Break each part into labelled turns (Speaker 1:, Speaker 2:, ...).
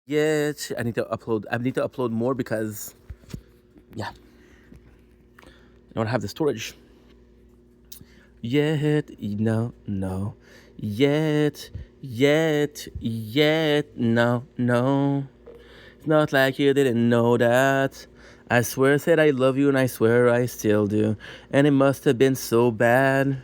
Speaker 1: Yet I need to upload. I need to upload more because yeah, I don't have the storage. Yet no. Yet no. It's not like you didn't know that. I swear I said I love you and I swear I still do. And it must have been so bad.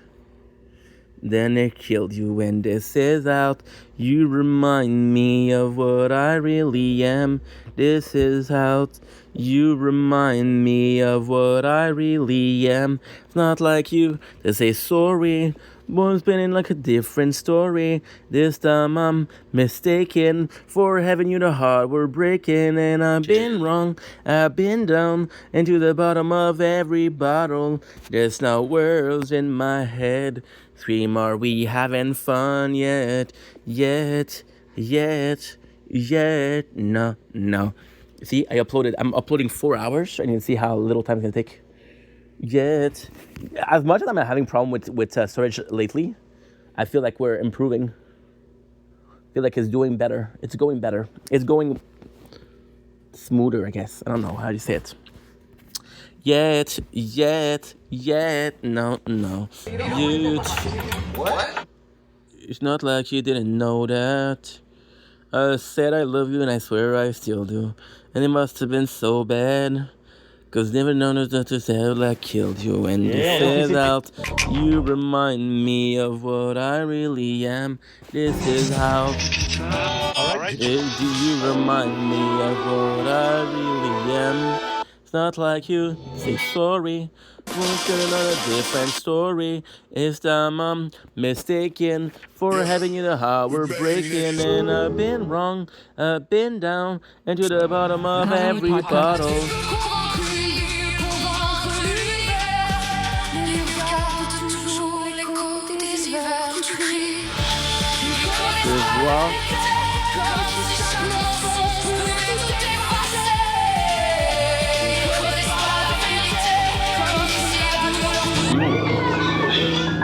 Speaker 1: Then it killed you when this is out. You remind me of what I really am. This is out. You remind me of what I really am. It's not like you to say sorry. One's been in like a different story. This time I'm mistaken for having you the heart we're breaking. And I've been wrong, I've been down into the bottom of every bottle. There's now words in my head. Scream, are we having fun yet? Yet. No. See, I'm uploading 4 hours, and you can see how little time it's gonna take. Yet, as much as I'm having problem with storage lately, I feel like we're improving. I feel like it's doing better. It's going better. It's going smoother, I guess. I don't know how you say it. Yet, no. Yet. What? It's not like you didn't know that. I said I love you and I swear I still do. And it must have been so bad. Cause never known as that to say like killed you and you said out. You remind me of what I really am. This is how. Alright. Do you remind me of what I really am? It's not like you say sorry. Won't get another different story. It's time I'm mistaken for having you the heart we're breaking. And I've been wrong, I've been down and to the bottom of every bottle.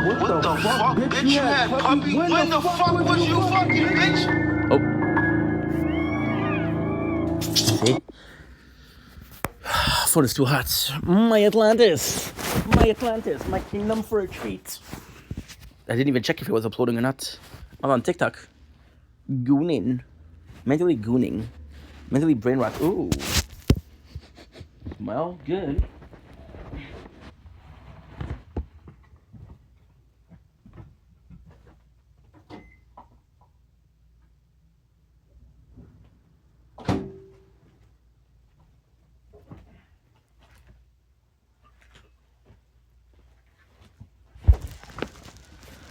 Speaker 1: What the fuck, bitch? You had puppy? When the fuck was you fucking, bitch? Oh. See? Phone is too hot. My Atlantis, my kingdom for a treat. I didn't even check if it was uploading or not. I'm on TikTok. Gooning. Mentally brain rot. Ooh. Well, good.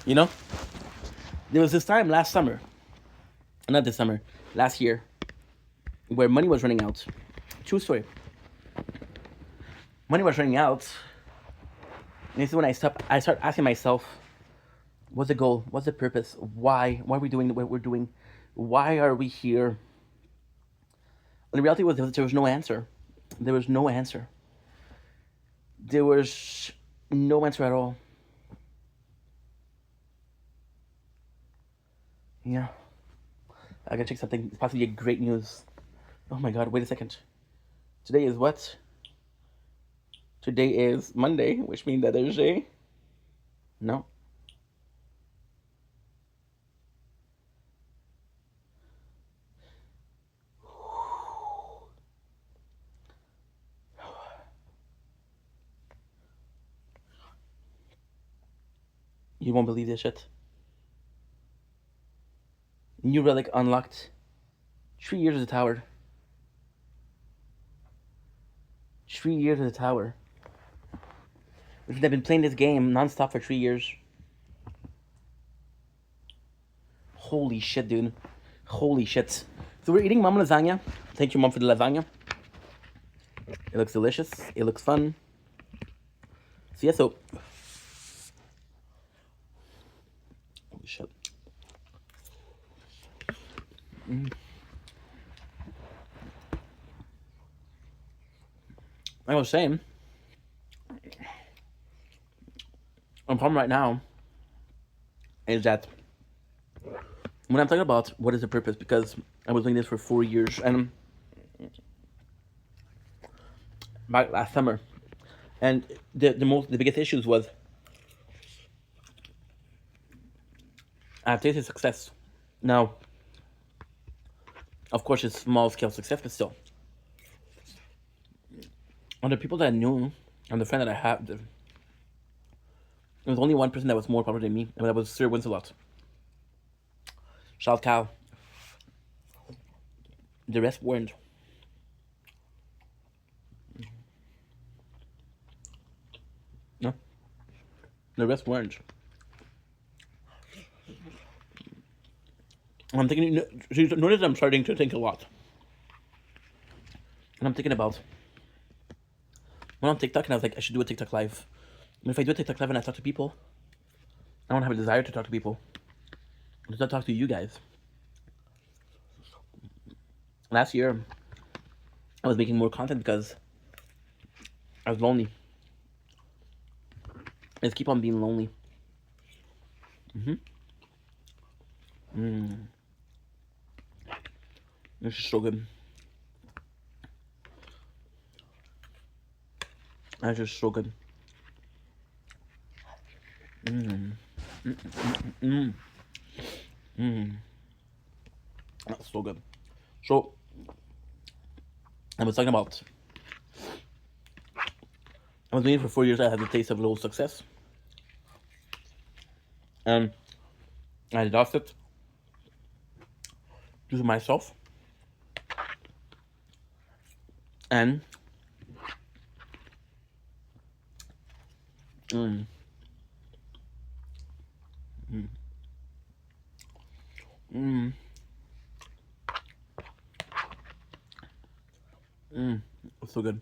Speaker 1: You know, there was this time last summer, not this summer, last year, where money was running out. True story. Money was running out, and this is when I start asking myself, what's the goal? What's the purpose? Why are we doing what we're doing? Why are we here? And the reality was there was no answer. There was no answer. There was no answer at all. Yeah. I gotta check something. It's possibly a great news. Oh my god, wait a second. Today is what? Today is Monday, which means that there's a... No. You won't believe this shit. New relic unlocked. 3 years of the tower. 3 years of the tower. Which they've been playing this game non-stop for 3 years. Holy shit, dude. Holy shit. So we're eating mom lasagna. Thank you, mom, for the lasagna. It looks delicious. It looks fun. So yeah, so... Holy shit. I was saying, the problem right now is that when I'm talking about what is the purpose, because I was doing this for 4 years, and back last summer, and the biggest issues was I have tasted success. Now, of course, it's small scale success, but still, on the people that I knew, and the friend that I had, there was only one person that was more popular than me, and that was Sir Winslow. Charles Cow. The rest weren't. No, the rest weren't. I'm thinking. Notice I'm starting to think a lot, and I'm thinking about when on TikTok, and I was like, I should do a TikTok live. And if I do a TikTok live and I talk to people, I don't have a desire to talk to people. I just talk to you guys. Last year, I was making more content because I was lonely. I just keep on being lonely. This is so good. That's just so good. That's so good. So, I was talking about. I was doing it for 4 years. I had the taste of a little success, and I lost it due to myself, and it's so good.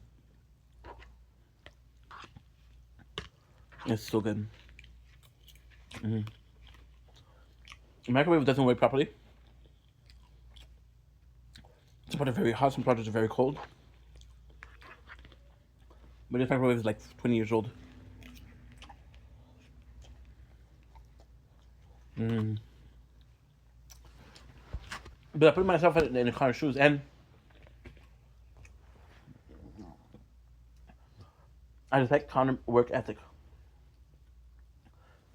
Speaker 1: It's so good. The microwave doesn't work properly. Some parts are very hot, some parts are very cold. But this microwave is like 20 years old. But I put myself in the Connor's shoes, and I respect Connor work ethic.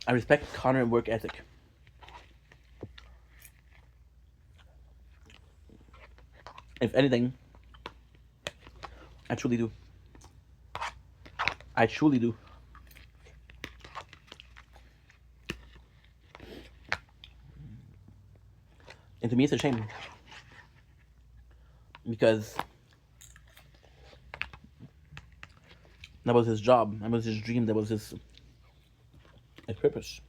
Speaker 1: I respect Connor work ethic. If anything, I truly do. I truly do. And to me, it's a shame. Because that was his job, that was his dream, that was his purpose.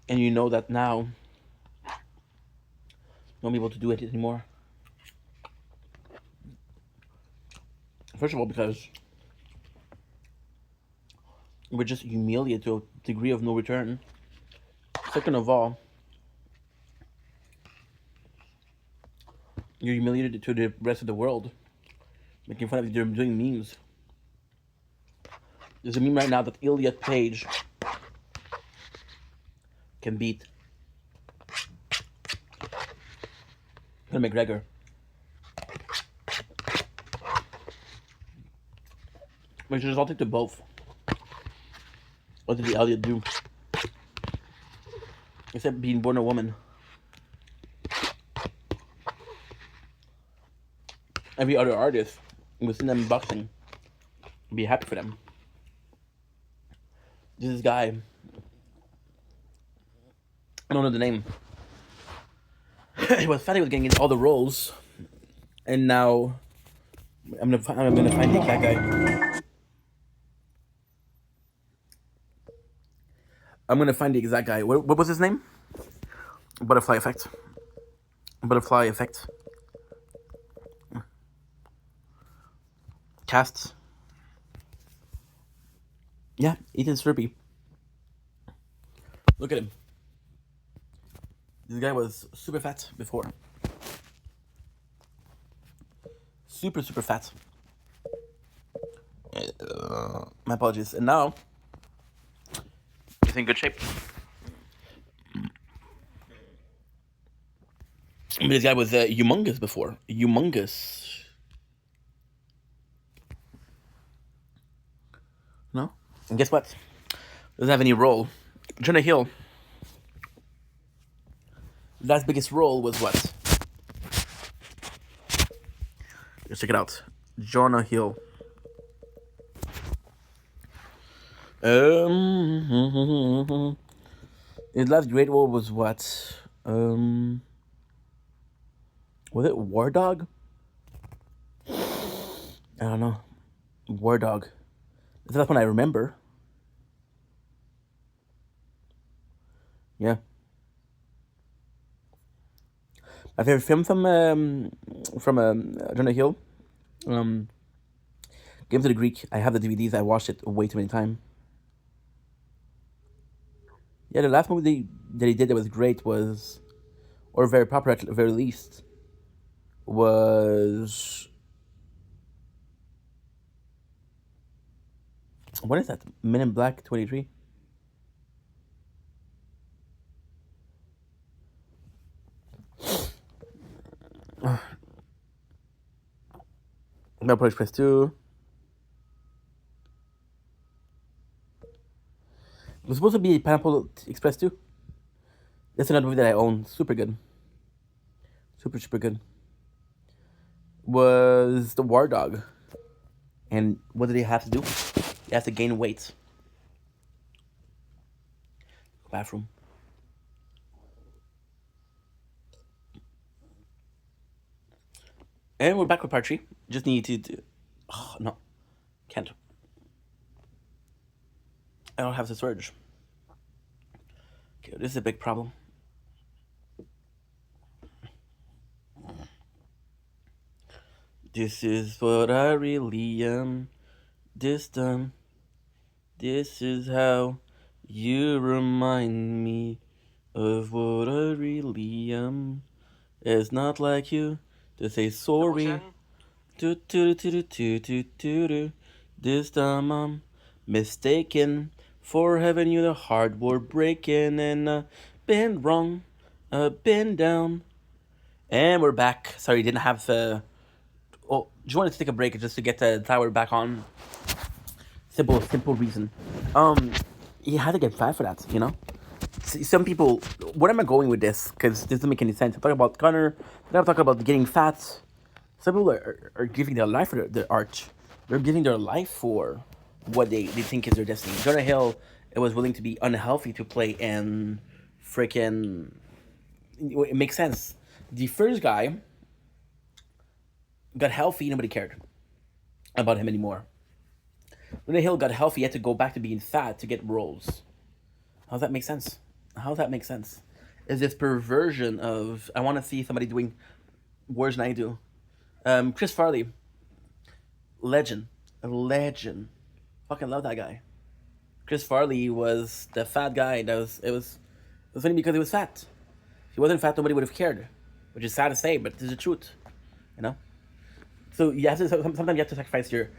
Speaker 1: And you know that now, you won't be able to do it anymore. First of all, because we're just humiliated to a degree of no return. Second of all, you're humiliated to the rest of the world, making fun of you. They're doing memes. There's a meme right now that Elliot Page can beat Conor McGregor. Which is resulting to both. What did the Elliot do? Except being born a woman. Every other artist within them boxing, be happy for them. This guy, I don't know the name. He was fat. He was getting in all the roles, and now I'm gonna find the exact guy. I'm gonna find the exact guy. What was his name? Butterfly Effect. Butterfly Effect. Cast. Yeah, Ethan Sirby. Look at him. This guy was super fat before. Super fat. My apologies. And now, he's in good shape. This guy was humongous before. Humongous. No? And guess what? Doesn't have any role. Jonah Hill. Last biggest role was what? Let's check it out. Jonah Hill. His last great role was what? Was it War Dog? I don't know. War Dog. That's the last one I remember. Yeah. My favorite film from Jonah Hill. Game to the Greek. I have the DVDs. I watched it way too many times. Yeah, the last movie that he did that was great was, or very popular at the very least, was, what is that? Men in Black 23? Melbourne Express 2. It was supposed to be Pineapple Express 2. That's another movie that I own. Super good. Super, super good. Was the War Dog. And what did he have to do? He has to gain weight. Bathroom. And we're back with part 3. Just need to do... Oh, no. Can't. I don't have the storage. Okay, this is a big problem. This is what I really am. This time. This is how you remind me of what I really am. It's not like you to say sorry. Do, do, do, do, do, do, do, do. This time I'm mistaken for having you the heart we're breaking, and been wrong, been down, and we're back. Sorry, didn't have the. Oh, just wanted to take a break just to get the tower back on. Simple reason. You had to get fat for that, you know. Some people. Where am I going with this? Because this doesn't make any sense. I'm talking about Connor. Then I'm talking about getting fat. Some people are giving their life for their art. They're giving their life for what they think is their destiny. Jonah Hill was willing to be unhealthy to play in freaking. It makes sense. The first guy got healthy, nobody cared about him anymore. Jonah Hill got healthy, he had to go back to being fat to get roles. How does that make sense? How does that make sense? Is this perversion of I want to see somebody doing worse than I do? Chris Farley, legend, a legend. Fucking love that guy. Chris Farley was the fat guy. It was funny because he was fat. If he wasn't fat, nobody would have cared, which is sad to say, but it's the truth, you know. So you have to sometimes you have to sacrifice your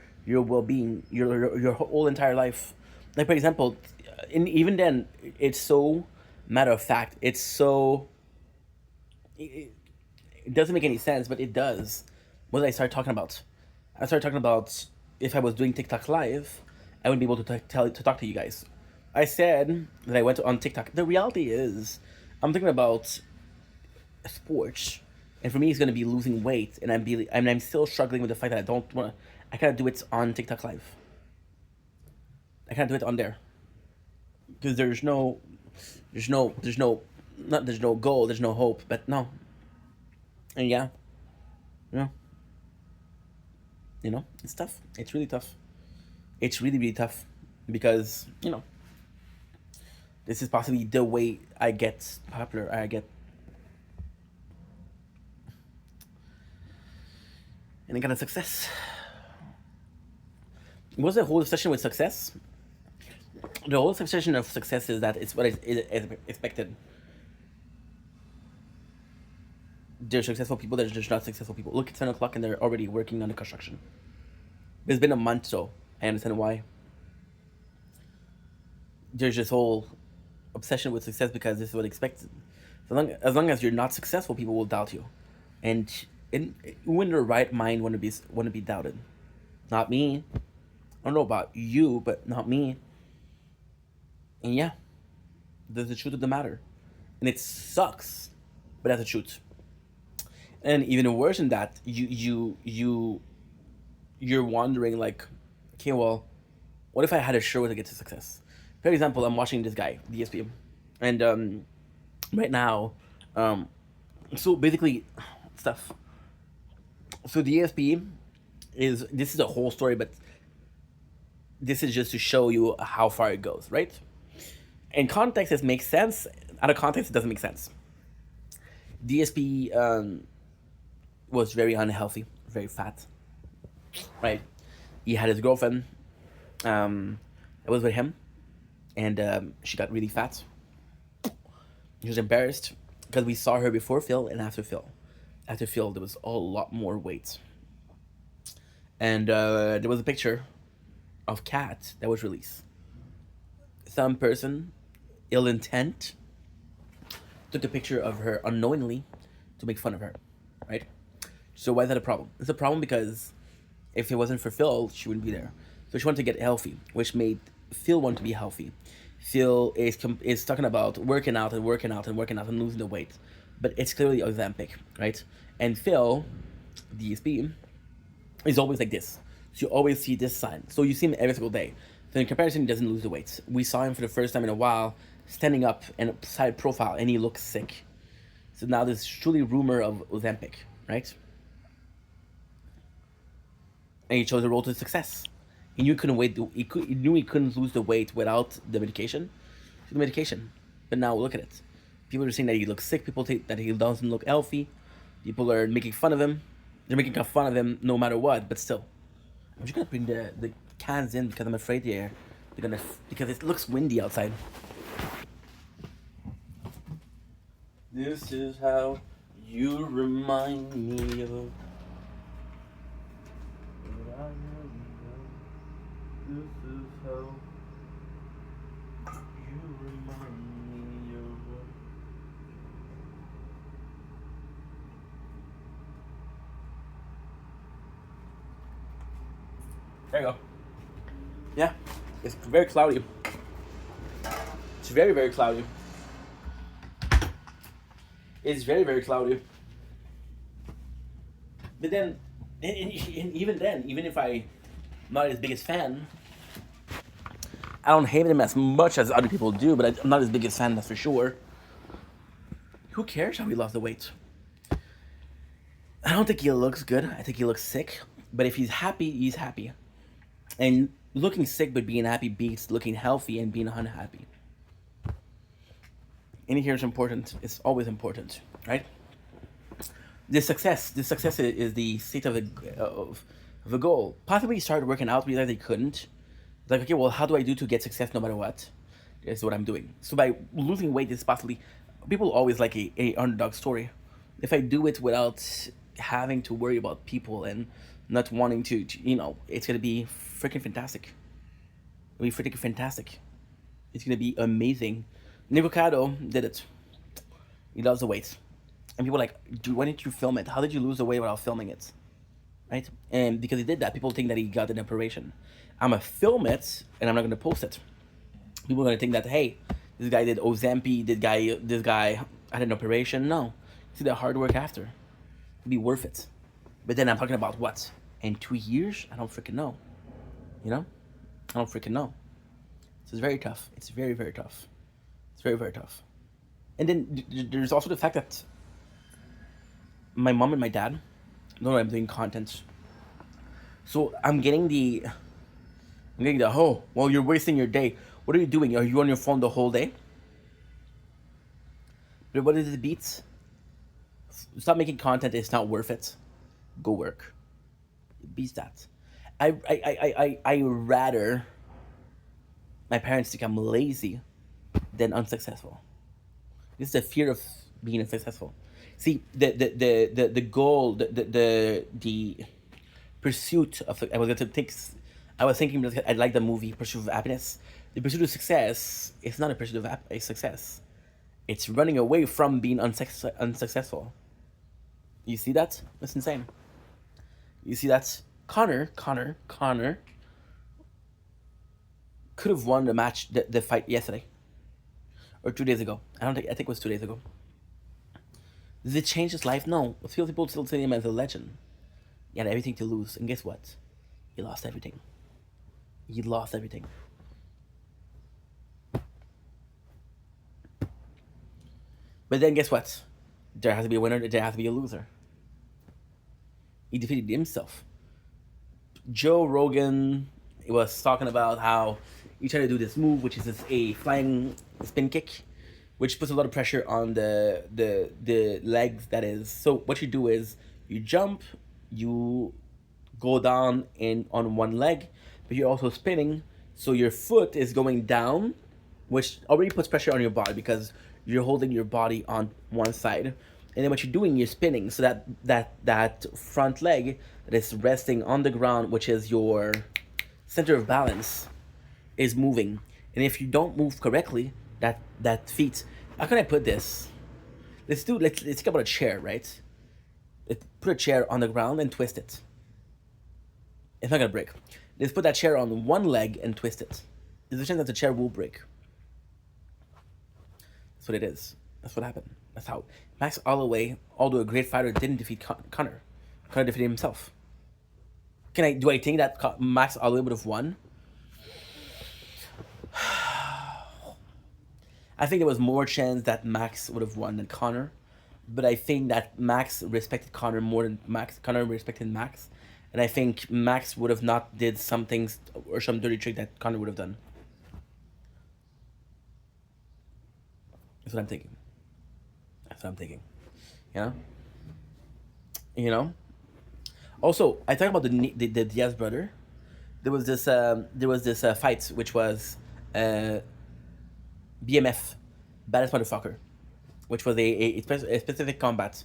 Speaker 1: well being, your whole entire life. Like for example, even then, it's so matter of fact. It's so. It doesn't make any sense, but it does. What did I start talking about? I started talking about if I was doing TikTok live, I wouldn't be able to talk to you guys. I said that I went on TikTok. The reality is, I'm thinking about sports, and for me, it's gonna be losing weight, and I'm still struggling with the fact that I don't want. I can't do it on TikTok live. I can't do it on there because there's no goal, there's no hope. But no, and yeah, yeah. It's tough. It's really tough. It's really, really tough because, this is possibly the way I get popular. I get any kind of success. What's the whole obsession with success? The whole obsession of success is that it's what is expected. There's successful people, there's just not successful people. Look, it's 10 o'clock and they're already working on the construction. It's been a month, so I understand why. There's this whole obsession with success because this is what expected. As long as you're not successful, people will doubt you, and who in their right mind want to be doubted? Not me. I don't know about you, but not me. And yeah, that's the truth of the matter, and it sucks, but that's the truth. And even worse than that, you're wondering like, okay, well, what if I had a show to get to success? For example, I'm watching this guy, DSP, and right now, um, so basically, stuff. So DSP is this is a whole story, but this is just to show you how far it goes, right? In context, it makes sense. Out of context, it doesn't make sense. DSP was very unhealthy, very fat, right? He had his girlfriend. I was with him, and she got really fat. She was embarrassed because we saw her before Phil and after Phil. After Phil, there was a lot more weight, and there was a picture of Cat that was released. Some person, ill intent, took a picture of her unknowingly to make fun of her, right? So why is that a problem? It's a problem because if it wasn't for Phil, she wouldn't be there. So she wanted to get healthy, which made Phil want to be healthy. Phil is talking about working out and working out and working out and losing the weight, but it's clearly Ozempic, right? And Phil, DSP, is always like this. So you always see this sign. So you see him every single day. So in comparison, he doesn't lose the weight. We saw him for the first time in a while, standing up and side profile, and he looks sick. So now there's truly rumor of Ozempic, right? And he chose the road to success. He knew he couldn't wait. He knew he couldn't lose the weight without the medication. The medication, but now look at it. People are saying that he looks sick. People think that he doesn't look healthy. People are making fun of him. They're making fun of him no matter what. But still, I'm just gonna bring the cans in because I'm afraid they're gonna because it looks windy outside. This is how you remind me of. This is how you remind me of. There you go. Yeah, it's very cloudy. It's very, very cloudy. It's very, very cloudy. But then, and even then, even if I'm not his biggest fan, I don't hate him as much as other people do, but I'm not his biggest fan, that's for sure. Who cares how he lost the weight? I don't think he looks good. I think he looks sick. But if he's happy, he's happy. And looking sick but being happy beats looking healthy and being unhappy. And here is important. It's always important, right? This success is the state of the goal. Possibly he started working out, realized he couldn't. Like, okay, well, how do I do to get success no matter what? This is what I'm doing. So by losing weight is possibly, people always like a underdog story. If I do it without having to worry about people and not wanting to it's gonna be freaking fantastic. It'll be freaking fantastic. It's gonna be amazing. Nico Cado did it. He lost the weight. And people are like, dude, why didn't you film it? How did you lose the weight without filming it? Right? And because he did that, people think that he got an operation. I'm gonna film it and I'm not gonna post it. People are gonna think that, hey, this guy did Ozempic, this guy had an operation. No. See the hard work after. It'd be worth it. But then I'm talking about what? In 2 years? I don't freaking know. You know? I don't freaking know. So it's very tough. It's very, very tough. It's very, very tough. And then there's also the fact that my mom and my dad know that I'm doing content. So I'm getting the, oh, well, you're wasting your day. What are you doing? Are you on your phone the whole day? But what is it beats? Stop making content. It's not worth it. Go work. It beats that. I rather my parents think I'm lazy than unsuccessful. This is the fear of being unsuccessful. See, the goal, the pursuit of, I was thinking, I like the movie Pursuit of Happiness. The pursuit of success is not a pursuit of a success. It's running away from being unsuccessful. You see that? That's insane. You see that? Connor could have won the match, the fight yesterday. Or 2 days ago. I think it was 2 days ago. Did it change his life? No. A few people still see him as a legend. He had everything to lose. And guess what? He lost everything. He lost everything. But then guess what? There has to be a winner, there has to be a loser. He defeated himself. Joe Rogan was talking about how he tried to do this move, which is a flying spin kick, which puts a lot of pressure on the legs. That is, so what you do is you jump, you go down on one leg, but you're also spinning, so your foot is going down, which already puts pressure on your body because you're holding your body on one side, and then what you're doing, you're spinning, so that front leg that is resting on the ground, which is your center of balance, is moving. And if you don't move correctly, that feet, how can I put this? Let's think about a chair, right? Let's put a chair on the ground and twist it. It's not gonna break. Let's put that chair on one leg and twist it. There's a chance that the chair will break. That's what it is. That's what happened. That's how Max Holloway, although a great fighter, didn't defeat Connor. Connor defeated himself. Do I think that Max Holloway would have won? I think there was more chance that Max would have won than Connor, but I think that Max respected Connor more than Connor respected Max, and I think Max would have not did some things or some dirty trick that Connor would have done. That's what I'm thinking. You know. Also, I talked about the Diaz brother. There was this fight which was BMF, baddest motherfucker, which was a specific combat.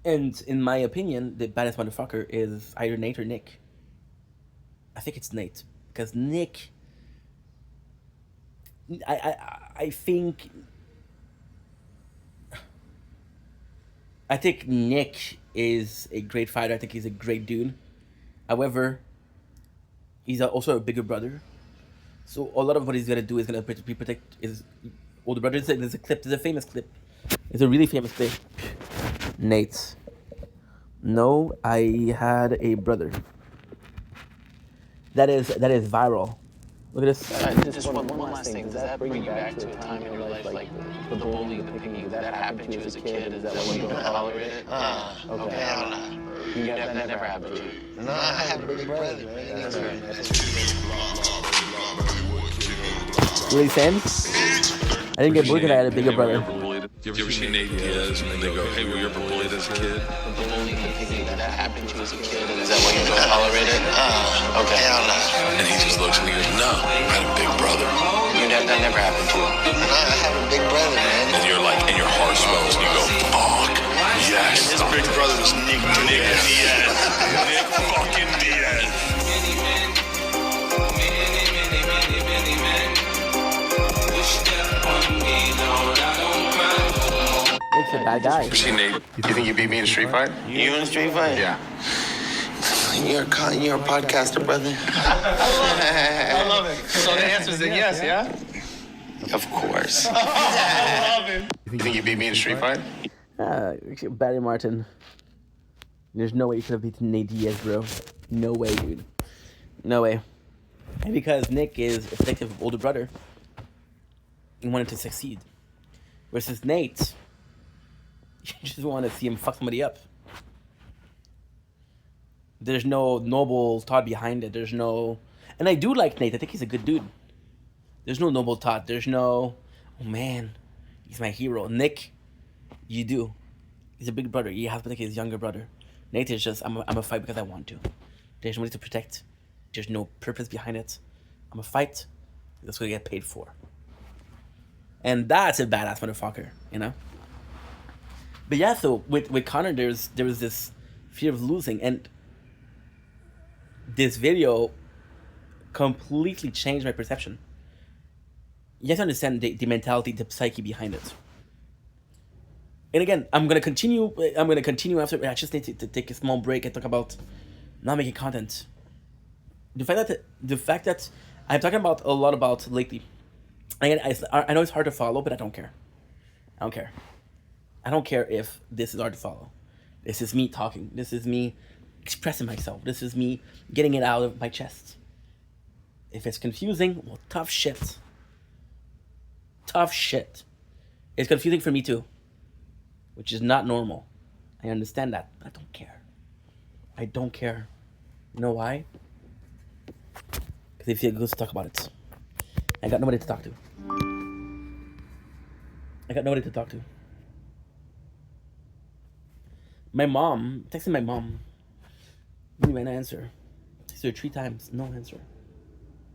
Speaker 1: And in my opinion, the baddest motherfucker is either Nate or Nick. I think it's Nate, because Nick, I think Nick is a great fighter. I think he's a great dude. However, he's also a bigger brother. So a lot of what he's gonna do is gonna be protect his older brother. There's a famous clip. It's a really famous clip. Nate. No, I had a brother. That is viral. Look at this.
Speaker 2: Just one last thing. Does that bring you back to a time in your life, like the bullying, the picking, that happened to you as a kid? Is that what you don't tolerate it? Okay. Hell no. That never happened to you?
Speaker 3: No, I had a big brother, man.
Speaker 2: That's right.
Speaker 1: Really saying? I didn't get bullied because I had a bigger brother.
Speaker 4: You ever seen Nate Diaz and they go, hey, were you ever bullied as a kid?
Speaker 2: The bullying, the picking, that happened to you as a kid? Is that what you don't tolerate it? Okay.
Speaker 3: Hell no.
Speaker 4: And he just looks at me and goes, no, I had a big brother.
Speaker 2: That never happened to you?
Speaker 3: No, I had a big brother, man.
Speaker 4: And you're like, and your heart swells and you go, fuck, yes.
Speaker 5: His big brother was Nick Diaz. Nick fucking Diaz.
Speaker 1: Nick's a bad guy.
Speaker 4: You seen Nate? You think you beat me in a street fight?
Speaker 3: You in a street fight?
Speaker 4: Yeah.
Speaker 3: You're a podcaster, brother.
Speaker 5: I love it. So the answer is yes, yeah?
Speaker 3: Of course.
Speaker 5: I love it.
Speaker 4: You think you beat me in a street fight?
Speaker 1: Barry Martin. There's no way you could have beaten Nate Diaz, bro. No way, dude. No way. And because Nick is a protective older brother, he wanted to succeed. Versus Nate, you just want to see him fuck somebody up. There's no noble thought behind it. There's no... And I do like Nate. I think he's a good dude. There's no noble thought. There's no... Oh, man. He's my hero. Nick, you do. He's a big brother. He has to protect his younger brother. Nate is just... I'm a fight because I want to. There's nobody to protect. There's no purpose behind it. I'm a fight. That's what I get paid for. And that's a badass motherfucker, you know? But yeah, so with Connor, there was this fear of losing. And this video completely changed my perception. you guys understand the mentality, the psyche behind it. And again, I'm gonna continue after. I just need to take a small break and talk about not making content. The fact that I'm talking about a lot about lately. Again, I know it's hard to follow, but I don't care. I don't care. I don't care if this is hard to follow. This is me talking. This is me expressing myself. This is me getting it out of my chest. If it's confusing, well, tough shit. Tough shit. It's confusing for me too, which is not normal. I understand that, but I don't care. I don't care. You know why? Because it feels good to talk about it. I got nobody to talk to. I got nobody to talk to. My mom, texting my mom, didn't even answer. Texted her 3 times, no answer.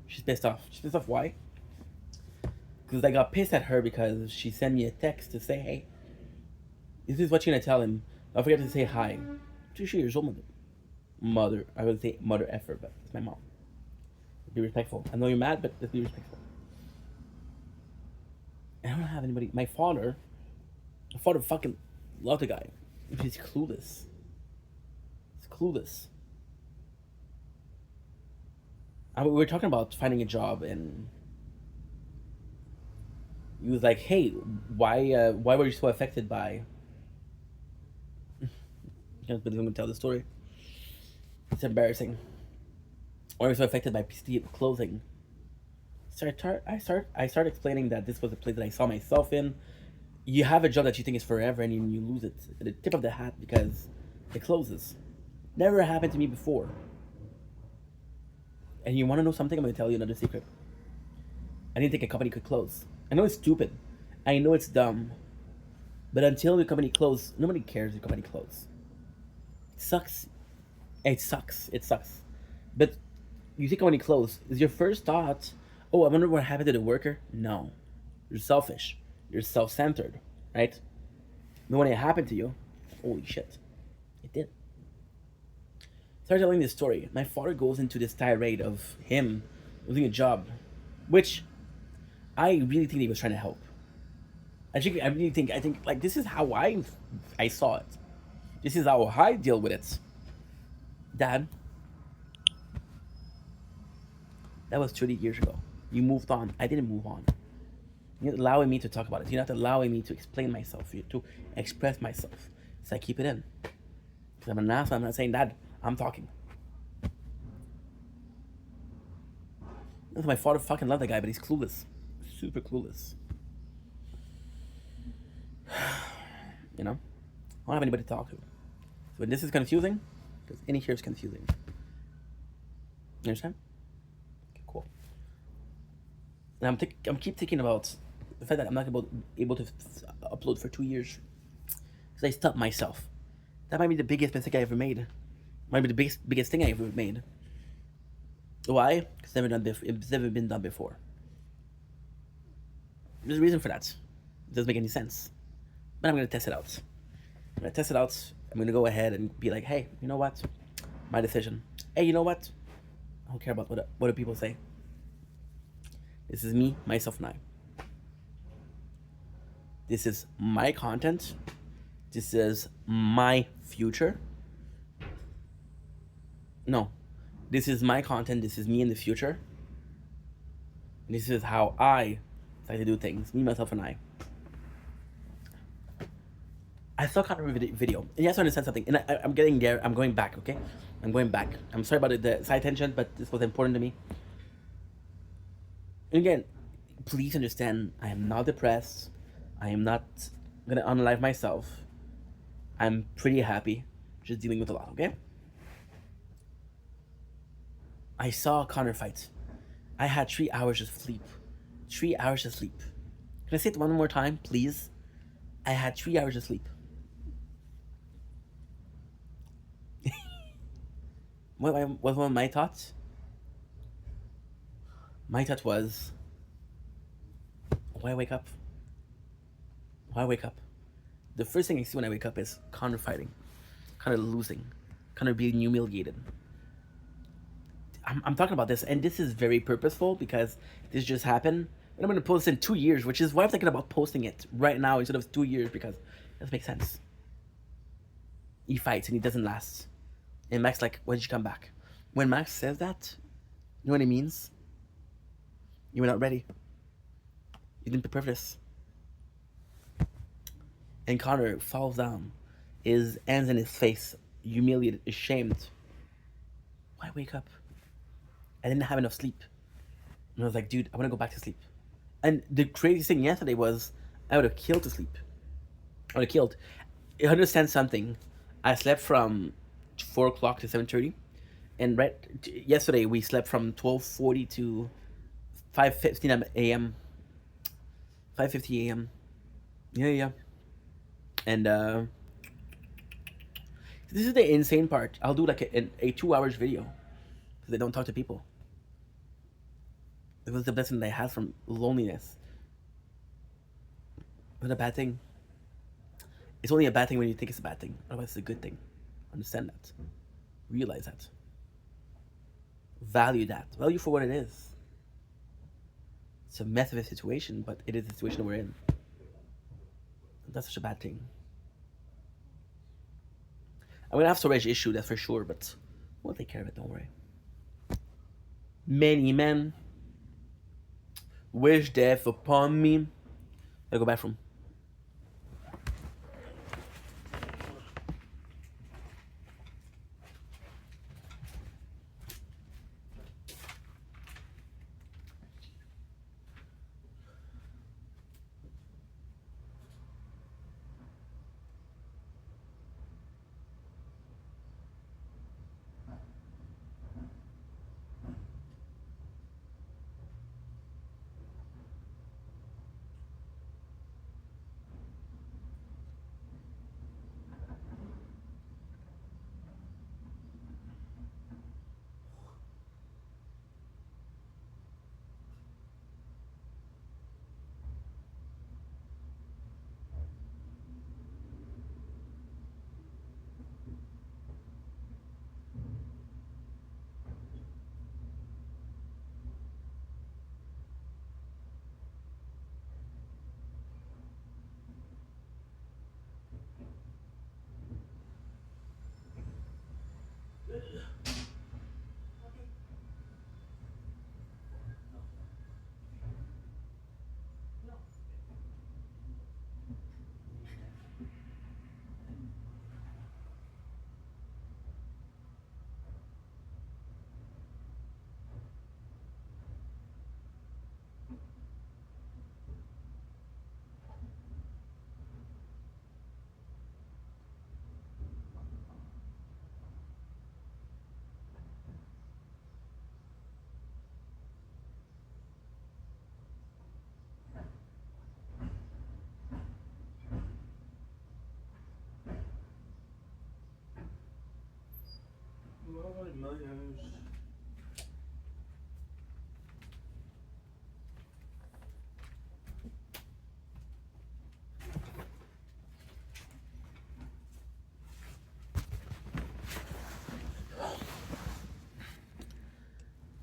Speaker 1: She's pissed off. She's pissed off why? Because I got pissed at her because she sent me a text to say, hey, this is what you're going to tell him. Don't forget to say hi. 2 years old mother. I would say mother effer, but it's my mom. Be respectful. I know you're mad, but just be respectful. I don't have anybody. My father fucking loved the guy. He's clueless. He's clueless. We were talking about finding a job, and he was like, "Hey, why were you so affected by?" I'm gonna tell the story. It's embarrassing. Why were you so affected by PC clothing? So I start explaining that this was a place that I saw myself in. You have a job that you think is forever, and you lose it at the tip of the hat because it closes. Never happened to me before. And you want to know something? I'm going to tell you another secret. I didn't think a company could close. I know it's stupid. I know it's dumb. But until the company closes, nobody cares if the company closes. It sucks. It sucks. It sucks. But you think company close, is your first thought, oh, I wonder what happened to the worker? No. You're selfish. You're self-centered, right? But when it happened to you, holy shit. It did. Start telling this story. My father goes into this tirade of him losing a job, which I really think he was trying to help. I think like this is how I saw it. This is how I deal with it. Dad, that was 30 years ago. You moved on. I didn't move on. You're not allowing me to talk about it. You're not allowing me to explain myself. To express myself. So I keep it in. Because I'm an asshole. I'm not saying that. I'm talking. My father fucking loved that guy, but he's clueless. Super clueless. You know? I don't have anybody to talk to. So when this is confusing, because any here is confusing. You understand? Okay, cool. And I'm keep thinking about the fact that I'm not able to upload for 2 years. Because I stopped myself. That might be the biggest mistake I ever made. Might be the biggest thing I ever made. Why? Because it's never been done before. There's a reason for that. It doesn't make any sense. But I'm going to test it out. I'm going to test it out. I'm going to go ahead and be like, hey, you know what? My decision. Hey, you know what? I don't care about what do people say. This is me, myself, and I. This is my content. This is my future. No. This is my content. This is me in the future. And this is how I like to do things. Me, myself, and I. I saw kind of a video. And you have to understand something. And I'm getting there. I'm going back, okay? I'm going back. I'm sorry about the side tangent, but this was important to me. And again, please understand, I am not depressed. I am not going to unalive myself. I'm pretty happy. Just dealing with a lot, okay? I saw a Connor fight. I had 3 hours of sleep. 3 hours of sleep. Can I say it one more time, please? I had 3 hours of sleep. What was one of my thoughts? My thought was, why wake up? Why wake up? The first thing I see when I wake up is Connor fighting, Connor losing, Connor being humiliated. I'm talking about this, and this is very purposeful because this just happened And I'm gonna post this in 2 years, which is why I'm thinking about posting it right now instead of 2 years, because it doesn't make sense. He fights and he doesn't last. And Max like, when did you come back? When Max says that, you know what it means? You were not ready. You didn't prepare for this. And Connor falls down, his hands in his face, humiliated, ashamed. Why wake up? I didn't have enough sleep. And I was like, dude, I want to go back to sleep. And the crazy thing yesterday was, I would have killed to sleep. I would have killed. I understand something. I slept from 4 o'clock to 7:30, and yesterday we slept from 12:40 to 5:15 a.m. 5:50 a.m. Yeah. And this is the insane part. I'll do like a 2 hours video because I don't talk to people. It was the blessing that I had from loneliness. But a bad thing. It's only a bad thing when you think it's a bad thing. Otherwise, it's a good thing. Understand that. Realize that. Value that. Value for what it is. It's a mess of a situation, but it is the situation we're in. That's such a bad thing. I'm gonna have storage issue, that's for sure, but we'll take care of it, don't worry. Many men wish death upon me. I'll go bathroom.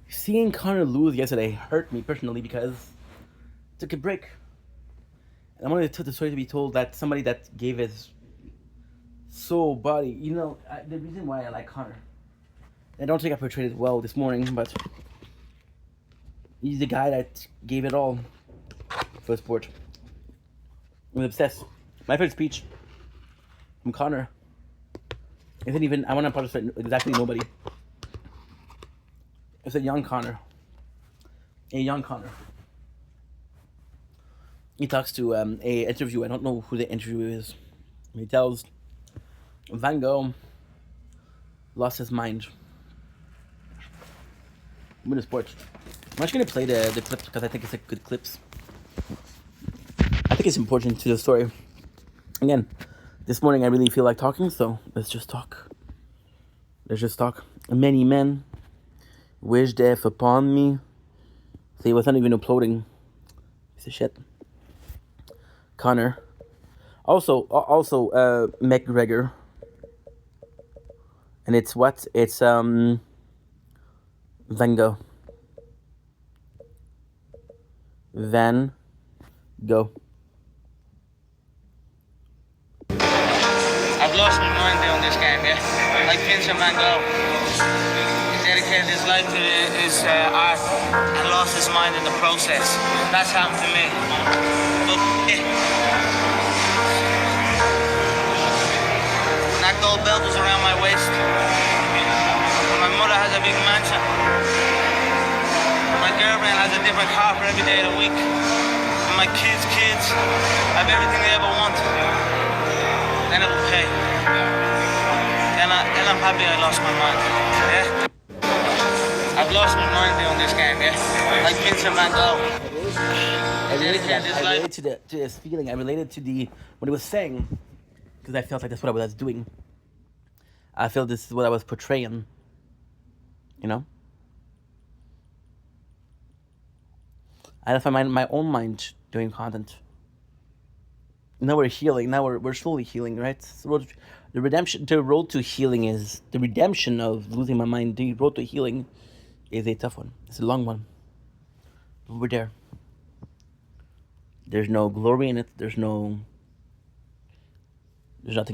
Speaker 1: Seeing Connor lose yesterday hurt me personally because I took a break. And I wanted the story to be told that somebody that gave his soul, body, the reason why I like Connor. I don't think I portrayed it well this morning, but he's the guy that gave it all for the sport. I was obsessed. My favorite speech from Connor isn't even, I want to apologize for exactly nobody. It's a young Connor. A young Connor. He talks to a interview. I don't know who the interview is. He tells Van Gogh lost his mind. Win the sport. I'm actually gonna play the clip because I think it's a good clips. I think it's important to the story. Again, this morning I really feel like talking, so let's just talk. Many men wish death upon me. See, it was not even uploading. Piece of shit. Connor. Also, McGregor. And it's what? It's Van Gogh. Then go.
Speaker 2: I've lost my mind on this game, yeah? Like Vincent van Gogh. He dedicated his life to his art and lost his mind in the process. That's happened to me. But, yeah. When that gold belt was around my waist, when my mother has a big mansion, my girlfriend has a different car for every day of the week, and my kids have everything they ever want, then it will pay. Then I'm happy I lost my mind. Yeah? I've lost my mind on this game, yeah? Like Vincent van Gogh.
Speaker 1: I related to this feeling. I related to what he was saying, because I felt like that's what I was doing. I felt this is what I was portraying. You know? I left my own mind doing content. Now we're healing. Now we're slowly healing, right? The road to healing is the redemption of losing my mind. The road to healing is a tough one. It's a long one. But we're there. There's no glory in it. There's nothing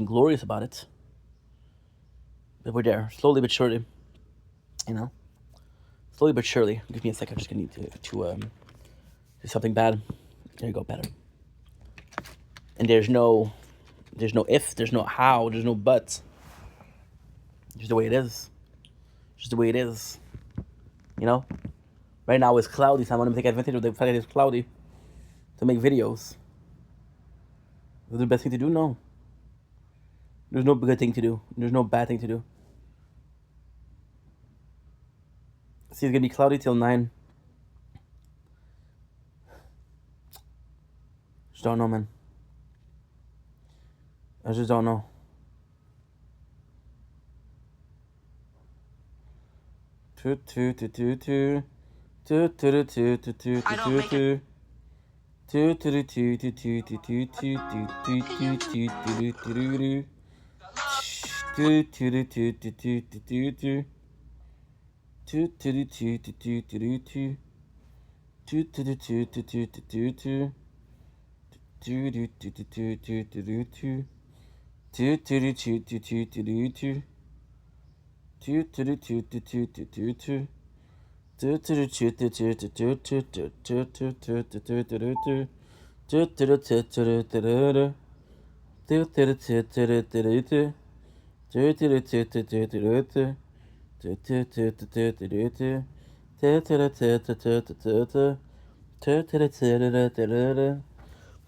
Speaker 1: glorious about it. But we're there, slowly but surely. You know, slowly but surely. Give me a second. I'm just gonna need to do something bad. There you go, better. And there's no if, there's no how, there's no but. Just the way it is. Just the way it is. You know? Right now it's cloudy, so I want to take advantage of the fact that it's cloudy to make videos. Is it the best thing to do? No. There's no good thing to do. There's no bad thing to do. See, it's gonna be cloudy till 9. Just don't know, man. I just don't know. I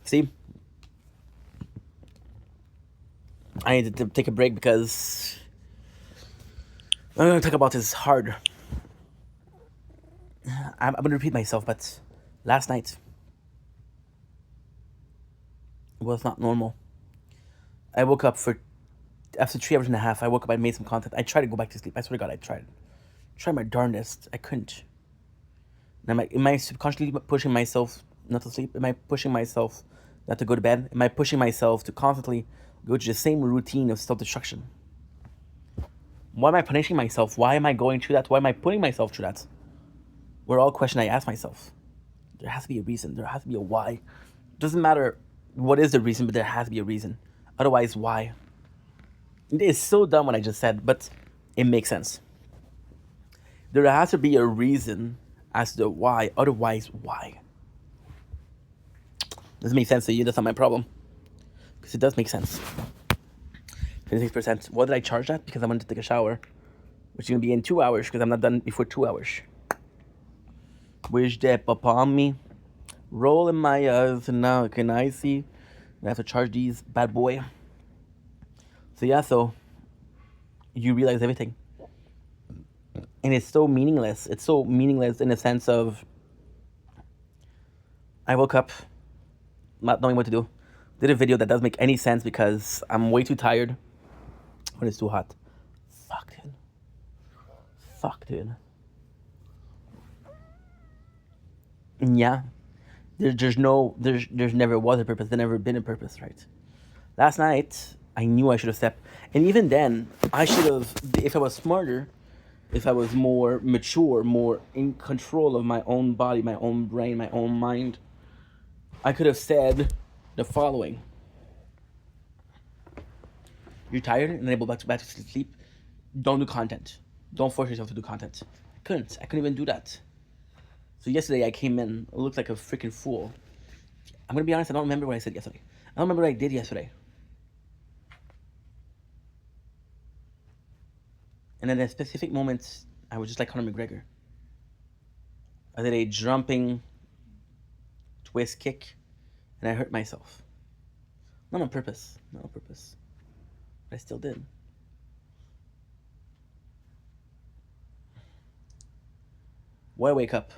Speaker 1: See, I need to take a break because I'm going to talk about this hard. I'm going to repeat myself, but last night was not normal. I woke up after 3 hours and a half. I woke up, I made some content. I tried to go back to sleep. I swear to God, I tried my darndest. I couldn't. Am I subconsciously pushing myself not to sleep? Am I pushing myself not to go to bed? Am I pushing myself to constantly go to the same routine of self-destruction? Why am I punishing myself? Why am I going through that? Why am I putting myself through that? We're all questions I ask myself. There has to be a reason. There has to be a why. It doesn't matter what is the reason, but there has to be a reason. Otherwise, why? It is so dumb what I just said, but it makes sense. There has to be a reason as to why. Otherwise, why? Doesn't make sense to you. That's not my problem. Because it does make sense. 26%. What did I charge that? Because I wanted to take a shower. Which is going to be in 2 hours. Because I'm not done before 2 hours. Wish that upon me. Rolling my eyes. And now can I see? I have to charge these bad boy. So yeah, so you realize everything. And it's so meaningless. It's so meaningless in the sense of I woke up not knowing what to do. Did a video that doesn't make any sense because I'm way too tired when it's too hot. Fuck, dude. And yeah, there's never was a purpose. There's never been a purpose, right? Last night, I knew I should have stepped. And even then, I should have, if I was smarter, if I was more mature, more in control of my own body, my own brain, my own mind, I could have said the following: you're tired and unable back to sleep. Don't do content. Don't force yourself to do content. I couldn't even do that. So yesterday I came in, looked like a freaking fool. I'm gonna be honest, I don't remember what I said yesterday. I don't remember what I did yesterday. And then at specific moments, I was just like Conor McGregor. I did a jumping twist kick, and I hurt myself. Not on purpose. Not on purpose. But I still did. Why wake up?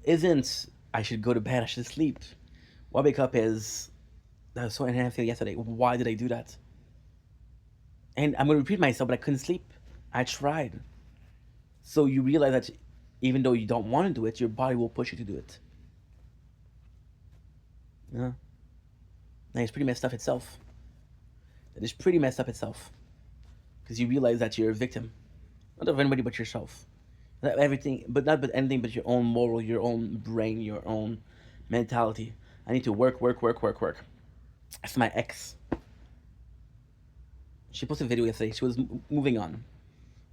Speaker 1: Isn't I should go to bed, I should sleep. Why wake up is that was so enhanced yesterday. Why did I do that? And I'm gonna repeat myself, but I couldn't sleep. I tried. So you realize that even though you don't want to do it, your body will push you to do it. Yeah. And it's pretty messed up itself. It is pretty messed up itself. Because you realize that you're a victim. Not of anybody but yourself. Not everything, but anything but your own moral, your own brain, your own mentality. I need to work. That's my ex. She posted a video yesterday. She was moving on.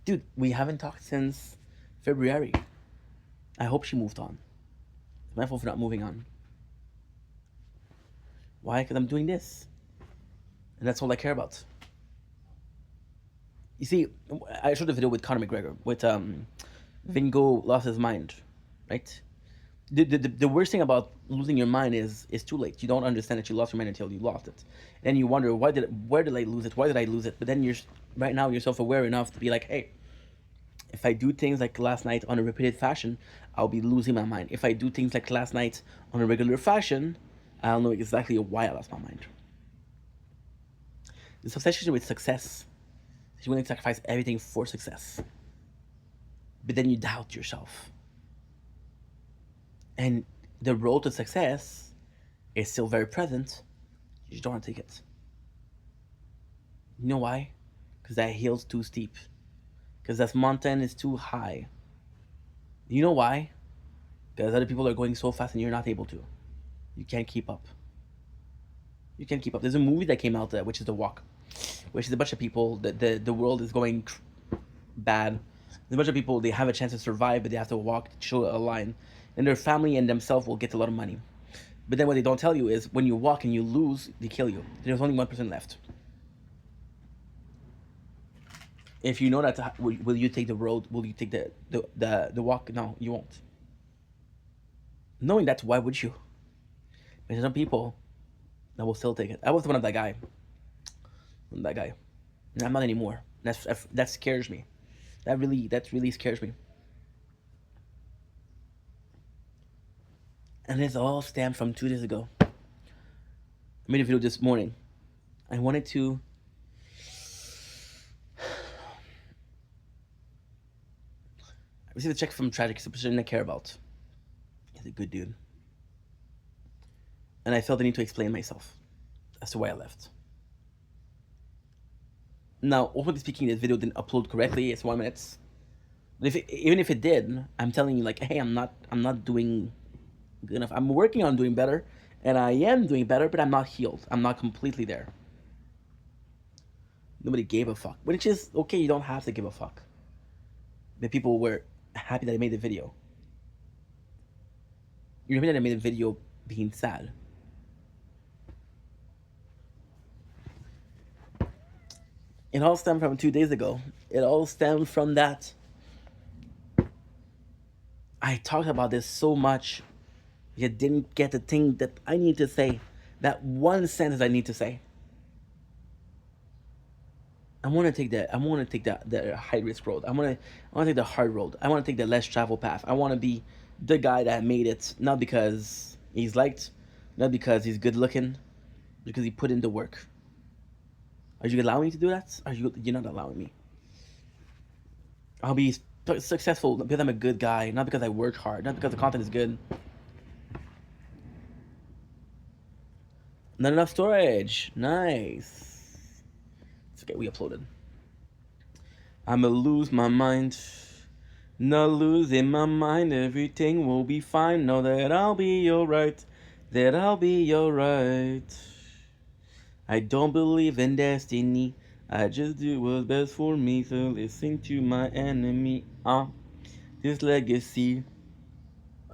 Speaker 1: Dude, we haven't talked since February. I hope she moved on. It's my fault for not moving on. Why? Because I'm doing this. And that's all I care about. You see, I showed a video with Conor McGregor, with Vingo lost his mind, right? The worst thing about losing your mind is it's too late. You don't understand that you lost your mind until you lost it. And you wonder, where did I lose it? Why did I lose it? But then right now you're self-aware enough to be like, hey, if I do things like last night on a repeated fashion, I'll be losing my mind. If I do things like last night on a regular fashion, I'll know exactly why I lost my mind. This obsession with success, you're willing to sacrifice everything for success. But then you doubt yourself. And the road to success is still very present. You just don't want to take it. You know why? Because that hill's too steep. Because that mountain is too high. You know why? Because other people are going so fast and you're not able to. You can't keep up. You can't keep up. There's a movie that came out which is The Walk, which is a bunch of people that the world is going bad. There's a bunch of people, they have a chance to survive, but they have to walk, show a line. And their family and themselves will get a lot of money. But then what they don't tell you is when you walk and you lose, they kill you. There's only 1% left. If you know that, will you take the road? Will you take the walk? No, you won't. Knowing that, why would you? There's some people that will still take it. I was one of that guy. And I'm not anymore. That scares me. That really scares me. And this all stemmed from 2 days ago. I made a video this morning. I wanted to I received a check from Tragic, it's a person I care about. He's a good dude. And I felt the need to explain myself as to why I left. Now, openly speaking, this video didn't upload correctly. It's 1 minute. But even if it did, I'm telling you, like, hey, I'm not doing good enough. I'm working on doing better, and I am doing better, but I'm not healed. I'm not completely there. Nobody gave a fuck, which is okay. You don't have to give a fuck. But people were happy that I made the video. You remember that I made a video being sad. It all stemmed from 2 days ago. It all stemmed from that. I talked about this so much, yet didn't get the thing that I need to say. That one sentence I need to say. I want to take the high risk road. I want to take the hard road. I want to take the less travel path. I want to be the guy that made it, not because he's liked, not because he's good looking, because he put in the work. Are you allowing me to do that? You're not allowing me. I'll be successful because I'm a good guy, not because I work hard, not because the content is good. Not enough storage. Nice. It's okay, we uploaded. I'ma lose my mind. Not losing my mind, everything will be fine. Know that I'll be alright. That I'll be alright. I don't believe in destiny. I just do what's best for me. So listen to my enemy. This legacy.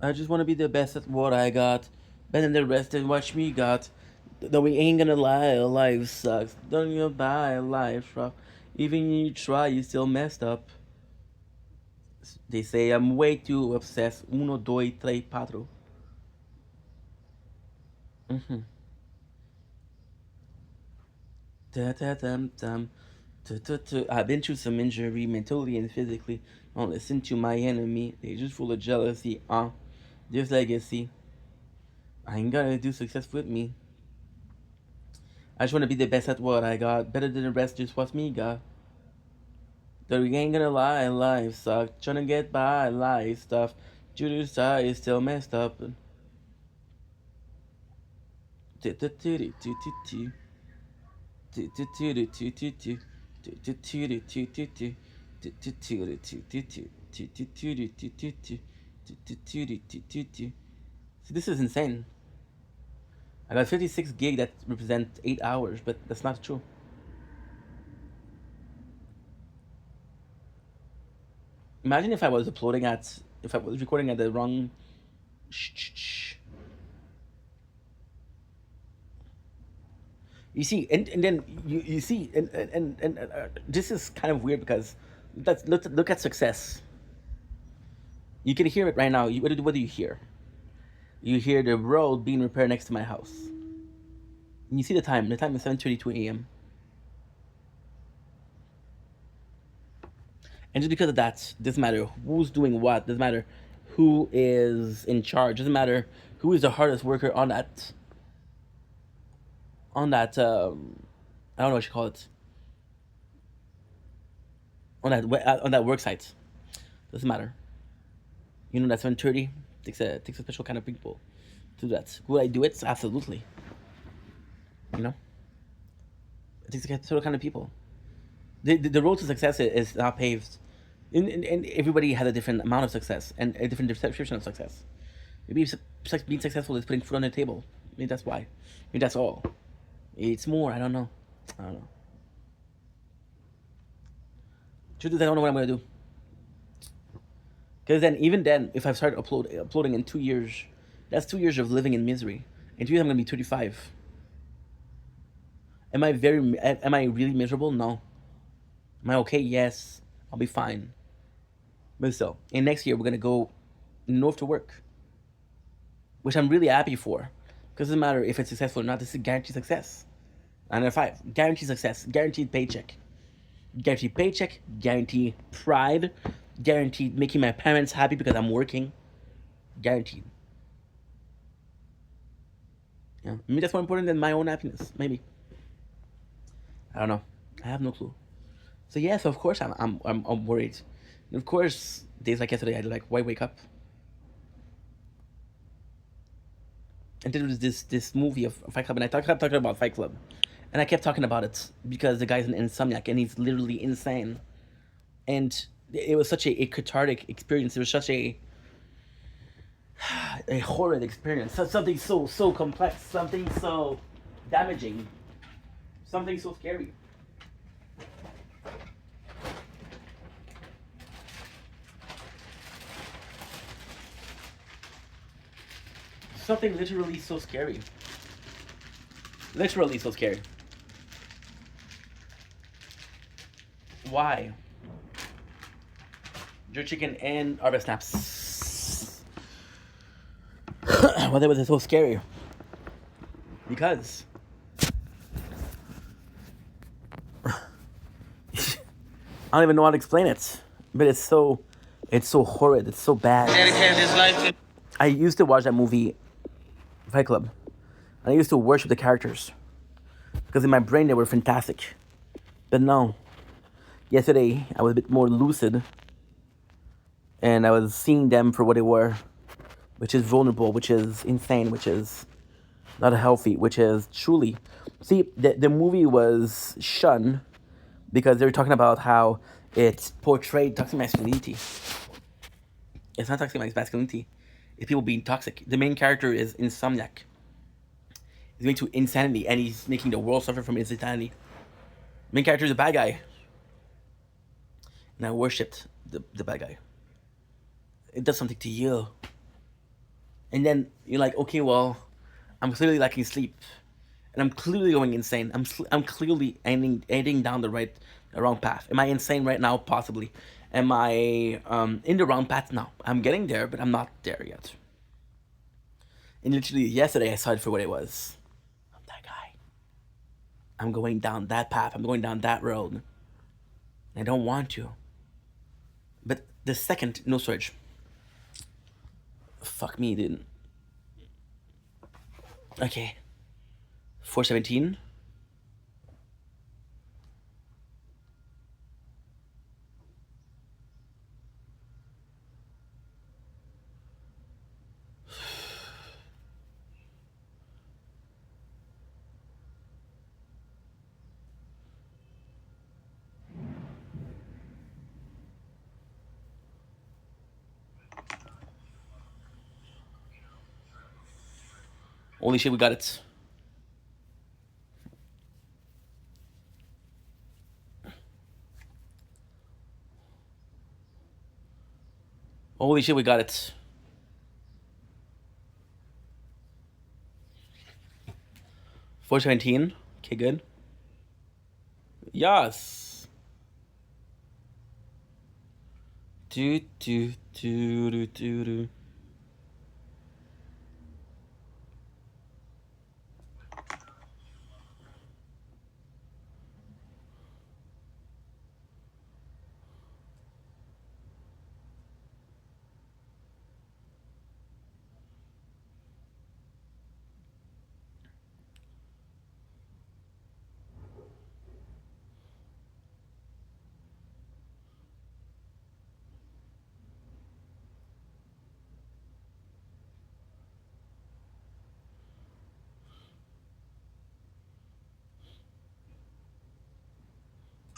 Speaker 1: I just want to be the best at what I got. Better than the rest and watch me got. Though we ain't gonna lie, life sucks. Don't you buy life rough. Even you try, you still messed up. They say I'm way too obsessed. Uno, dos, tres, cuatro. Mm-hmm. Da da dum dum. I've been through some injury, mentally and physically. Don't listen to my enemy. They just full of jealousy. This legacy. I ain't gonna do success with me. I just wanna be the best at what I got. Better than the rest, just what's me got. Though we ain't gonna lie, life sucks. Tryna get by, life stuff. Judas side is still messed up. See, this is insane. I got 56 gig that represent 8 hours, but that's not true. Imagine if I was if I was recording at the wrong. You see, and then you see, and this is kind of weird because look at success. You can hear it right now. What do you hear? You hear the road being repaired next to my house. And you see the time. The time is 7:32 a.m. And just because of that, doesn't matter who's doing what. Doesn't matter who is in charge. Doesn't matter who is the hardest worker on that. I don't know what you call it. On that work site. Doesn't matter. You know that 7:30 takes a special kind of people to do that. Would I do it? Absolutely. You know, it takes a special kind of people. The road to success is not paved, and everybody has a different amount of success and a different description of success. Maybe being successful is putting food on the table. Maybe that's why. Maybe that's all. It's more. I don't know. Truth is, I don't know what I'm gonna do. Because then, even then, if I start uploading in 2 years, that's 2 years of living in misery. In 2 years, I'm gonna be 35. Am I really miserable? No. Am I okay? Yes. I'll be fine. But still, and next year we're gonna go north to work, which I'm really happy for. Because it doesn't matter if it's successful or not. This is guaranteed success. 9 out of 5, guaranteed success, guaranteed paycheck, guaranteed pride, guaranteed making my parents happy because I'm working, guaranteed. Yeah, maybe that's more important than my own happiness. Maybe. I don't know. I have no clue. So yes, of course I'm worried. And of course, days like yesterday, I like, why wake up? And then there was this movie of Fight Club, and I kept talking about Fight Club, and I kept talking about it because the guy's an insomniac and he's literally insane, and it was such a cathartic experience. It was such a horrid experience. Something so complex, something so damaging, something so scary. Something literally so scary. Literally so scary. Why? Jerk chicken and harvest snaps. Why was it so scary? Because I don't even know how to explain it. But it's so horrid. It's so bad.
Speaker 2: Dedicate his life to.
Speaker 1: I used to watch that movie, Fight Club. And I used to worship the characters. Because in my brain they were fantastic. But no. Yesterday I was a bit more lucid. And I was seeing them for what they were. Which is vulnerable, which is insane, which is not healthy, which is truly... See, the movie was shunned because they were talking about how it portrayed toxic masculinity. It's not toxic masculinity. It's people being toxic. The main character is insomniac. He's going to insanity, and he's making the world suffer from his insanity. The main character is a bad guy, and I worshipped the bad guy. It does something to you, and then you're like, okay, well, I'm clearly lacking sleep, and I'm clearly going insane. I'm clearly ending down the wrong path. Am I insane right now? Possibly. Am I in the wrong path? No, I'm getting there, but I'm not there yet. And literally yesterday, I saw it for what it was. I'm that guy. I'm going down that path. I'm going down that road. I don't want to. But the second, no storage. Fuck me, dude. Okay. 417. Holy shit, we got it. Holy shit, we got it. $417. Okay, good. Yes. Do do do do do do.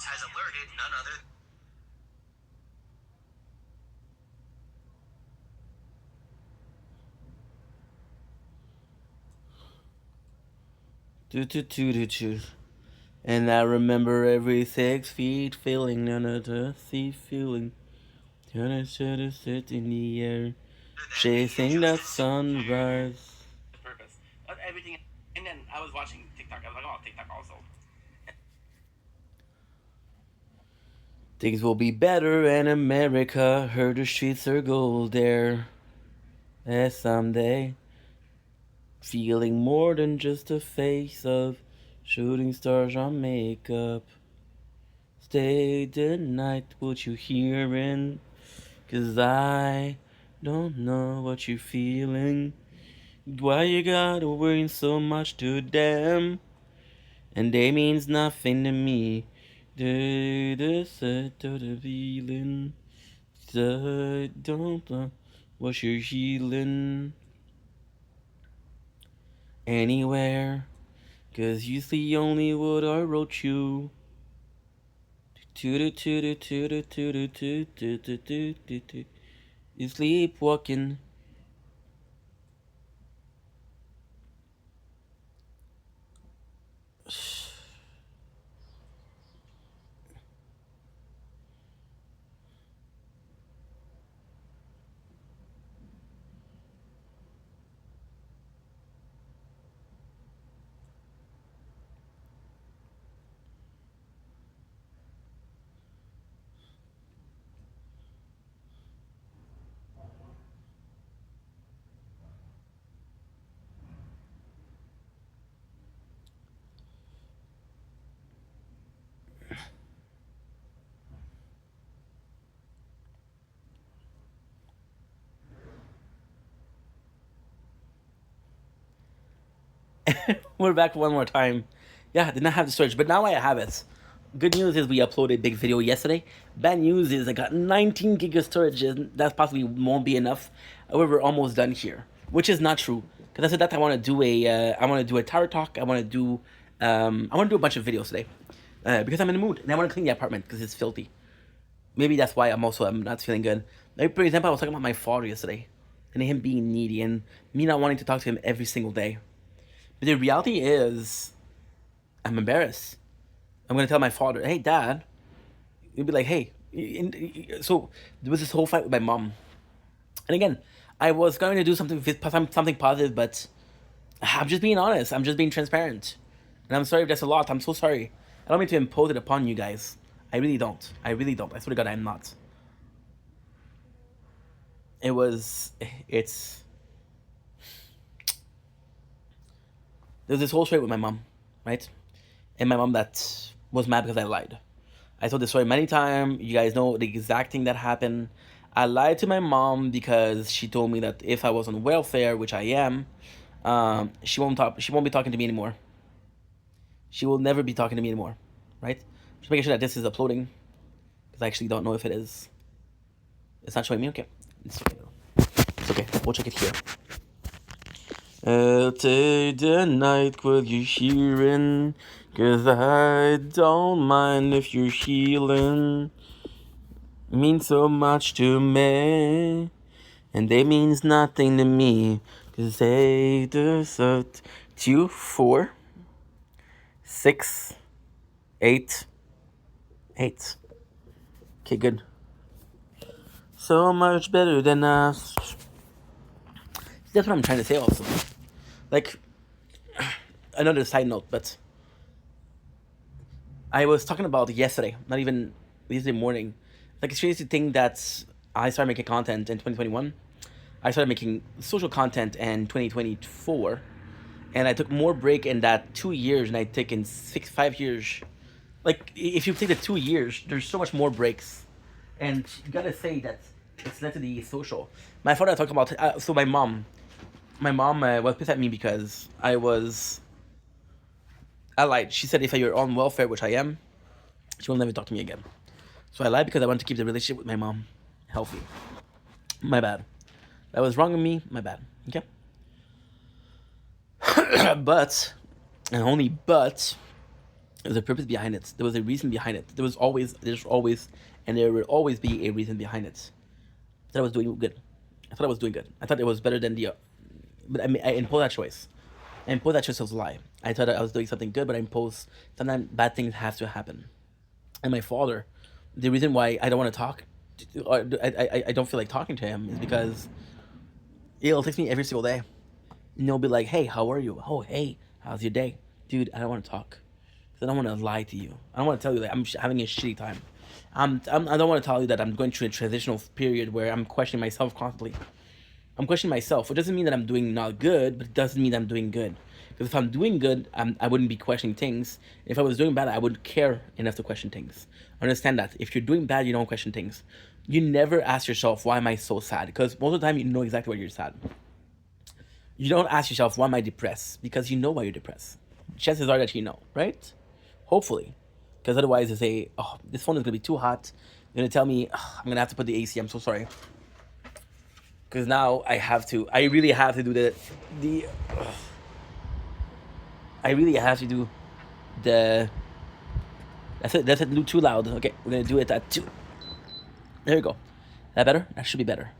Speaker 2: Has alerted none other.
Speaker 1: Do do do do do. And I remember every 6 feet feeling none of the sea feeling. Turn I should have sit in the air, chasing that sunrise. Purpose. Everything. And then I was watching TikTok. I was like, oh, TikTok also. Things will be better in America. Heard the streets are gold there. And someday, feeling more than just a face of shooting stars on makeup. Stay the night, what you hearing? 'Cause I don't know what you're feeling. Why you gotta worry so much to them? And they means nothing to me. The feeling. I don't know what you're healing. Anywhere. 'Cause you see only what I wrote you. You sleepwalking. We're back one more time. Yeah, I did not have the storage, but now I have it. Good news is we uploaded a big video yesterday. Bad news is I got 19 gig of storage, and that possibly won't be enough. We're almost done here, which is not true. Because I said that I want to do a tower talk. I want to do a bunch of videos today because I'm in the mood and I want to clean the apartment because it's filthy. maybe that's why I'm not feeling good. Like, for example, I was talking about my father yesterday, and him being needy, and me not wanting to talk to him every single day. But the reality is, I'm embarrassed. I'm gonna tell my father, "Hey, Dad." He'll be like, "Hey." So there was this whole fight with my mom, and again, I was going to do something positive, but I'm just being honest. I'm just being transparent, and I'm sorry if that's a lot. I'm so sorry. I don't mean to impose it upon you guys. I really don't. I really don't. I swear to God, I'm not. It was. It's. There was this whole story with my mom, right? And my mom that was mad because I lied. I told this story many times. You guys know the exact thing that happened. I lied to my mom because she told me that if I was on welfare, which I am, she won't talk. She won't be talking to me anymore. She will never be talking to me anymore, right? Just making sure that this is uploading because I actually don't know if it is. It's not showing me. Okay, it's okay. It's okay. We'll check it here. I'll take the night with you hearing, 'cause I don't mind if you're healing. It means so much to me, and they means nothing to me, 'cause they deserve 2, 4, 6, 8, 8. Okay, good. So much better than us. That's what I'm trying to say also. Like, another side note, but I was talking about yesterday, not even yesterday morning. Like, it's crazy to think that I started making content in 2021. I started making social content in 2024. And I took more break in that 2 years than I took in 5 years. Like, if you take the 2 years, there's so much more breaks. And you gotta say that it's led to the social. My father talked about, so my mom was pissed at me because I lied. She said if you're on welfare, which I am, she will never talk to me again. So I lied because I wanted to keep the relationship with my mom healthy. My bad. That was wrong of me. My bad. Okay. But, and only but, there was a purpose behind it. There was a reason behind it. There's always, and there will always be a reason behind it. I thought I was doing good. I thought it was better than but I imposed that choice. I imposed that choice was a lie. I thought I was doing something good, but I imposed sometimes bad things have to happen. And my father, the reason why I don't want to talk, or I don't feel like talking to him is because he'll text me every single day. And he'll be like, "Hey, how are you? Oh, hey, how's your day?" Dude, I don't want to talk. Because I don't want to lie to you. I don't want to tell you that I'm having a shitty time. I don't want to tell you that I'm going through a transitional period where I'm questioning myself constantly. I'm questioning myself. It doesn't mean that I'm doing not good, but it doesn't mean that I'm doing good. Because if I'm doing good, I wouldn't be questioning things. If I was doing bad, I wouldn't care enough to question things. Understand that. If you're doing bad, you don't question things. You never ask yourself, why am I so sad? Because most of the time, you know exactly why you're sad. You don't ask yourself, why am I depressed? Because you know why you're depressed. Chances are that you know, right? Hopefully. Because otherwise, they say, oh, this phone is going to be too hot. They're going to tell me, oh, I'm going to have to put the AC. I'm so sorry. Because now I really have to do I really have to do the, that's it, too loud. Okay, we're going to do it at 2. There we go. That better? That should be better.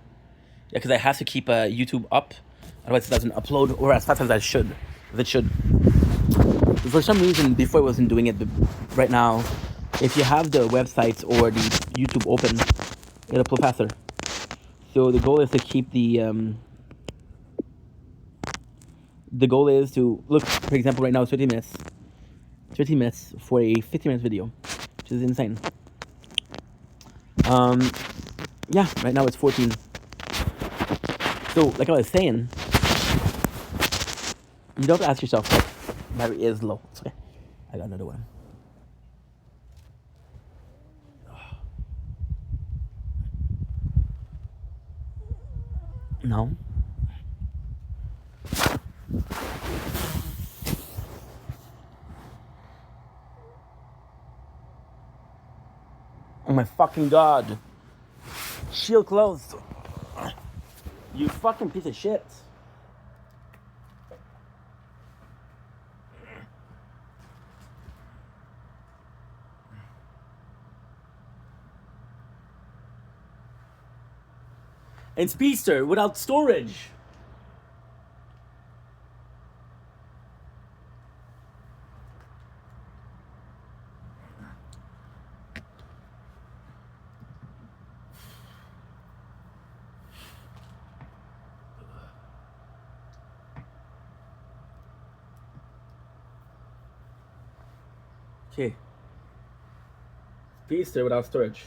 Speaker 1: Yeah, because I have to keep YouTube up. Otherwise, it doesn't upload or as fast as I should. As it should. For some reason, before I wasn't doing it, but right now, if you have the websites or the YouTube open, it'll upload faster. So the goal is to keep the goal is to look. For example, right now it's 30 minutes. 30 minutes for a 50-minute video, which is insane. Yeah, right now it's 14. So, like I was saying, you don't ask yourself, like, battery is low. It's okay. I got another one. No. Oh my fucking god. Shield closed. You fucking piece of shit. And Speedster without storage. Okay. Speedster without storage.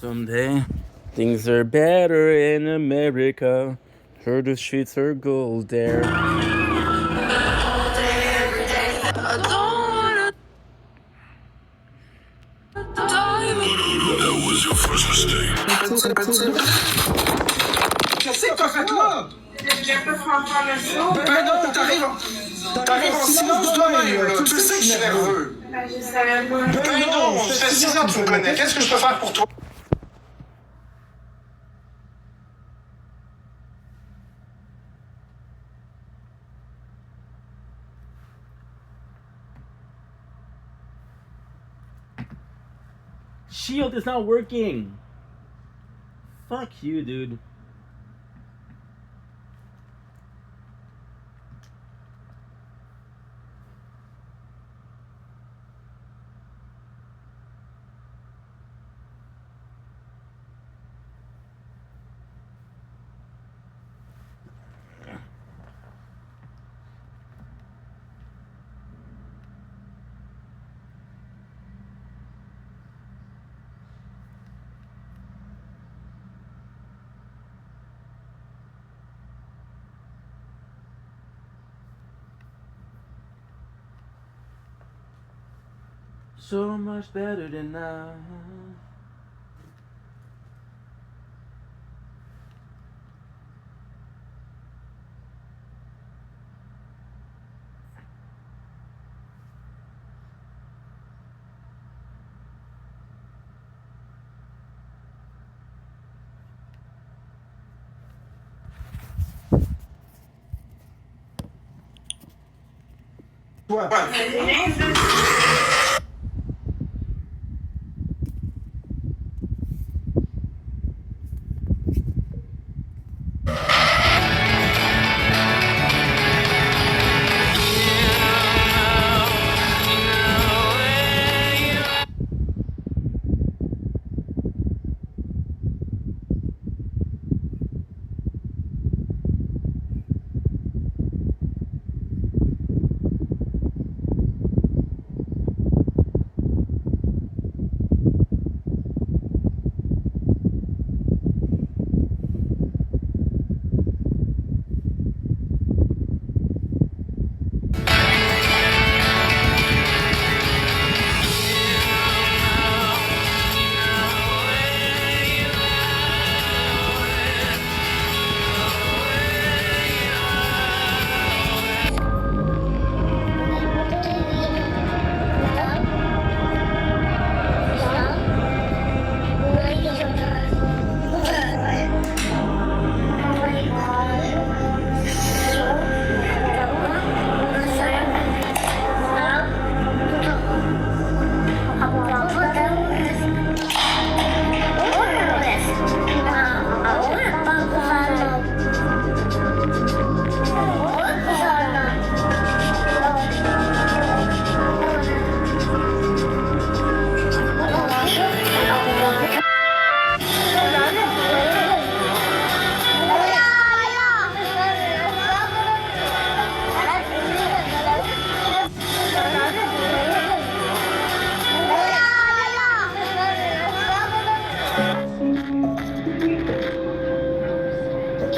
Speaker 1: Someday things are better in America. Heard the streets are gold there.
Speaker 5: That was your first mistake.
Speaker 6: Qu'est-ce que t'as fait toi? Ben non, t'arrives en silence de même, là. Tu sais que je suis nerveux.
Speaker 7: Je savais pas.
Speaker 6: Ben non, ça fait 6 ans que tu me connais. Qu'est-ce que je peux faire pour toi?
Speaker 1: Shield is not working. Fuck you, dude. So much better than now.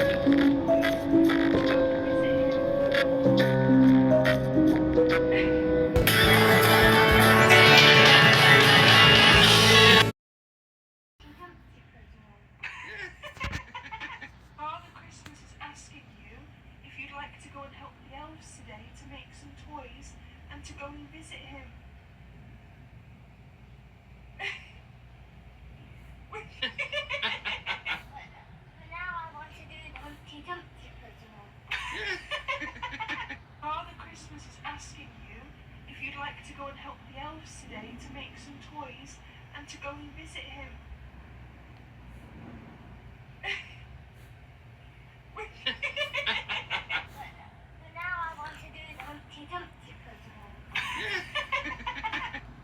Speaker 7: Father Christmas is asking you if you'd like to go and help the elves today to make some toys and to go and visit him. Father Christmas is asking you if you'd like to go and help the elves today to make some toys and to go and visit him.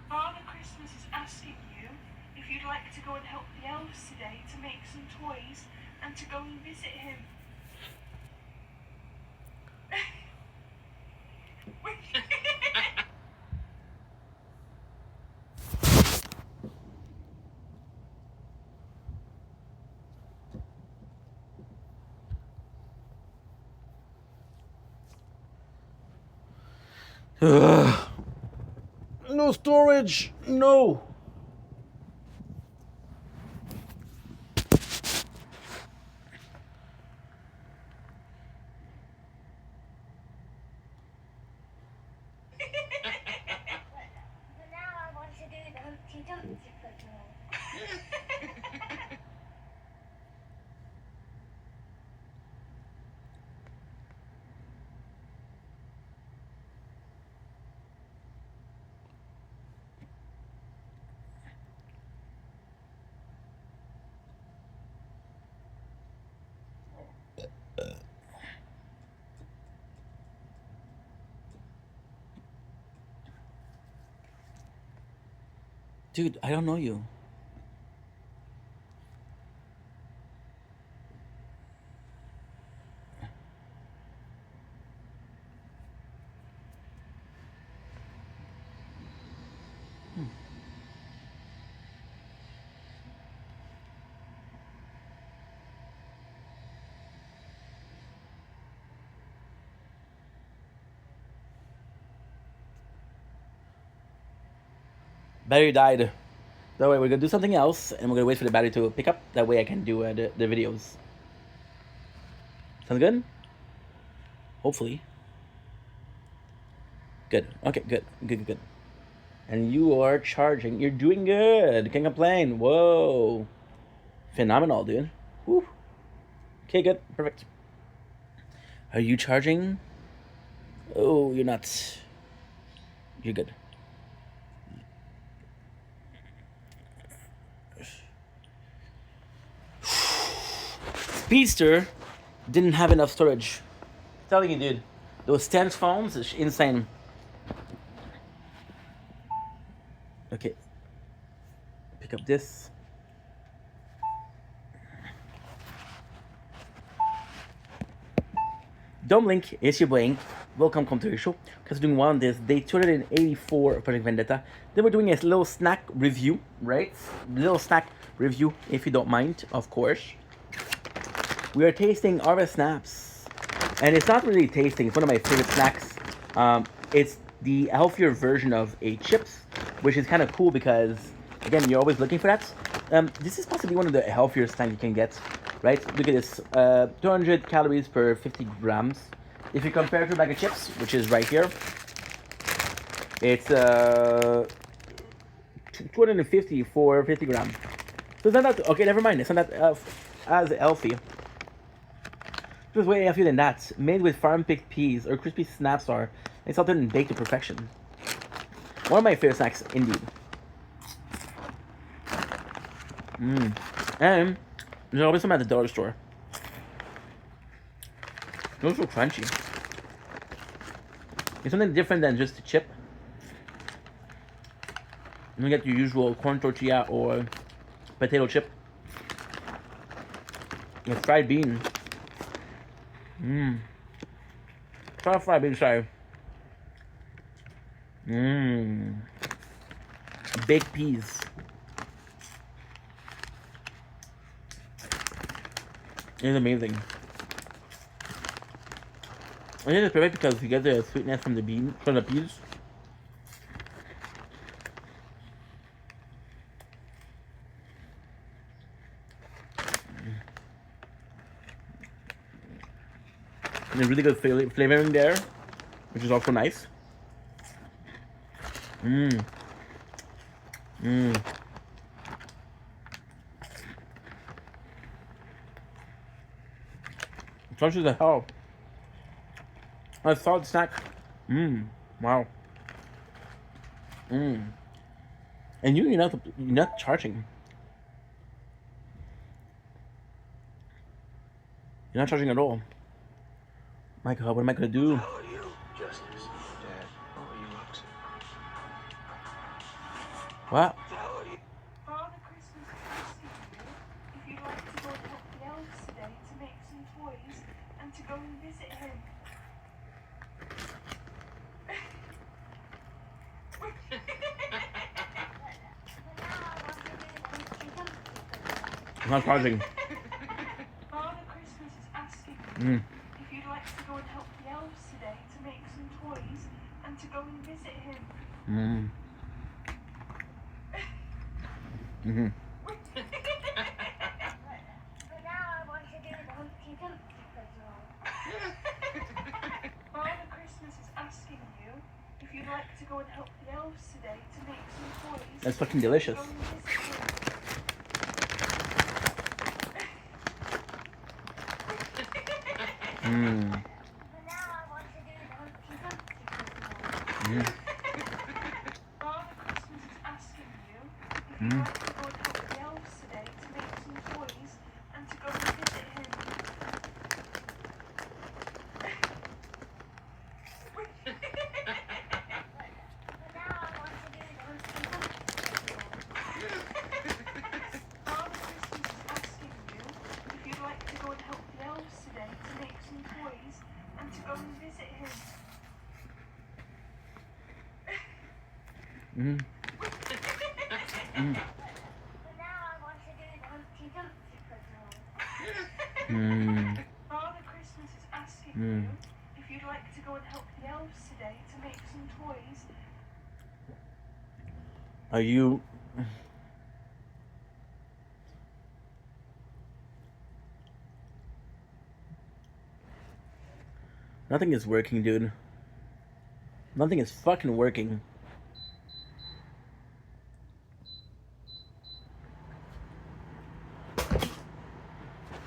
Speaker 7: Father Christmas is asking you if you'd like to go and help the elves today to make some toys and to go and visit him.
Speaker 1: No storage. No. Dude, I don't know you. Battery died. That way, we're gonna do something else, and we're gonna wait for the battery to pick up. That way, I can do the videos. Sound good? Hopefully. Good. Okay, good. Good. And you are charging. You're doing good. Can't complain. Whoa. Phenomenal, dude. Woo. Okay, good. Perfect. Are you charging? Oh, you're not. You're good. Speedster didn't have enough storage. I'm telling you, dude. Those 10 phones is insane. Okay. Pick up this. Dome Link, it's your Blank. Welcome to the show. Because we're doing one on this day 284 of Project Vendetta. Then we're doing a little snack review, right? Little snack review, if you don't mind, of course. We are tasting Harvest Snaps. And it's not really tasting, it's one of my favorite snacks. It's the healthier version of a chips, which is kind of cool because, again, you're always looking for that. This is possibly one of the healthier snacks you can get, right? Look at this, 200 calories per 50 grams. If you compare it to a bag of chips, which is right here, it's 250 for 50 grams. So it's not that, okay, never mind, it's not that as healthy. It was way healthier than that. Made with farm-picked peas or crispy snaps are salted and baked to perfection. One of my favorite snacks, indeed. And there's always some at the dollar store. Those are crunchy. It's something different than just a chip. You get your usual corn tortilla or potato chip with fried bean. Try fried bean, sorry. Baked peas. It's amazing. I think it's perfect because you get the sweetness from the peas. And there's really good flavoring there, which is also nice. Mmm. Mmm. Crunchy as hell. A solid snack. Mmm. Wow. Mmm. And you're not charging. You're not charging at all. My God, what am I gonna do?
Speaker 6: How are you, Justice? Dad, what are you up to?
Speaker 1: What?
Speaker 6: How are you?
Speaker 7: Father Christmas is asking you if you'd like to go and help the elves today to make some toys and to go and visit him.
Speaker 1: I'm not charging.
Speaker 7: Father Christmas is asking you
Speaker 1: Mmm.
Speaker 7: if you'd like to go and help the elves today to make some toys and to go and visit him.
Speaker 1: Mmm. Mm-hmm.
Speaker 7: Father Christmas is asking you if you'd like to go and help the elves today to make some toys.
Speaker 1: That's fucking delicious.
Speaker 7: Go and visit him.
Speaker 1: Mmm.
Speaker 7: Father Christmas is asking you if you'd like to go and help the elves today to make some toys and to go and visit him. Father Christmas is asking you if you'd like to go and help the elves today to make some toys and to go and visit him.
Speaker 1: Mm. Mm.
Speaker 7: Father Christmas is asking
Speaker 1: Mm.
Speaker 7: you if you'd like to go and help the elves today to make some toys.
Speaker 1: Are you? Nothing is working, dude. Nothing is fucking working.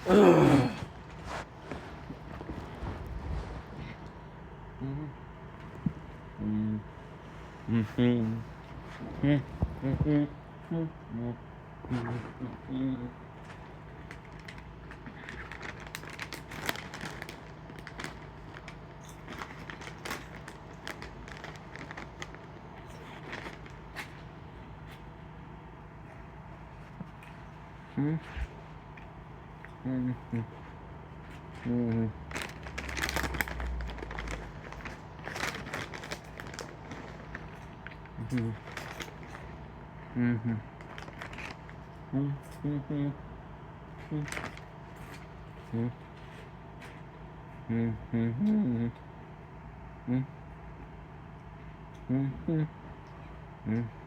Speaker 1: Ugh. Mm.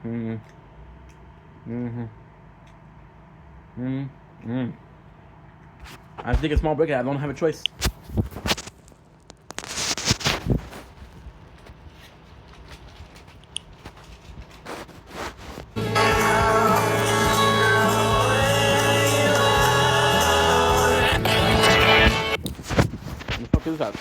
Speaker 1: Mm-hmm. Mm-hmm. Mm-hmm. I have to take a small break. I don't have a choice. What the fuck is that?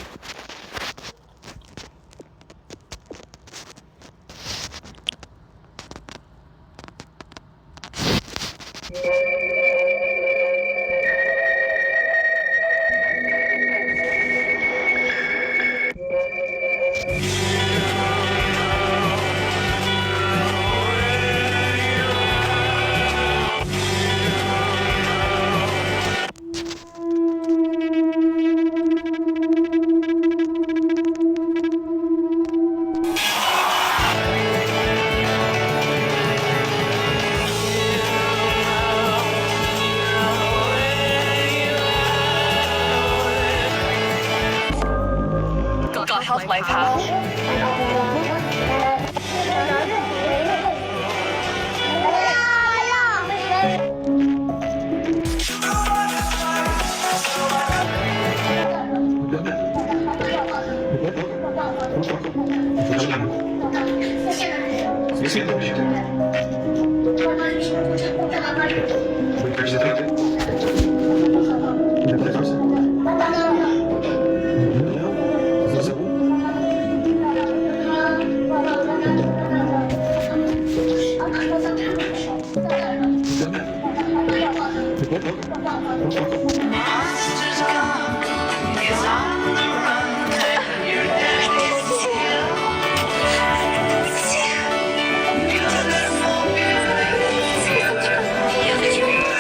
Speaker 8: Half-Life half.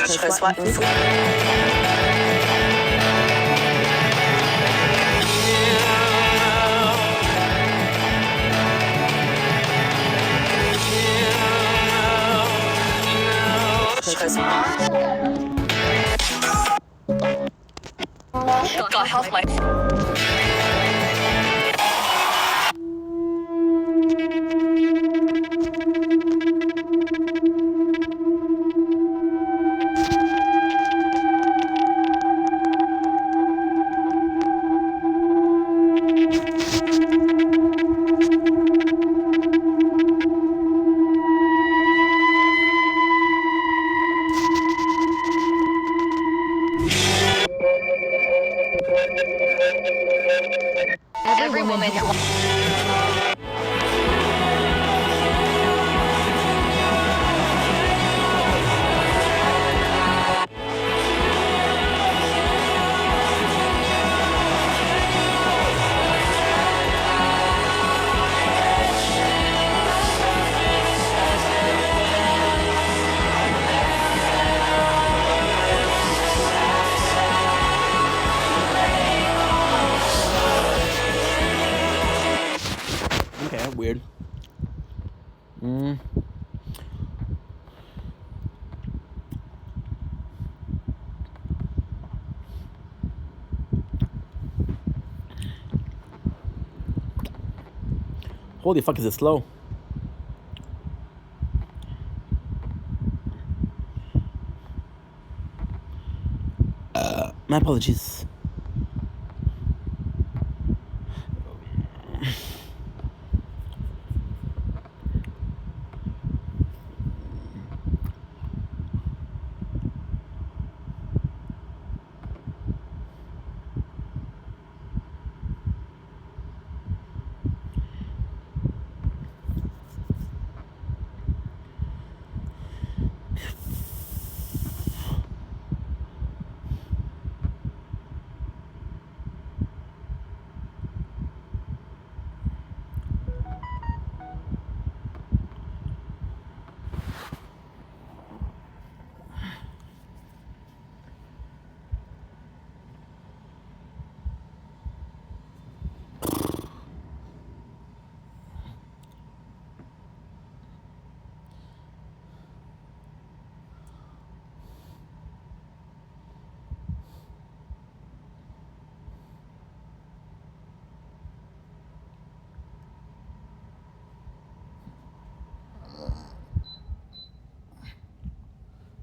Speaker 9: Je reçois une photo. Je reçois.
Speaker 8: Got Half-Life. Every woman who
Speaker 1: Okay, weird. Holy fuck, is it slow? My apologies.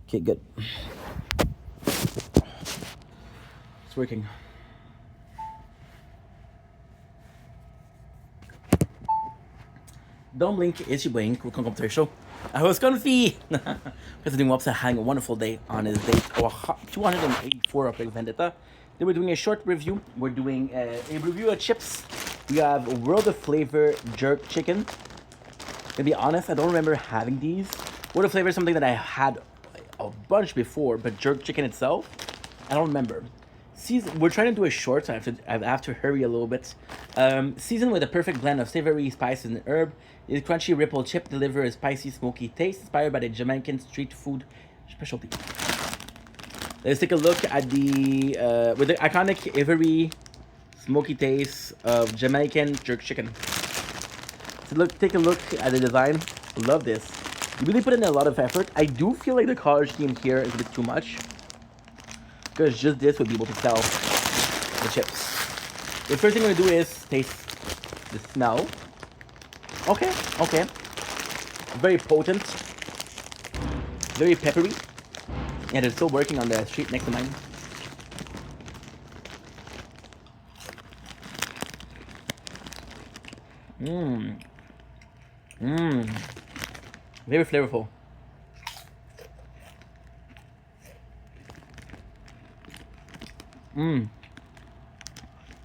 Speaker 1: Okay, good. It's working. Don't blink, itchy blink. Welcome to the show. I was comfy. President Wopsa having a wonderful day on his day 284 of Project Vendetta. Then we're doing a short review. We're doing a review of chips. We have World of Flavor Jerk Chicken. To be honest, I don't remember having these. World of Flavor is something that I had a bunch before, but jerk chicken itself, I don't remember. We're trying to do a short, so I have to hurry a little bit. Seasoned with a perfect blend of savory spices and herb, this crunchy ripple chip delivers a spicy, smoky taste inspired by the Jamaican street food specialty. Let's take a look at the with the iconic ivory smoky taste of Jamaican jerk chicken. So take a look at the design. Love this. You really put in a lot of effort. I do feel like the color scheme here is a bit too much, because just this would be able to sell the chips. The first thing I'm gonna do is taste. The smell. Okay, okay. Very potent. Very peppery. And it's still working on the street next to mine. Mmm. Mmm. Very flavorful. Mmm.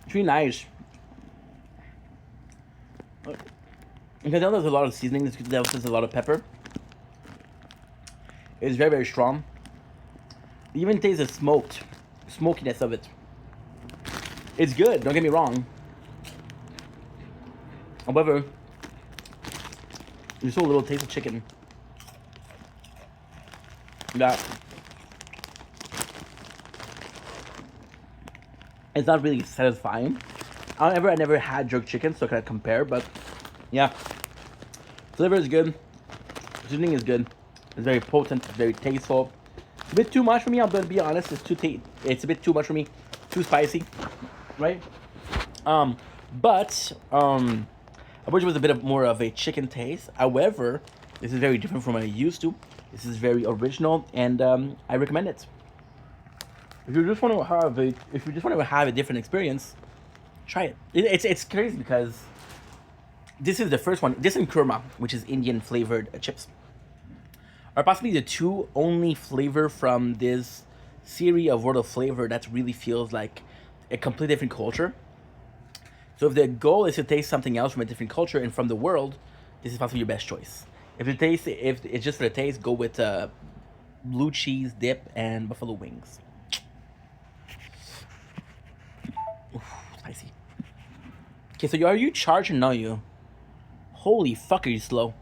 Speaker 1: It's really nice. You can tell there's a lot of seasoning. There's a lot of pepper. It's very, very strong. You even taste the smokiness of it. It's good, don't get me wrong. However, there's so little taste of chicken that it's not really satisfying. I never had jerk chicken, so I can't compare, but yeah. Flavor is good. Seasoning is good. It's very potent, very tasteful. A bit too much for me, I'm gonna be honest. It's a bit too much for me. Too spicy, right? I wish it was a bit more of a chicken taste. However, this is very different from what I used to. This is very original, and I recommend it. If you just want to have a different experience, try it. It's crazy because this is the first one. This and kurma, which is Indian flavored chips, are possibly the two only flavor from this series of World of Flavor that really feels like a completely different culture. So if the goal is to taste something else from a different culture and from the world, this is possibly your best choice. If it's just for the taste, go with blue cheese dip and buffalo wings. Oof, spicy. Okay, so are you charged or no? You? Holy fuck, are you slow?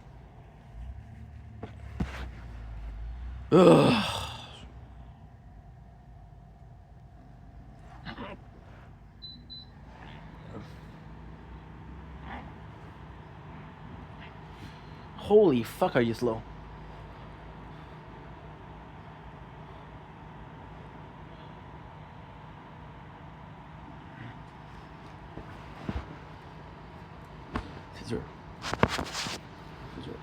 Speaker 1: Ugh. Holy fuck, are you slow? Scissor. Scissor.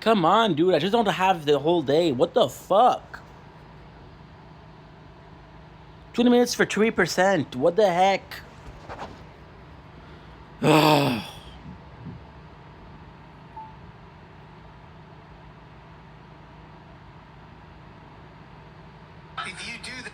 Speaker 1: Come on, dude. I just don't have the whole day. What the fuck? 20 minutes for 3%. What the heck?
Speaker 2: If you do that.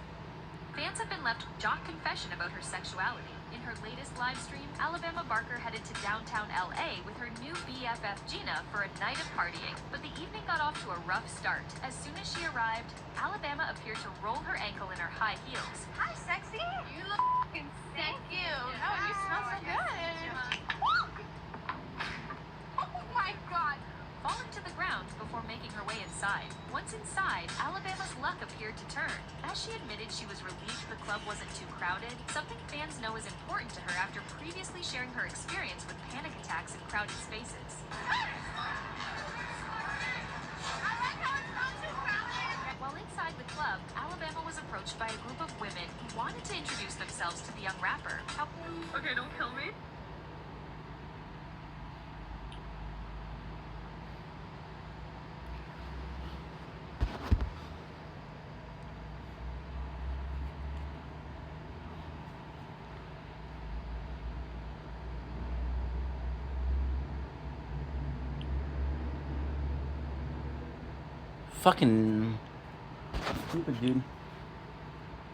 Speaker 10: Fans have been left with Jock confession about her sexuality. In her latest live stream, Alabama Barker headed to downtown LA with her new BFF Gina for a night of partying, but the evening got off to a rough start. As soon as she arrived, Alabama appeared to roll her ankle in her high heels.
Speaker 8: Hi, sexy. You look f***ing sick. Thank you. Oh, you smell so good. Oh my God.
Speaker 10: Falling to the ground before making her way inside. Once inside, Alabama's luck appeared to turn. As she admitted she was relieved the club wasn't too crowded, something fans know is important to her after previously sharing her experience with panic attacks in crowded spaces. While inside the club, Alabama was approached by a group of women who wanted to introduce themselves to the young rapper.
Speaker 7: Okay, don't kill me.
Speaker 1: Fucking stupid, dude.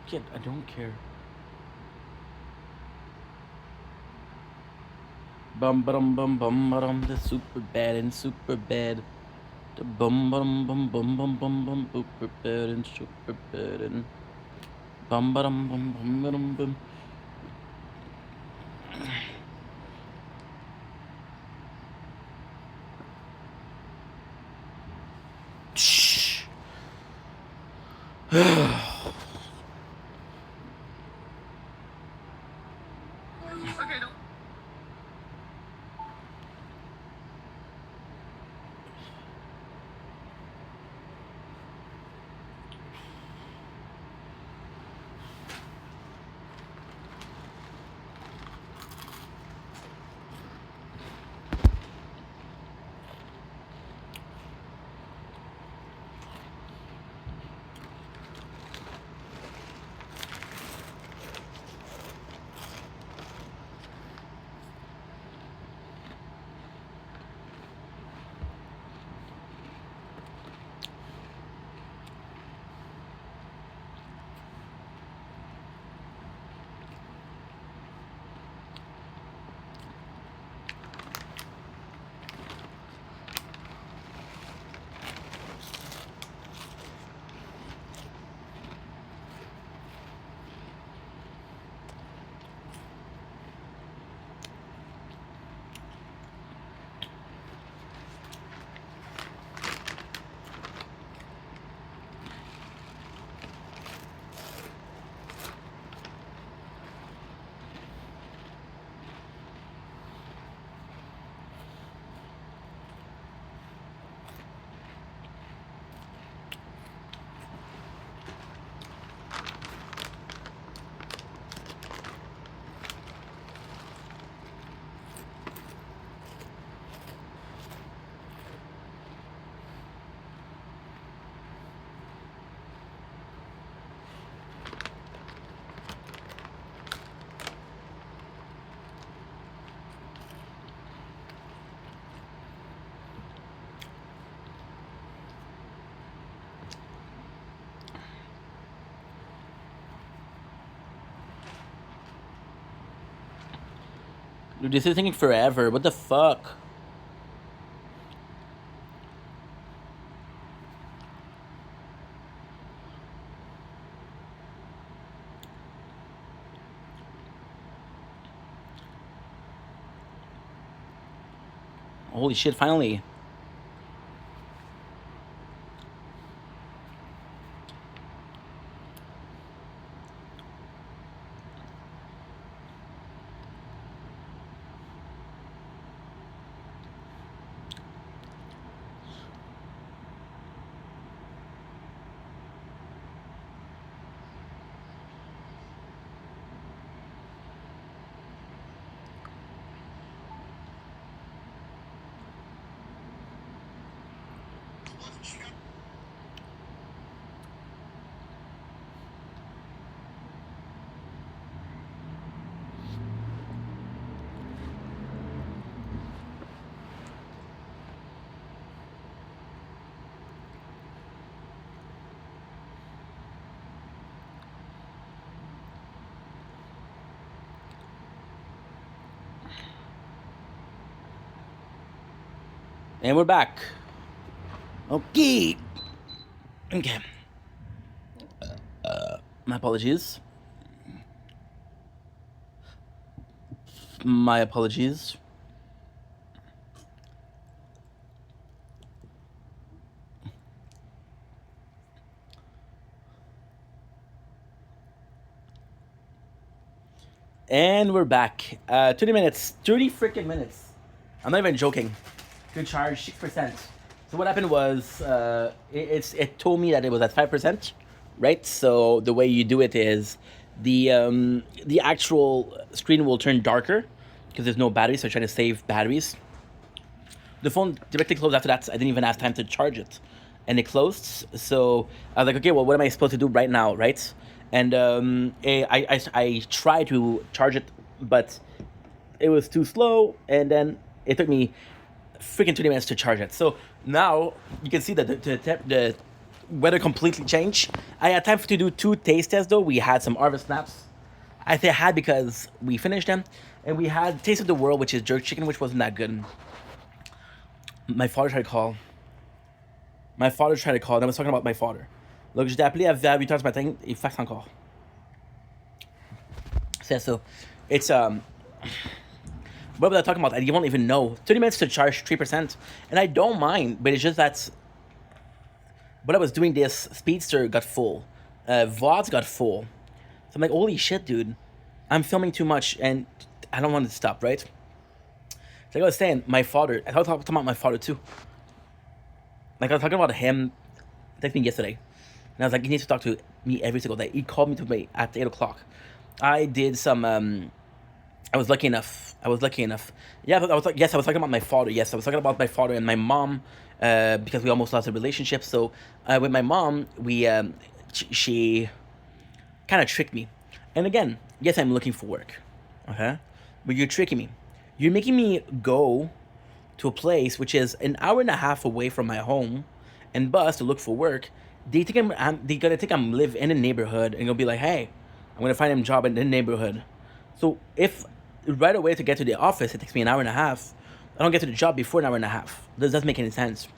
Speaker 1: Kid, I don't care. Bum bum bum bum bum. The super bad and super bad. The bum bum bum bum bum bum bum. Super bad and super bad and bum bum bum bum bum bum. Shh.
Speaker 7: Okay, don't.
Speaker 1: Dude, this is taking forever. What the fuck? Holy shit, finally. And we're back. Okay. Okay. My apologies. My apologies. And we're back. 30 minutes. 30 freaking minutes. I'm not even joking. To charge 6%. So what happened was, it told me that it was at 5%, right? So the way you do it is, the actual screen will turn darker because there's no battery. So I'm trying to save batteries. The phone directly closed after that. I didn't even have time to charge it, and it closed. So I was like, okay, well, what am I supposed to do right now, right? And I tried to charge it, but it was too slow, and then it took me freaking 20 minutes to charge it. So now you can see that the weather completely changed. I had time to do 2 taste tests though. We had some harvest snaps. I say had because we finished them, and we had Taste of the World, which is jerk chicken, which wasn't that good. My father tried to call. And I was talking about my father. Donc, je t'ai appelé à 8h du matin, il faxe encore. C'est ça. It's, what was I talking about? I won't even know. 30 minutes to charge 3%. And I don't mind, but it's just that when I was doing this, Speedster got full. VODs got full. So I'm like, holy shit, dude. I'm filming too much, and I don't want to stop, right? So like I was saying, my father, I was talking about my father too. Like I was talking about him, texted me yesterday. And I was like, you need to talk to me every single day. He called me to me at 8 o'clock. I did some, I was lucky enough. Yeah, but I was talking about my father. Yes, I was talking about my father and my mom, because we almost lost a relationship. So with my mom, she kind of tricked me. And again, yes, I'm looking for work. Okay? But you're tricking me. You're making me go to a place which is an hour and a half away from my home and bus to look for work. They gonna think I'm live in a neighborhood and gonna be like, hey, I'm gonna find a job in the neighborhood. So if right away to get to the office, it takes me an hour and a half, I don't get to the job before an hour and a half. This doesn't make any sense.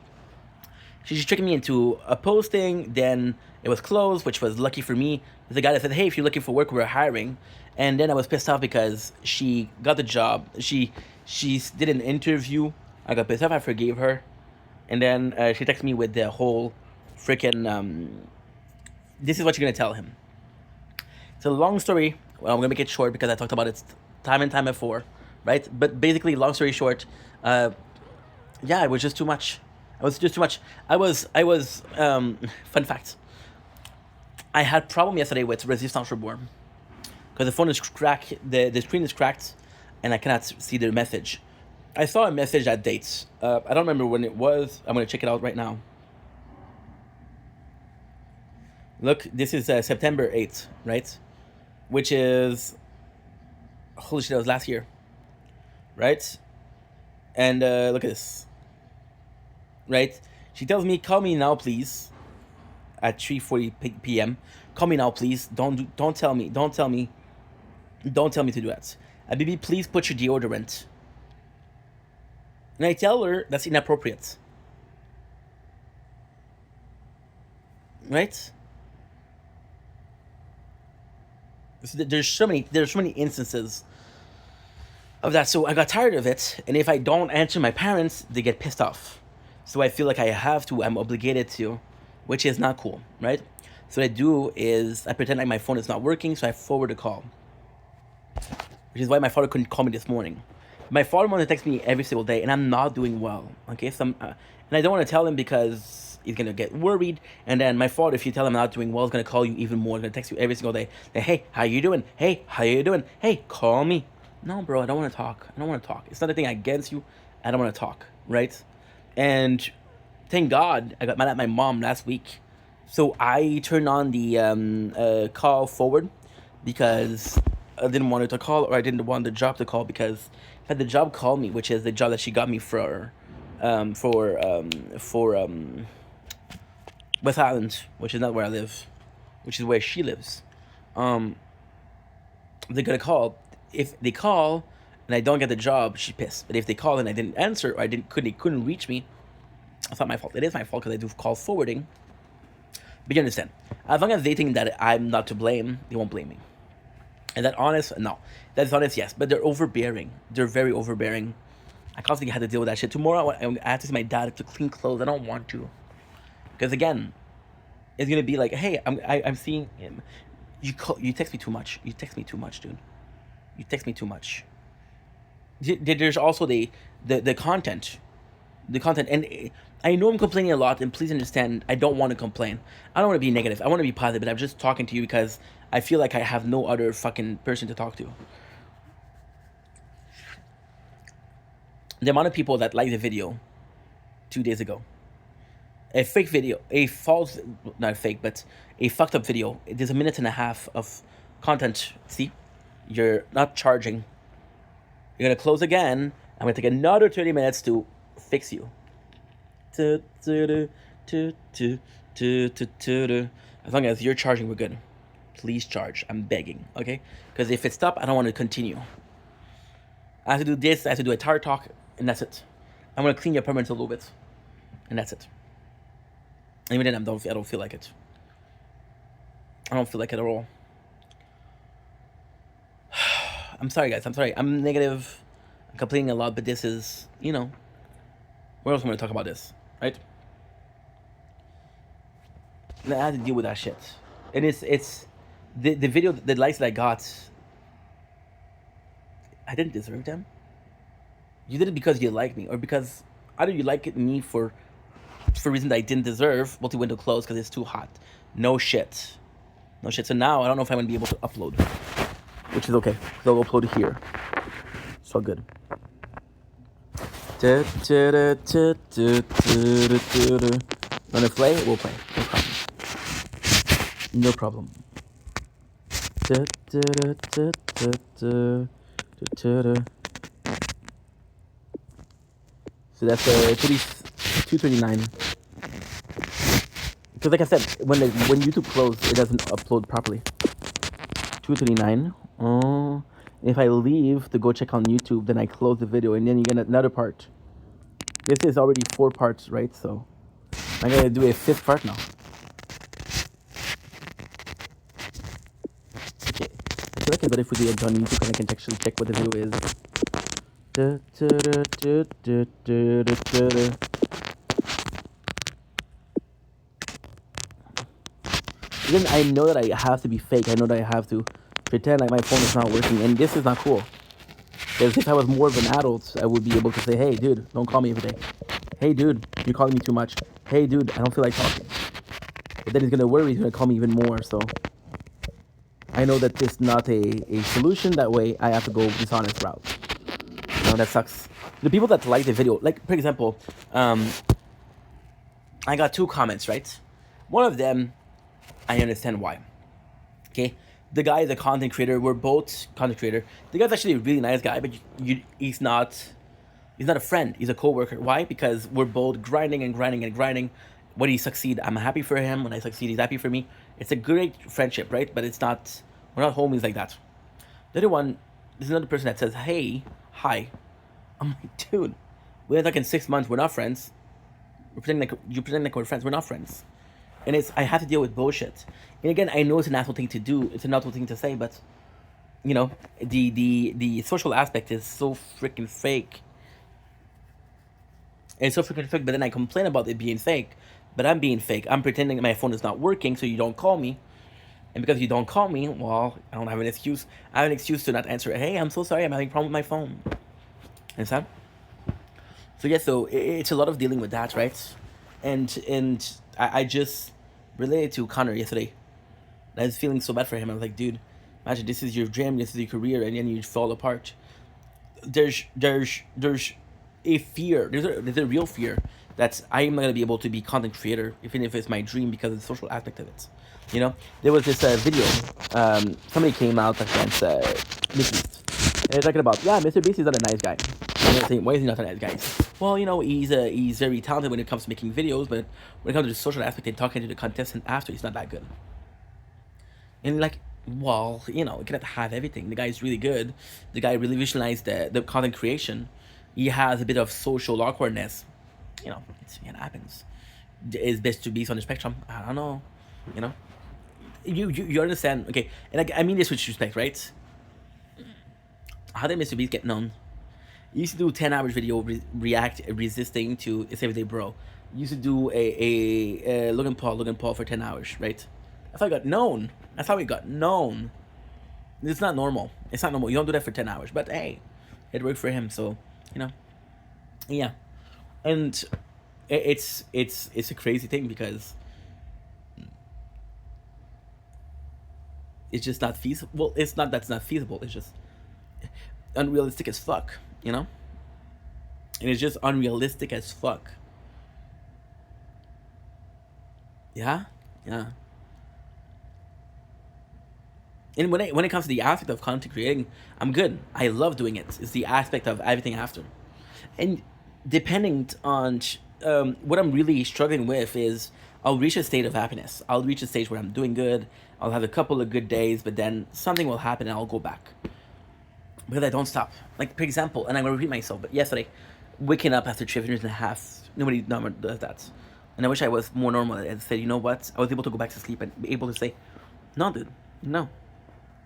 Speaker 1: She's just tricking me into a posting, then it was closed, which was lucky for me. There's a guy that said, hey, if you're looking for work, we're hiring. And then I was pissed off because she got the job. She did an interview. I got pissed off. I forgave her. And then she texted me with the whole freaking, this is what you're going to tell him. It's a long story. Well, I'm going to make it short because I talked about it time and time before, right? But basically, long story short, yeah, it was just too much. Fun fact. I had problem yesterday with Resistance Reborn. Because the phone is cracked, the screen is cracked, and I cannot see the message. I saw a message that dates. I don't remember when it was. I'm going to check it out right now. Look, this is September 8th, right? Which is, holy shit, that was last year, right? And look at this, right? She tells me, call me now, please, at 3:40 p.m. Call me now, please. Don't tell me to do that. Baby, please put your deodorant. And I tell her that's inappropriate, right? So there's so many instances of that. So I got tired of it, and if I don't answer my parents, they get pissed off. So I feel like I'm obligated to, which is not cool, right? So what I do is I pretend like my phone is not working, so I forward a call. Which is why my father couldn't call me this morning. My father wants to text me every single day, and I'm not doing well, okay? So and I don't want to tell him because he's going to get worried. And then my father, if you tell him I'm not doing well, is going to call you even more. He's going to text you every single day. Like, hey, how you doing? Hey, how you doing? Hey, call me. No, bro, I don't want to talk. It's not a thing against you. I don't want to talk, right? And thank God I got mad at my mom last week. So I turned on the call forward because I didn't want her to call, or I didn't want the job to call, because had the job called me, which is the job that she got me for West Island, which is not where I live, which is where she lives. They're gonna call. If they call and and I don't get the job, she's pissed. But if they call and I didn't answer, or couldn't reach me, it's not my fault. It is my fault because I do call forwarding. But you understand, as long as they think that I'm not to blame, they won't blame me. And that honest, no. That's honest, yes. But they're overbearing. They're very overbearing. I constantly had to deal with that shit. Tomorrow, I have to see my dad to clean clothes. I don't want to. Because again, it's going to be like, hey, I'm seeing him. You text me too much. You text me too much, dude. You text me too much. There's also the content. The content. And I know I'm complaining a lot, and please understand, I don't want to complain. I don't want to be negative. I want to be positive, but I'm just talking to you because I feel like I have no other fucking person to talk to. The amount of people that liked the video 2 days ago. A fake video, a false, not fake, but a fucked up video. There's a minute and a half of content. See, you're not charging. You're gonna close again. I'm gonna take another 30 minutes to fix you. As long as you're charging, we're good. Please charge. I'm begging, okay? Because if it stops, I don't want to continue. I have to do this. I have to do a tire talk, and that's it. I'm gonna clean your apartment a little bit, and that's it. Even then, I don't feel like it. I don't feel like it at all. I'm sorry, guys. I'm sorry. I'm negative. I'm complaining a lot, but this is, you know, where else am I going to talk about this, right? And I had to deal with that shit. And it's the video, the likes that I got, I didn't deserve them. You did it because you like me, or because either you like me for reasons that I didn't deserve. Multi-window closed because it's too hot. No shit. No shit. So now I don't know if I'm going to be able to upload, which is okay. They'll upload here. So good. Want to play? We'll play. No problem. No problem. So that's 239. Because like I said, when YouTube closed, it doesn't upload properly. 239. Oh, if I leave to go check on YouTube, then I close the video, and then you get another part. This is already 4 parts, right? So I'm gonna do a 5th part now. Okay, I feel like it's better if we do it on YouTube, because I can actually check what the video is. Even I know that I have to be fake. I know that I have to pretend like my phone is not working, and this is not cool. Because if I was more of an adult, I would be able to say, hey, dude, don't call me every day. Hey, dude, you're calling me too much. Hey, dude, I don't feel like talking. But then he's going to worry. He's going to call me even more. So I know that this is not a solution. That way, I have to go dishonest route. You know, that sucks. The people that like the video, like, for example, I got 2 comments, right? One of them, I understand why. Okay? The guy is a content creator. We're both content creator. The guy's actually a really nice guy, but he's not a friend. He's a coworker. Why? Because we're both grinding and grinding and grinding. When he succeed, I'm happy for him. When I succeed, he's happy for me. It's a great friendship, right? But we're not homies like that. The other one, there's another person that says, hey, hi. I'm like, dude, we had like in 6 months, we're not friends. You pretend like we're friends. We're not friends. And I have to deal with bullshit. And again, I know it's an asshole thing to do. It's an asshole thing to say, but you know, the social aspect is so freaking fake. It's so freaking fake, but then I complain about it being fake. But I'm being fake. I'm pretending my phone is not working, so you don't call me. And because you don't call me, well, I don't have an excuse. I have an excuse to not answer. Hey, I'm so sorry. I'm having a problem with my phone. Understand? So yeah, so it's a lot of dealing with that, right? And I just related to Connor yesterday. I was feeling so bad for him. I was like, dude, imagine this is your dream, this is your career, and then you fall apart. There's a fear. There's a real fear that I am not gonna be able to be content creator, even if it's my dream, because of the social aspect of it. You know, there was this video. Somebody came out against Mr. Beast, and they're talking about, yeah, Mr. Beast is not a nice guy. And they're saying, why is he not a nice guy? Well, you know, he's very talented when it comes to making videos, but when it comes to the social aspect and talking to the contestant after, he's not that good. And like, well, you know, you cannot have everything. The guy is really good. The guy really visualized the content creation. He has a bit of social awkwardness. You know, it happens. It's best to be on the spectrum. I don't know. You know, you understand? Okay, and I mean this with respect, right? How did Mr. Beast get known? He used to do 10 hours video react resisting to it's everyday bro. He used to do a Logan Paul for 10 hours, right? That's how he got known. That's how he got known. It's not normal. It's not normal. You don't do that for 10 hours. But hey, it worked for him. So you know, yeah. And it's a crazy thing because it's just not feasible. Well, it's not that's not feasible. It's just unrealistic as fuck. You know, and it's just unrealistic as fuck. Yeah, yeah. And when it comes to the aspect of content creating, I'm good. I love doing it. It's the aspect of everything after. And depending on what I'm really struggling with is I'll reach a state of happiness. I'll reach a stage where I'm doing good. I'll have a couple of good days, but then something will happen and I'll go back. Because I don't stop. Like, for example, and I'm going to repeat myself, but yesterday, waking up after 3 years and a half, nobody does that. And I wish I was more normal and said, you know what? I was able to go back to sleep and be able to say, no, dude, no.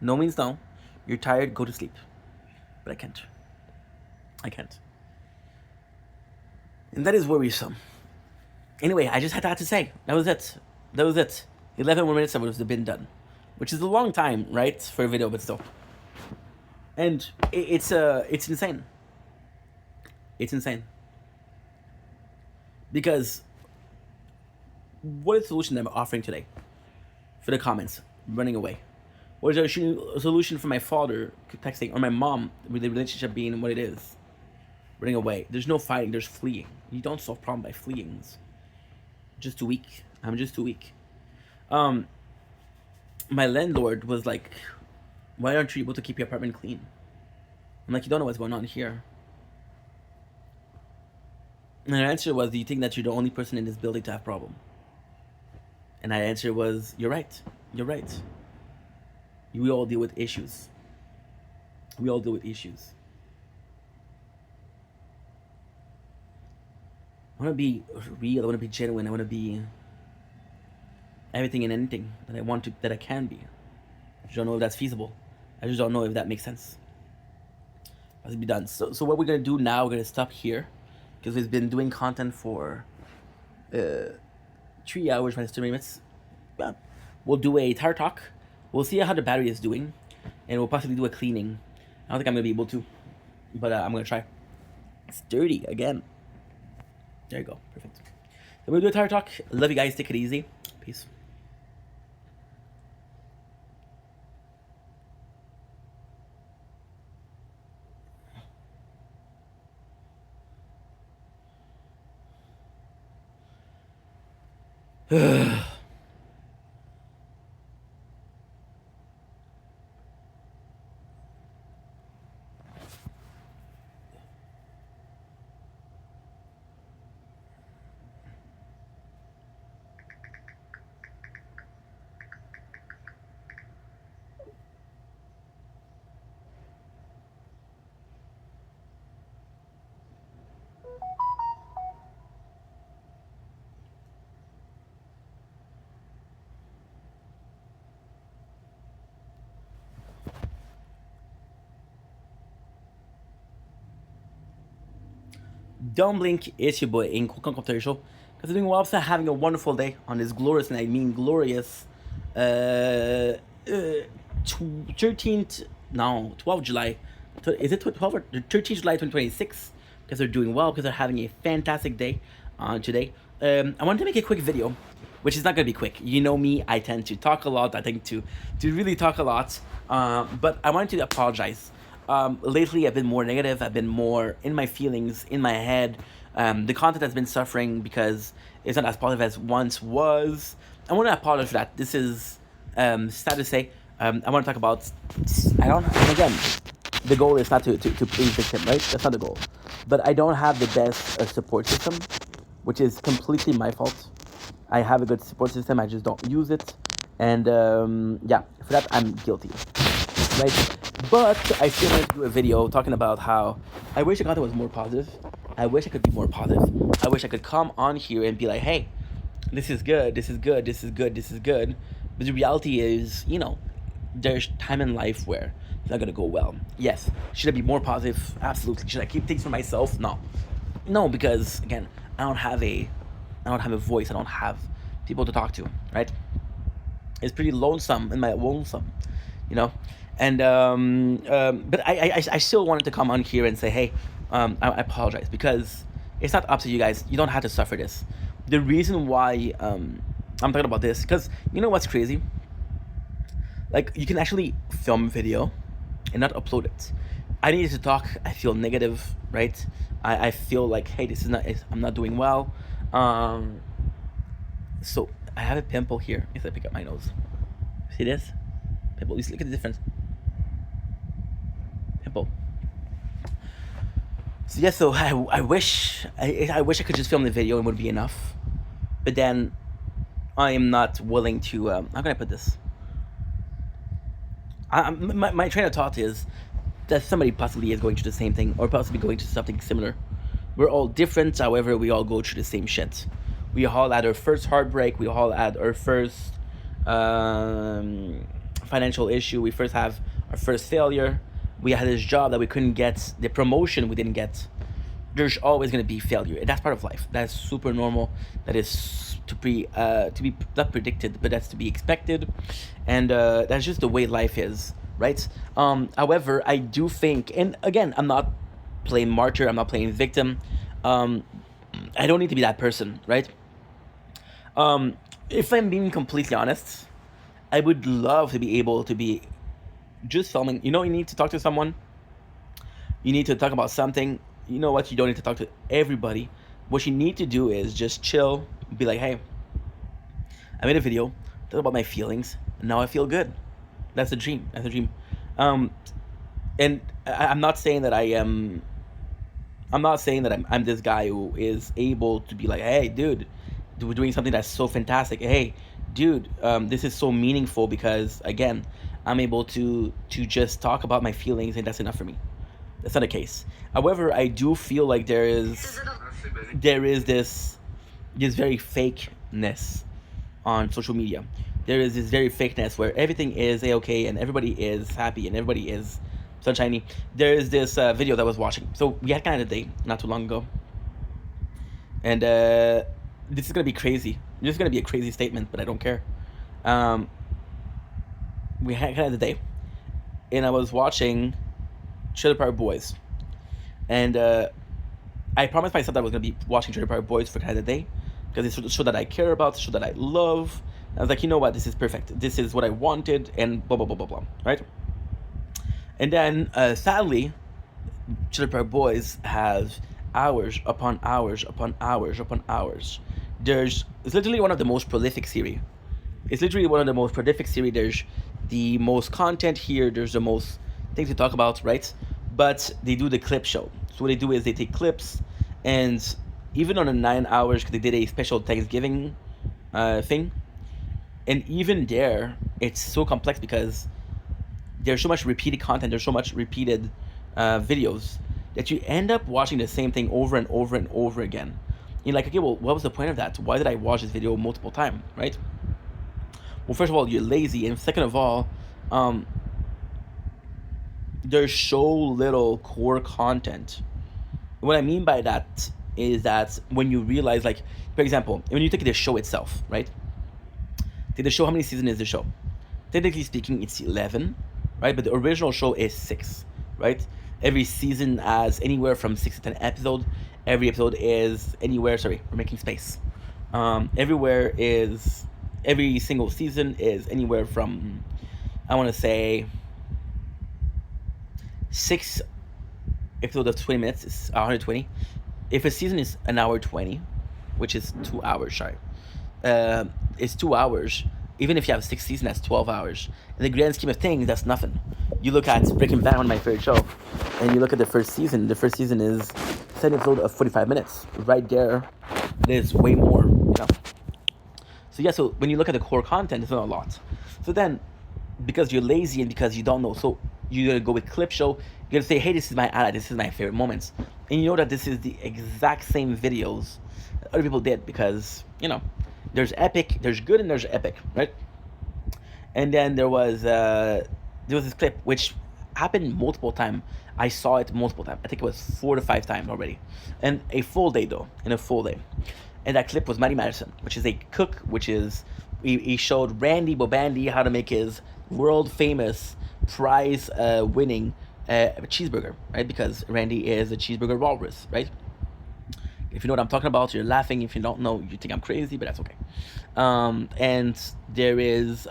Speaker 1: No means no. You're tired, go to sleep. But I can't. I can't. And that is worrisome. Anyway, I just had that to say. That was it. That was it. 11 more minutes, I would have been done. Which is a long time, right? For a video, but still. And it's insane. It's insane. Because what is the solution that I'm offering today? For the comments, running away. What is a solution for my father texting or my mom with the relationship being what it is? Running away. There's no fighting, there's fleeing. You don't solve problem by fleeing. Just too weak. I'm just too weak. My landlord was like, why aren't you able to keep your apartment clean? I'm like, you don't know what's going on here. And her answer was, do you think that you're the only person in this building to have a problem? And my answer was, you're right. You're right. We all deal with issues. We all deal with issues. I want to be real. I want to be genuine. I want to be everything and anything that I want to, that I can be. I just don't know if that's feasible. I just don't know if that makes sense. Has to be done. So what we're gonna do now? We're gonna stop here because we've been doing content for 3 hours minus 2 minutes. Yeah. We'll do a tire talk. We'll see how the battery is doing, and we'll possibly do a cleaning. I don't think I'm gonna be able to, but I'm gonna try. It's dirty again. There you go. Perfect. So we'll do a tire talk. Love you guys. Take it easy. Peace. Don't blink, it's your boy Ink. Welcome to the show. Because doing well, also having a wonderful day on this glorious, and I mean glorious, 13th, no, 12th July. Is it 12 or 13th July 2026? Because they're doing well, because they're having a fantastic day today. I wanted to make a quick video, which is not going to be quick. You know me, I tend to talk a lot. I tend to really talk a lot. But I wanted to apologize. Lately, I've been more negative. I've been more in my feelings, in my head. The content has been suffering because it's not as positive as once was. I want to apologize for that. This is sad to say. I want to talk about. Again, the goal is not to please victim, right? That's not the goal. But I don't have the best support system, which is completely my fault. I have a good support system. I just don't use it. And yeah, for that I'm guilty, right? But I still wanted to do a video talking about how I wish the content was more positive. I wish I could be more positive. I wish I could come on here and be like, hey, this is good, this is good, this is good, this is good. But the reality is, you know, there's time in life where it's not gonna go well. Yes. Should I be more positive? Absolutely. Should I keep things for myself? No. No, because again, I don't have a voice. I don't have people to talk to, right? It's pretty lonesome in my lonesome, you know. And but I still wanted to come on here and say, hey, I apologize, because it's not up to you guys. You don't have to suffer this. The reason why I'm talking about this, because you know what's crazy? Like, you can actually film video and not upload it. I needed to talk. I feel negative, right? I feel like, hey, this is not. I'm not doing well. So I have a pimple here. If I pick up my nose, see this pimple? Look at the difference. Pimple. So yeah. So I wish I wish I could just film the video and it would be enough. But then I am not willing to. How can I put this? My train of thought is that somebody possibly is going through the same thing, or possibly going through something similar. We're all different, however, we all go through the same shit. We all had our first heartbreak, we all had our first financial issue, we first have our first failure, we had this job that we couldn't get, the promotion we didn't get. There's always going to be failure, and that's part of life. That's super normal. That is to be not predicted, but that's to be expected, and that's just the way life is, right? However, I do think, and again, I'm not playing martyr. I'm not playing victim. I don't need to be that person, right? If I'm being completely honest, I would love to be able to be just filming. You know, you need to talk to someone. You need to talk about something. You know what? You don't need to talk to everybody. What you need to do is just chill. Be like, hey, I made a video. Talk about my feelings. And now I feel good. That's a dream. That's a dream. And I'm not saying that I am. I'm not saying that I'm this guy who is able to be like, hey, dude, we're doing something that's so fantastic. Hey, dude, this is so meaningful because, again, I'm able to just talk about my feelings and that's enough for me. That's not the case. However, I do feel like there is this very fakeness on social media. There is this very fakeness where everything is a-okay and everybody is happy and everybody is sunshiny. There is this video that I was watching. So we had kind of a date not too long ago. And this is going to be crazy. This is going to be a crazy statement, but I don't care. We had kind of a date. And I was watching Trailer Park Boys. And I promised myself that I was going to be watching Trailer Park Boys for kind of a day. Because it's a show that I care about, a show that I love. I was like, you know what, this is perfect. This is what I wanted, and blah, blah, blah, blah, blah, right? And then, sadly, Trailer Park Boys have hours upon hours upon hours upon hours. It's literally one of the most prolific series. It's literally one of the most prolific series. There's the most content here. There's the most things to talk about, right? But they do the clip show. So what they do is they take clips, and even on the 9 hours, because they did a special Thanksgiving thing, and even there, it's so complex because there's so much repeated content, there's so much repeated videos that you end up watching the same thing over and over and over again. You're like, okay, well, what was the point of that? Why did I watch this video multiple times, right? Well, first of all, you're lazy, and second of all, there's so little core content. What I mean by that is that when you realize, like, for example, when you take the show itself, right? Take the show, how many seasons is the show? Technically speaking, it's 11, right? But the original show is 6, right? Every season has anywhere from 6 to 10 episodes. Every episode is anywhere, sorry, we're making space. Every single season is anywhere from, I want to say, 6 episodes of 20 minutes is 120. If a season is an hour 20, which is 2 hours, sorry, it's 2 hours. Even if you have 6 seasons, that's 12 hours. In the grand scheme of things, that's nothing. You look at Breaking Bad, one of my favorite show, and you look at the first season. The first season is 7 episodes of 45 minutes. Right there, there's way more, you know. So yeah, so when you look at the core content, it's not a lot. So then, because you're lazy and because you don't know, so you're gonna go with clip show. You're gonna say, hey, this is my highlight, this is my favorite moments, and you know that this is the exact same videos that other people did because there's epic, there's good, and there's epic, right? And then there was this clip which happened multiple times. I saw it multiple times. I think it was 4 to 5 times already, and a full day though, in a full day. And that clip was Matty Madison, which is a cook, which is he showed Randy Bobandy how to make his world famous prize winning cheeseburger, right? Because Randy is a cheeseburger walrus, right? If you know what I'm talking about, you're laughing. If you don't know, you think I'm crazy, but that's okay. And there is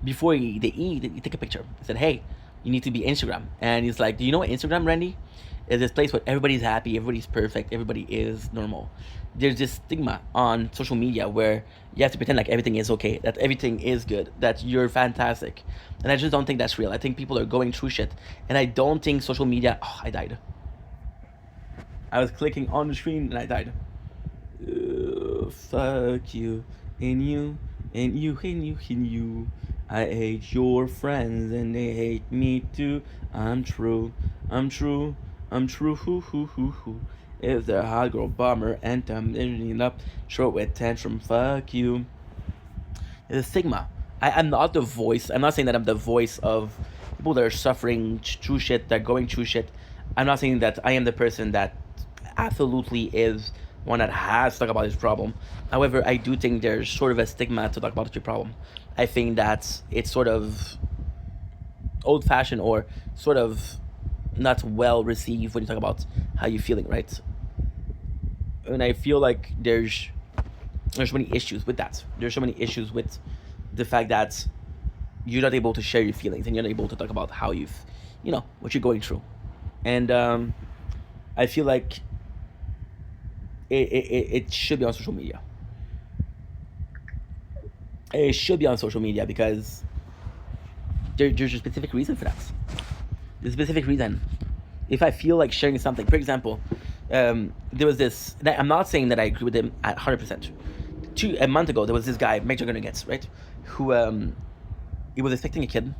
Speaker 1: before they eat, you take a picture. I said, hey, you need to be Instagram. And he's like, do you know what Instagram, Randy? Is this place where everybody's happy, everybody's perfect, everybody is normal. There's this stigma on social media where you have to pretend like everything is okay, that everything is good, that you're fantastic. And I just don't think that's real. I think people are going through shit. And I don't think social media. Oh, I died. I was clicking on the screen and I died. Fuck you, and you, and you, and you, and you. I hate your friends and they hate me too. I'm true, I'm true, I'm true. Hoo hoo hoo hoo. If they're a hot girl bomber and I'm ending up short with tantrum, fuck you. It's a stigma. I'm not the voice. I'm not saying that I'm the voice of people that are suffering through shit, that are going through shit. I'm not saying that I am the person that absolutely is one that has to talk about his problem. However, I do think there's sort of a stigma to talk about your problem. I think that it's sort of old fashioned or sort of not well received when you talk about how you're feeling, right? And I feel like there's so many issues with that. There's so many issues with the fact that you're not able to share your feelings and you're not able to talk about how what you're going through. And I feel like it should be on social media. It should be on social media because there's a specific reason for that. There's a specific reason. If I feel like sharing something, for example, there was this. I'm not saying that I agree with him at 100%. A month ago, there was this guy, Major Gunnigan, right, who he was expecting a kid,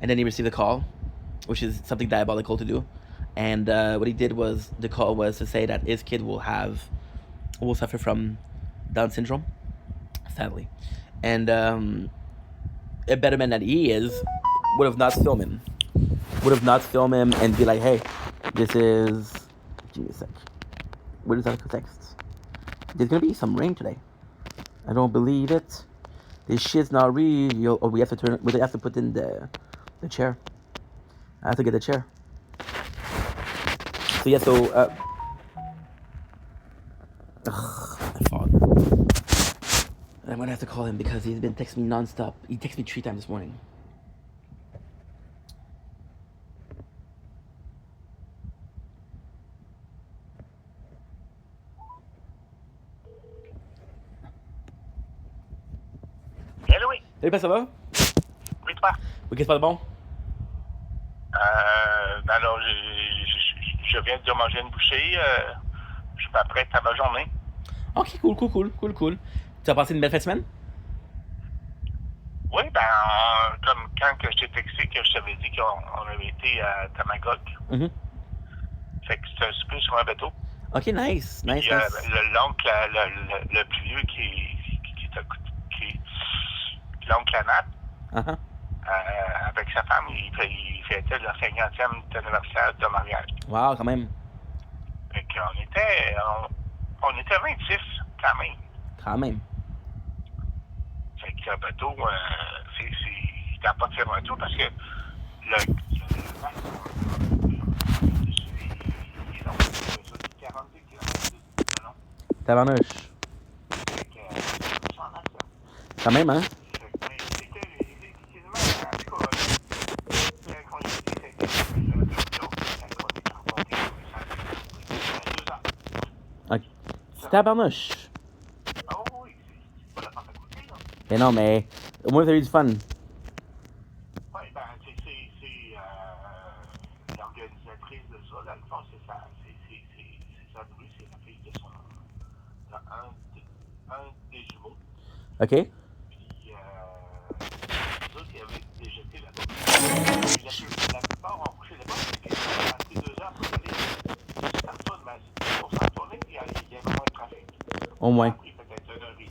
Speaker 1: and then he received a call, which is something diabolical to do. And what he did was the call was to say that his kid will suffer from Down syndrome, sadly, and a better man that he is would have not filmed him and be like, hey, this is. Give me a sec. Where is that text? There's gonna be some rain today. I don't believe it. This shit's not real. Oh, we have to put in the chair. I have to get the chair. So yeah, my father. I'm gonna have to call him because he's been texting me nonstop. He texted me 3 times this morning.
Speaker 5: Hello, oui.
Speaker 1: Salut, ça va?
Speaker 5: Oui, toi?
Speaker 1: Oui, qu'est-ce que c'est pas de bon?
Speaker 5: Alors, je viens de manger une bouchée. Je suis pas prête à ma journée.
Speaker 1: Ok, cool. Tu as passé une belle fin de semaine?
Speaker 5: Oui, comme quand que je t'ai texté, que je t'avais dit qu'on avait été à Tamagog.
Speaker 1: Mm-hmm.
Speaker 5: Fait que c'était un super sur un bateau.
Speaker 1: Ok, nice.
Speaker 5: Puis, l'oncle, le plus vieux l'oncle Anat, avec sa femme, il fêtait leur 50e anniversaire de mariage.
Speaker 1: Wow, quand même.
Speaker 5: Fait qu'on était 26, quand même.
Speaker 1: Quand même.
Speaker 5: Fait que le bateau, c'était pas de faire un tour parce que le
Speaker 1: Tabarnouche. Quand même, hein? Tabarnouche.
Speaker 5: Oh oui, c'est pas la porte à côté, là.
Speaker 1: Mais non, mais au moins, t'as eu du fun.
Speaker 5: Oui, c'est l'organisatrice de ça, dans le fond, c'est sa Bruce, c'est la fille de un des jumeaux.
Speaker 1: OK.
Speaker 5: Puis, les autres, ils avaient des jetés là-bas. La plupart ont couché là-bas, parce qu'ils ont passé 2 heures pour aller. Ça retourne, mais pour s'en retourner, il y avait moins de trafic.
Speaker 1: Au moins.
Speaker 5: Ça a pris peut-être 1 heure et demie.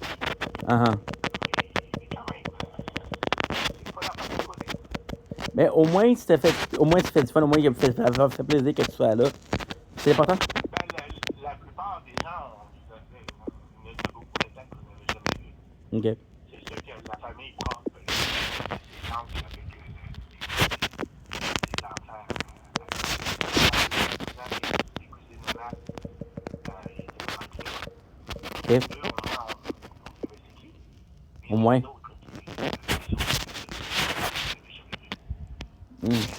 Speaker 5: Mais quand même, c'est pas la partie côté.
Speaker 1: Mais au moins, tu fais du fun, au moins, il fait plaisir que tu sois là. C'est important?
Speaker 5: Ben, la plupart des gens, on a eu beaucoup de temps qu'on n'avait jamais vu.
Speaker 1: OK.
Speaker 5: C'est sûr que la famille propre, c'est l'enfant avec les enfants, les cousines malades, ils étaient vraiment très
Speaker 1: OK.
Speaker 5: eux, au moins, on savait c'est qui.
Speaker 1: Au moins.
Speaker 5: D'autres,
Speaker 1: Mm.
Speaker 5: c'est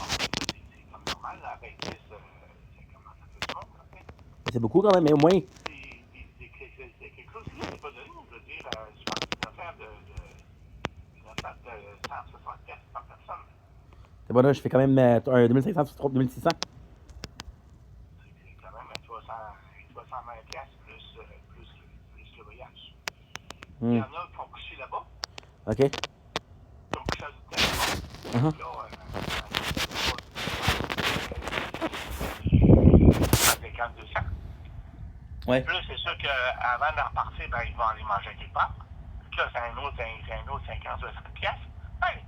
Speaker 5: comme normal, la bêtise, c'est comment ça fait du monde, en fait.
Speaker 1: C'est beaucoup quand même, mais au moins.
Speaker 5: C'est quelque chose qui n'est pas donné, je veux dire, je pense que c'est une affaire de 160 piastres par personne.
Speaker 1: C'est bon, là, je fais quand même un 2500 sur 2600.
Speaker 5: C'est quand même 320 piastres plus le voyage. Il y en a qui ont couché là-bas.
Speaker 1: OK.
Speaker 5: Qui ont couché à l'hôtel. Là, 200.
Speaker 1: Ouais.
Speaker 5: Puis là, c'est sûr qu'avant de repartir, ben, ils vont aller manger quelque part. Puis là, c'est un autre 50, 60 piastres. Hey,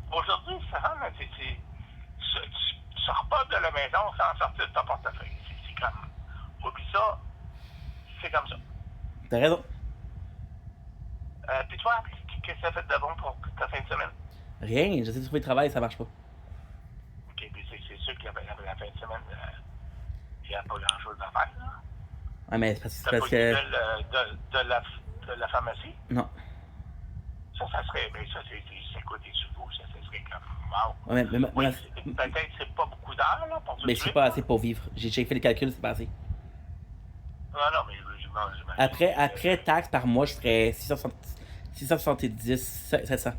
Speaker 5: aujourd'hui, ça va, tu sors pas de la maison sans sortir de ton portefeuille. C'est comme... Oublie ça, c'est comme ça.
Speaker 1: T'as raison.
Speaker 5: Puis toi, qu'est-ce que ça fait de bon pour ta fin de semaine?
Speaker 1: Rien, j'essaie de trouver du travail, ça marche pas.
Speaker 5: OK, puis c'est sûr que la fin de semaine, il n'y a pas grand-chose à faire, là.
Speaker 1: Ouais, mais c'est parce que...
Speaker 5: de la pharmacie?
Speaker 1: Non.
Speaker 5: Ça serait... Mais ça, c'est quoi des sous ça serait comme... Wow.
Speaker 1: Ouais,
Speaker 5: peut-être c'est pas beaucoup d'heures, là, pour tout
Speaker 1: mais c'est pas assez pour vivre. J'ai fait les calculs, c'est pas assez.
Speaker 5: Non, mais j'imagine.
Speaker 1: Après taxe par mois, je ferais 670, 700.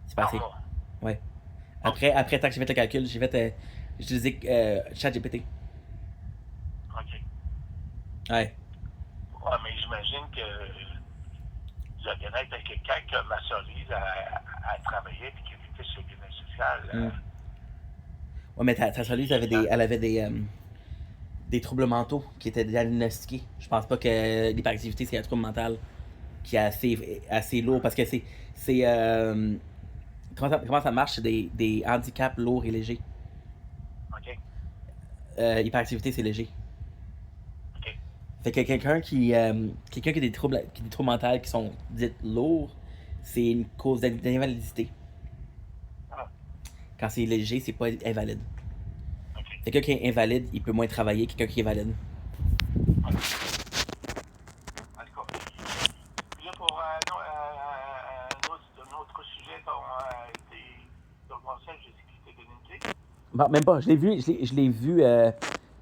Speaker 1: C'est pas assez. Ouais. Après taxe, j'ai fait le calcul, j'ai utilisé ChatGPT.
Speaker 5: OK.
Speaker 1: Ouais.
Speaker 5: Ouais, mais j'imagine que vous allez être quelqu'un qui m'autorise à travailler et qui était sur le bien social.
Speaker 1: Ouais, mais ta solise, elle avait des troubles mentaux qui étaient diagnostiqués. Je pense pas que l'hyperactivité, c'est un trouble mental qui est assez lourd parce que c'est comment ça marche? C'est des handicaps lourds et légers.
Speaker 5: OK.
Speaker 1: Hyperactivité, c'est léger.
Speaker 5: OK.
Speaker 1: Fait que quelqu'un qui a des troubles mentaux qui sont dits lourds, c'est une cause d'invalidité. Quand c'est léger, c'est pas invalide.
Speaker 5: Okay.
Speaker 1: Quelqu'un qui est invalide, il peut moins travailler que quelqu'un qui est valide.
Speaker 5: En tout cas. Puis là, pour un autre sujet, ton conseil, je sais qu'il t'est donné une clé.
Speaker 1: Bon, même pas. Je l'ai vu,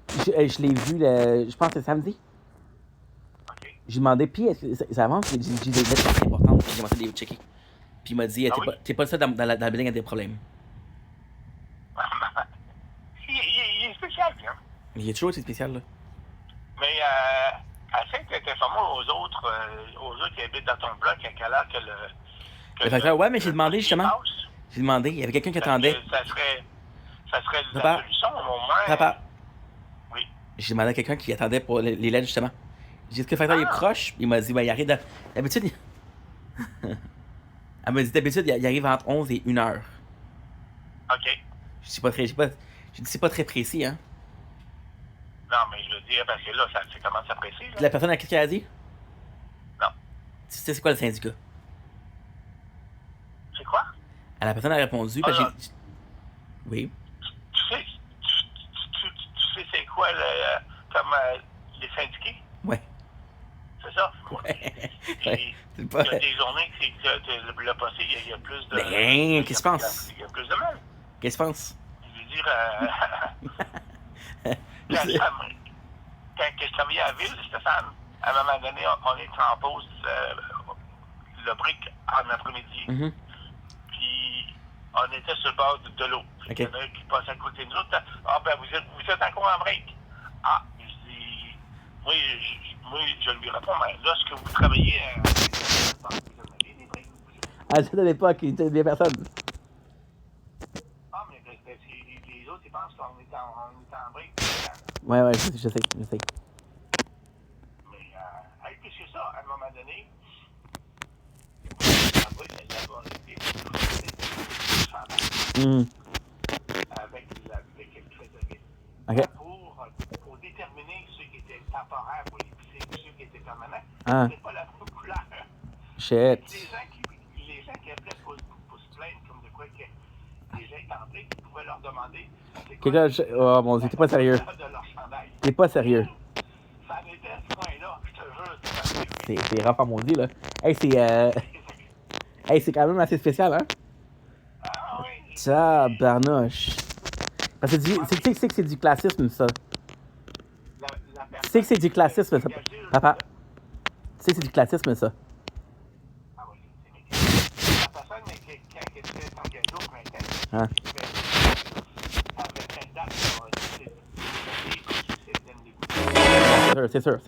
Speaker 1: je pense que c'est samedi.
Speaker 5: OK.
Speaker 1: J'ai demandé, puis est-ce que ça avance? J'ai des lettres importantes, j'ai commencé à les checker. Puis il m'a dit, t'es pas le seul dans le building à des problèmes.
Speaker 5: Il est spécial, hein?
Speaker 1: Il est toujours aussi spécial, là.
Speaker 5: Mais essaie d'être informé aux autres qui habitent dans ton bloc à quelle heure que
Speaker 1: le facteur, ouais, mais j'ai demandé, justement. J'ai demandé, il y avait quelqu'un qui attendait.
Speaker 5: Ça serait la solution, au moins.
Speaker 1: Papa.
Speaker 5: Oui.
Speaker 1: J'ai demandé à quelqu'un qui attendait pour les lettres, justement. J'ai dit, est-ce que le facteur est proche? Il m'a dit, ben, il arrive d'habitude, elle m'a dit, d'habitude, il arrive entre 11 et 1 heure.
Speaker 5: OK.
Speaker 1: J'ai dit, c'est pas très précis, hein.
Speaker 5: Non, mais je veux dire, parce que là, ça commence à presser. Là.
Speaker 1: La personne, qu'est-ce qu'elle a dit?
Speaker 5: Non.
Speaker 1: Tu sais, c'est quoi le syndicat?
Speaker 5: C'est quoi?
Speaker 1: La personne a répondu, parce que j'ai... Oui.
Speaker 5: Tu sais c'est quoi, comme les syndiqués?
Speaker 1: Ouais.
Speaker 5: C'est ça?
Speaker 1: Ouais.
Speaker 5: Il y a des journées que le passé, il y a plus de...
Speaker 1: Ben, qu'est-ce que tu penses?
Speaker 5: Il y a plus de mal.
Speaker 1: Qu'est-ce que tu penses?
Speaker 5: Je veux dire, quand je travaillais à la ville, Stéphane, à un moment donné, on était en pause le break en après-midi.
Speaker 1: Mm-hmm.
Speaker 5: Puis on était sur le bord de l'eau.
Speaker 1: Okay.
Speaker 5: Il y en a un qui passe à côté de nous. Ah, ben vous êtes encore en break. Ah, je dis, Moi, je lui réponds, mais lorsque vous travaillez vous en avez des briques.
Speaker 1: À cette époque, il était bien personne.
Speaker 5: Ah, mais les autres, ils pensent qu'on est en break.
Speaker 1: Ouais, je sais.
Speaker 5: Mais, hey, puis c'est ça, à un moment donné, après, avec le trésorier.
Speaker 1: Ok.
Speaker 5: Pour déterminer ceux qui étaient temporaires pour les pisser, ceux qui étaient permanents,
Speaker 1: Ah.
Speaker 5: c'est pas la même couleur.
Speaker 1: Shit.
Speaker 5: Les gens qui appelaient pour se plaindre, comme de quoi que les gens étaient en break, ils pouvaient leur demander.
Speaker 1: Oh mon dieu, t'es pas sérieux. T'es pas sérieux.
Speaker 5: Ça en était à ce point-là, je te jure.
Speaker 1: C'est rare, mon dieu, là. Hey, c'est quand même assez spécial, hein?
Speaker 5: Ah oui.
Speaker 1: Tabarnouche. Parce que tu sais que c'est du classisme, ça. Tu sais que c'est du classisme, ça. Papa. Tu sais que c'est du classisme, ça.
Speaker 5: Ah oui, c'est la personne quand elle était engagée au printemps,
Speaker 1: Hein?
Speaker 5: après 5 dates,
Speaker 1: C'est sûr.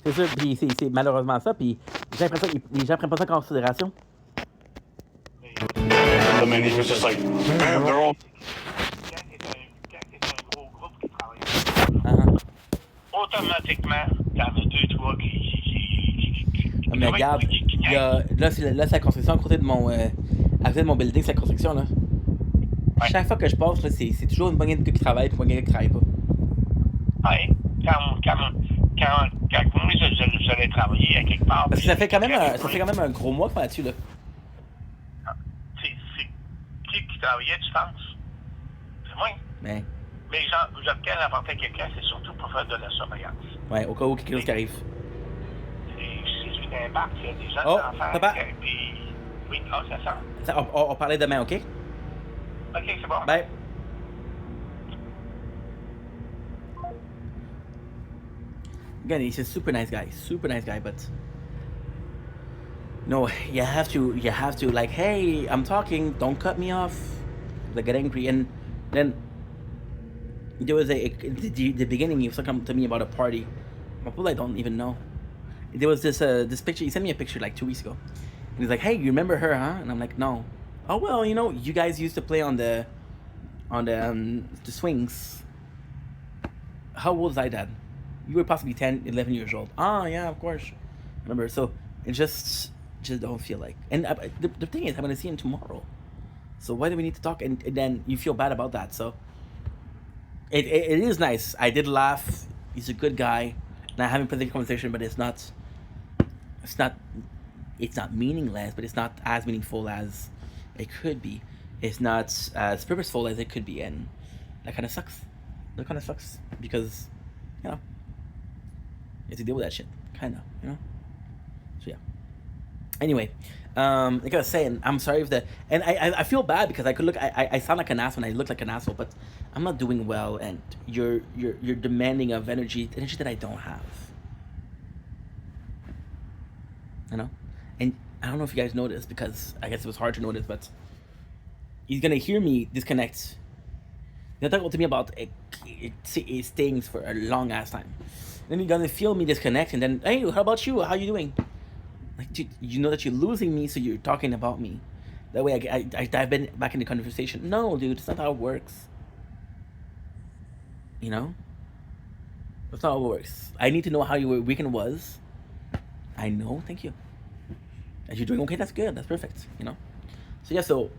Speaker 1: C'est sûr, puis c'est malheureusement ça, puis les gens prennent pas ça en considération.
Speaker 4: The man, he was just like, man, they're all.
Speaker 5: Quand c'est un gros groupe qui travaille, automatiquement, t'en as 2-3 qui
Speaker 1: Mais regarde, là, c'est la construction à côté de mon building, c'est la construction, là.
Speaker 5: Ouais.
Speaker 1: Chaque fois que je passe, là, c'est toujours une poignée de gars qui travaillent et une poignée de gars qui travaillent pas.
Speaker 5: Ouais. Quand moi, j'allais travailler à quelque part.
Speaker 1: Parce que ça fait quand même un gros mois qu'on est là-dessus, là.
Speaker 5: C'est qui travaillait, tu penses? C'est moi.
Speaker 1: Mais
Speaker 5: J'obtiens n'importe quelqu'un, c'est surtout pour faire de la surveillance.
Speaker 1: ouais, au cas où quelque chose qui arrive.
Speaker 5: Si tu t'embarques, il y a des jeunes enfants.
Speaker 1: Papa.
Speaker 5: Puis, oui, ça sent.
Speaker 1: On parlait demain, OK?
Speaker 5: OK, c'est bon.
Speaker 1: Bye. Again, he's a super nice guy, but no, you have to like, hey, I'm talking, don't cut me off. Like, get angry, and then there was the beginning. He was talking to me about a party. People I don't even know. There was this picture. He sent me a picture like 2 weeks ago, and he's like, hey, you remember her, huh? And I'm like, no. Oh well, you guys used to play on the swings. How old was I, Dad? You were possibly 10, 11 years old. Ah, yeah, of course. Remember, so it just don't feel like. And the thing is, I'm going to see him tomorrow. So why do we need to talk? And then you feel bad about that. So it is nice. I did laugh. He's a good guy. And I haven't put the conversation, but it's not meaningless, but it's not as meaningful as it could be. It's not as purposeful as it could be. And that kind of sucks. Because, you have to deal with that shit, kind of. So yeah. Anyway, like I was saying, I'm sorry if and I feel bad because I could look, I sound like an asshole and I look like an asshole, but I'm not doing well, and you're demanding of energy that I don't have. And I don't know if you guys noticed, because I guess it was hard to notice, but he's gonna hear me disconnect. He'll talk to me about it stings for a long ass time. Then you're gonna feel me disconnect, and then, hey, how about you? How you doing? Like, dude, you know that you're losing me, so you're talking about me. That way I dive back in the conversation. No, dude, it's not how it works. That's not how it works. I need to know how your weekend was. I know, thank you. If you're doing okay, that's good, that's perfect, So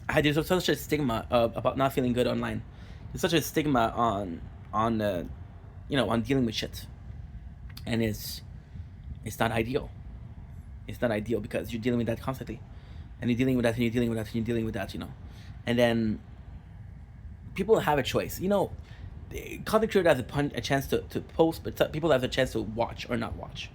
Speaker 1: yeah, there's such a stigma about not feeling good online. There's such a stigma on dealing with shit, and it's not ideal. It's not ideal because you're dealing with that constantly, and you're dealing with that, and you're dealing with that, and you're dealing with that, and then people have a choice. Content creator has a chance to post, but people have a chance to watch or not watch.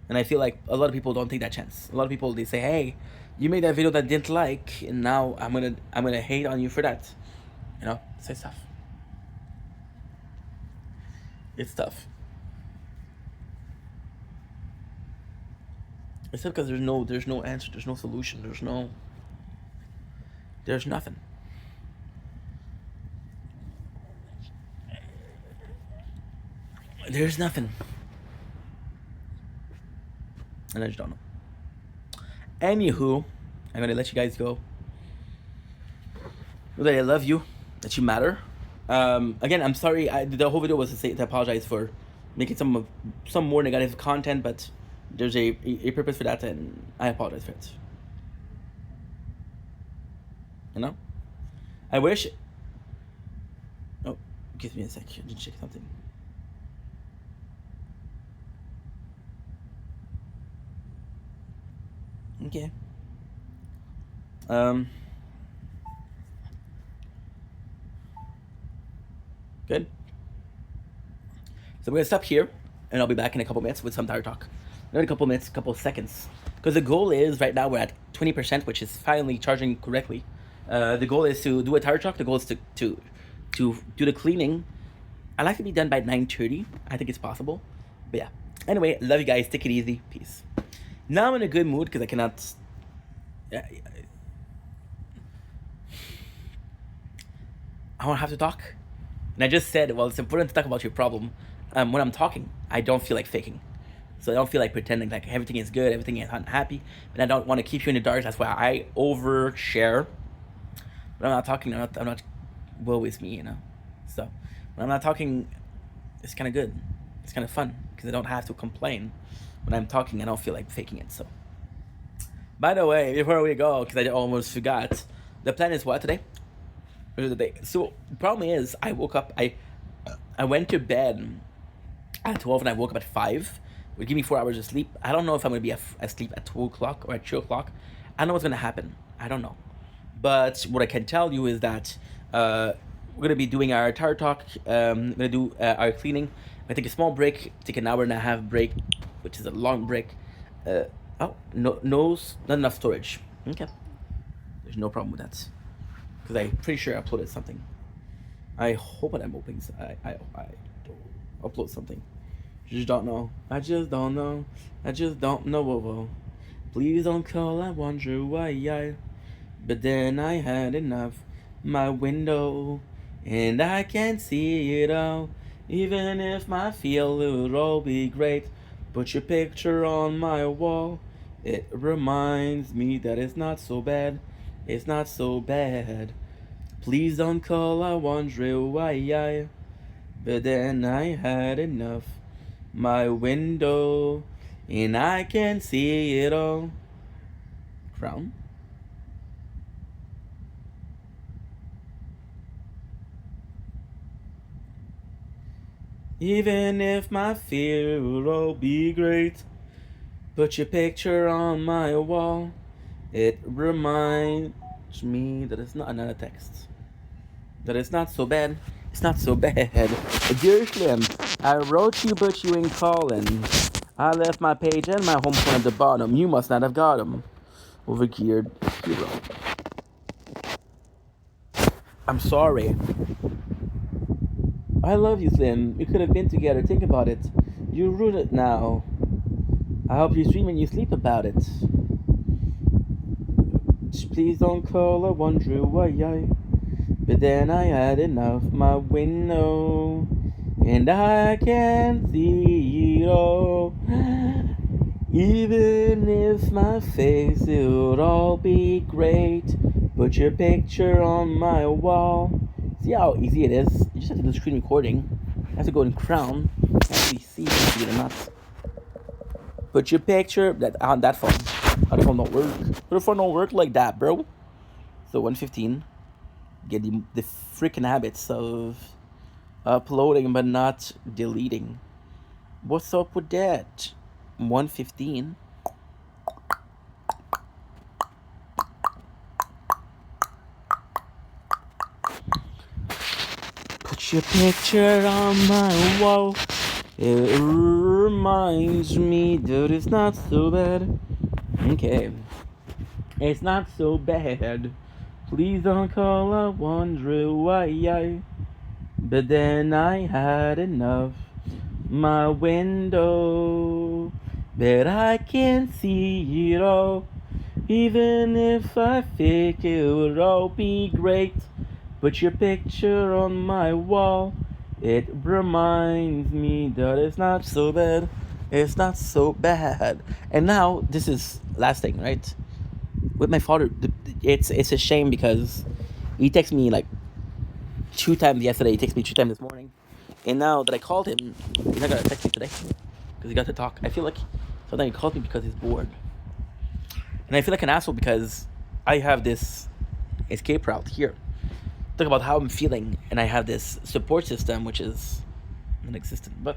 Speaker 1: And I feel like a lot of people don't take that chance. A lot of people, they say, hey, you made that video that I didn't like, and now I'm gonna hate on you for that. It's tough. It's tough. It's tough because there's no answer, there's no solution, there's nothing. There's nothing. And I just don't know. Anywho, I'm gonna let you guys go. Know that I love you, that you matter. Again, I'm sorry. The whole video was to apologize for making some more negative content, but there's a purpose for that, and I apologize for it. You know, I wish. Oh, give me a sec. I need to check something. Okay. Good. So I'm gonna stop here, and I'll be back in a couple minutes with some tire talk. Not a couple minutes, a couple seconds. Because the goal is, right now we're at 20%, which is finally charging correctly. The goal is to do a tire talk. The goal is to do the cleaning. I like to be done by 9:30. I think it's possible. But yeah. Anyway, love you guys. Take it easy. Peace. Now I'm in a good mood because I cannot. I don't have to talk. And I just said, well, it's important to talk about your problem. When I'm talking, I don't feel like faking. So I don't feel like pretending like everything is good, everything is unhappy. And I don't want to keep you in the dark. That's why I overshare. When I'm not talking, I'm not woe is me, you know. So when I'm not talking, it's kind of good. It's kind of fun because I don't have to complain. When I'm talking, I don't feel like faking it. So, by the way, before we go, because I almost forgot, the plan is what today? So the problem is, I woke up. I went to bed at 12 and I woke up at 5. It would give me 4 hours of sleep. I don't know if I'm gonna be asleep at 2 o'clock or at 2 o'clock. I don't know what's gonna happen. I don't know. But what I can tell you is that we're gonna be doing our tire talk. We're gonna do our cleaning. I take a small break. Take an hour and a half break, which is a long break. Oh, no, not enough storage. Okay, there's no problem with that because I'm pretty sure I uploaded something. I hope that I'm opening. I upload something. Just don't know. I just don't know. I just don't know. Whoa. Please don't call. I wonder why. But then I had enough. My window, and I can see it all. Even if my feel it would all be great. Put your picture on my wall. It reminds me that it's not so bad. It's not so bad. Please don't call. I wonder why. But then I had enough. My window, and I can see it all. Crown? Even if my fear will all be great, put your picture on my wall. It reminds me that it's not another text. That it's not so bad. It's not so bad. Dear Slim, I wrote you, but you ain't calling. I left my page and my home phone at the bottom. You must not have got them. Overgeared hero. I'm sorry. I love you, Slim. We could have been together. Think about it. You ruined it now. I hope you dream and you sleep about it. Please don't call. I wonder why. But then I had enough. My window, and I can see it all. Even if my face, it would all be great. Put your picture on my wall. See how easy it is? You just have to do screen recording. You have to go in Crown. Actually see if you get or not. Put your picture on that phone. How the phone don't work? The phone don't work like that, bro. So 115. Get the freaking habits of uploading but not deleting. What's up with that? 115. Put your picture on my wall. It reminds me that it's not so bad. Okay. It's not so bad. Please don't call. I wonder why. But then I had enough. My window, but I can see it all. Even if I think it would all be great. Put your picture on my wall. It reminds me that it's not so bad. It's not so bad. And now this is last thing, right? With my father, it's a shame because he texted me like 2 times yesterday. He texted me 2 times this morning, and now that I called him, he's not gonna text me today because he got to talk. I feel like sometimes he calls me because he's bored, and I feel like an asshole because I have this escape route here. Talk about how I'm feeling, and I have this support system which is non-existent, but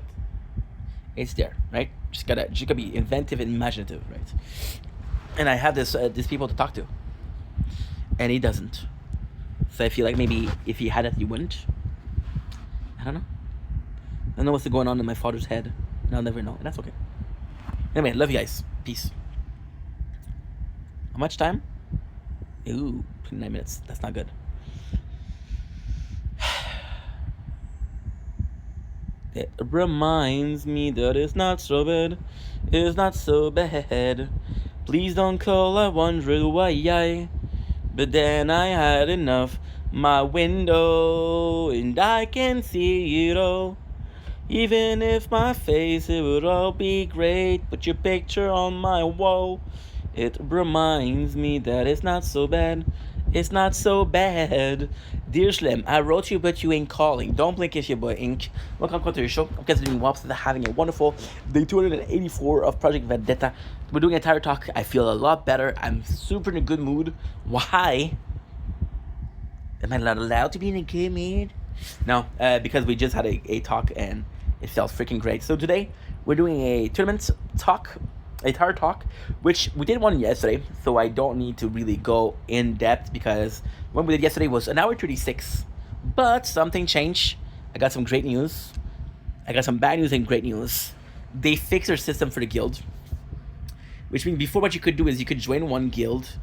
Speaker 1: it's there, right? Just gotta be inventive and imaginative, right? And I have these people to talk to, and he doesn't. So I feel like maybe if he had it, he wouldn't. I don't know. I don't know what's going on in my father's head, and I'll never know, and that's okay. Anyway, love you guys. Peace. How much time? Ooh, 29 minutes. That's not good. It reminds me that it's not so bad. It's not so bad. Please don't call, I wondered why. But then I had enough. My window, and I can see it all. Even if my face, it would all be great. Put your picture on my wall. It reminds me that it's not so bad. It's not so bad. Dear Slim, I wrote you, but you ain't calling. Don't blink if you blink. Welcome to the show. I'm considering Wops having a wonderful day 284 of Project Vendetta. We're doing a tire talk. I feel a lot better. I'm super in a good mood. Why? Am I not allowed to be in a good mood? No, because we just had a talk and it felt freaking great. So today we're doing a tournament talk, a tire talk, which we did one yesterday, so I don't need to really go in depth because what we did yesterday was an hour 36. But something changed. I got some great news. I got some bad news and great news. They fixed their system for the guild, which means before what you could do is you could join one guild,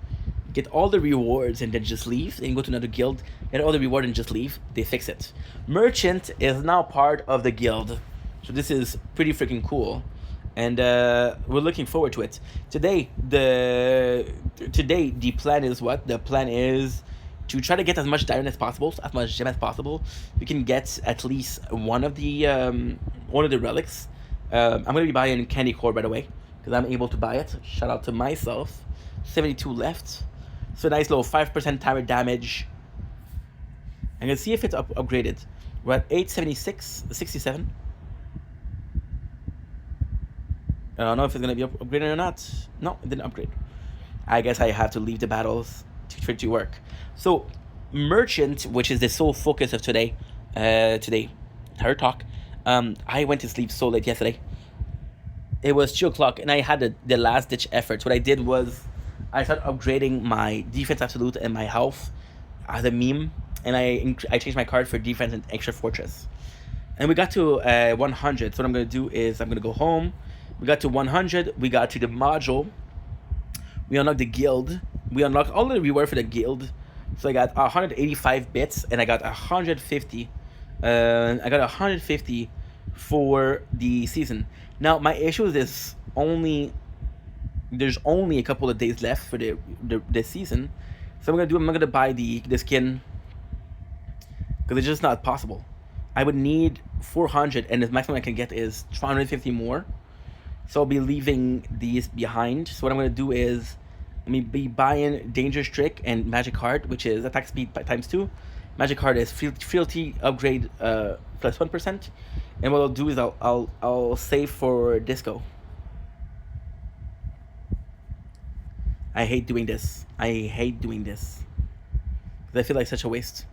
Speaker 1: get all the rewards, and then just leave. Then go to another guild, get all the reward and just leave. They fix it. Merchant is now part of the guild, so this is pretty freaking cool, and we're looking forward to it. Today the plan is what? The plan is to try to get as much diamond as possible, as much gem as possible. We can get at least one of the relics. I'm gonna be buying candy core right away because I'm able to buy it. Shout out to myself. 72 left. So nice little 5% timer damage. I'm gonna see if it's upgraded. We're at 876, 67. I don't know if it's gonna be upgraded or not. No, it didn't upgrade. I guess I have to leave the battles for it to work. So, Merchant, which is the sole focus of today, her talk. I went to sleep so late yesterday. It was 2 o'clock, and I had the last ditch effort. What I did was I started upgrading my defense absolute and my health as a meme, and I changed my card for defense and extra fortress. And we got to 100. So what I'm gonna do is I'm gonna go home. We got to 100. We got to the module. We unlocked the guild. We unlocked all the reward for the guild. So I got 185 bits, and I got 150. I got 150 for the season. Now my issue is there's only a couple of days left for the season. So I'm gonna buy the skin because it's just not possible. I would need 400, and the maximum I can get is 250 more. So I'll be leaving these behind. So what I'm gonna do is I'm gonna be buying Dangerous Trick and Magic Heart, which is attack speed times 2. Magic Heart is fealty upgrade plus 1%. And what I'll do is I'll save for Disco. I hate doing this. I feel like such a waste.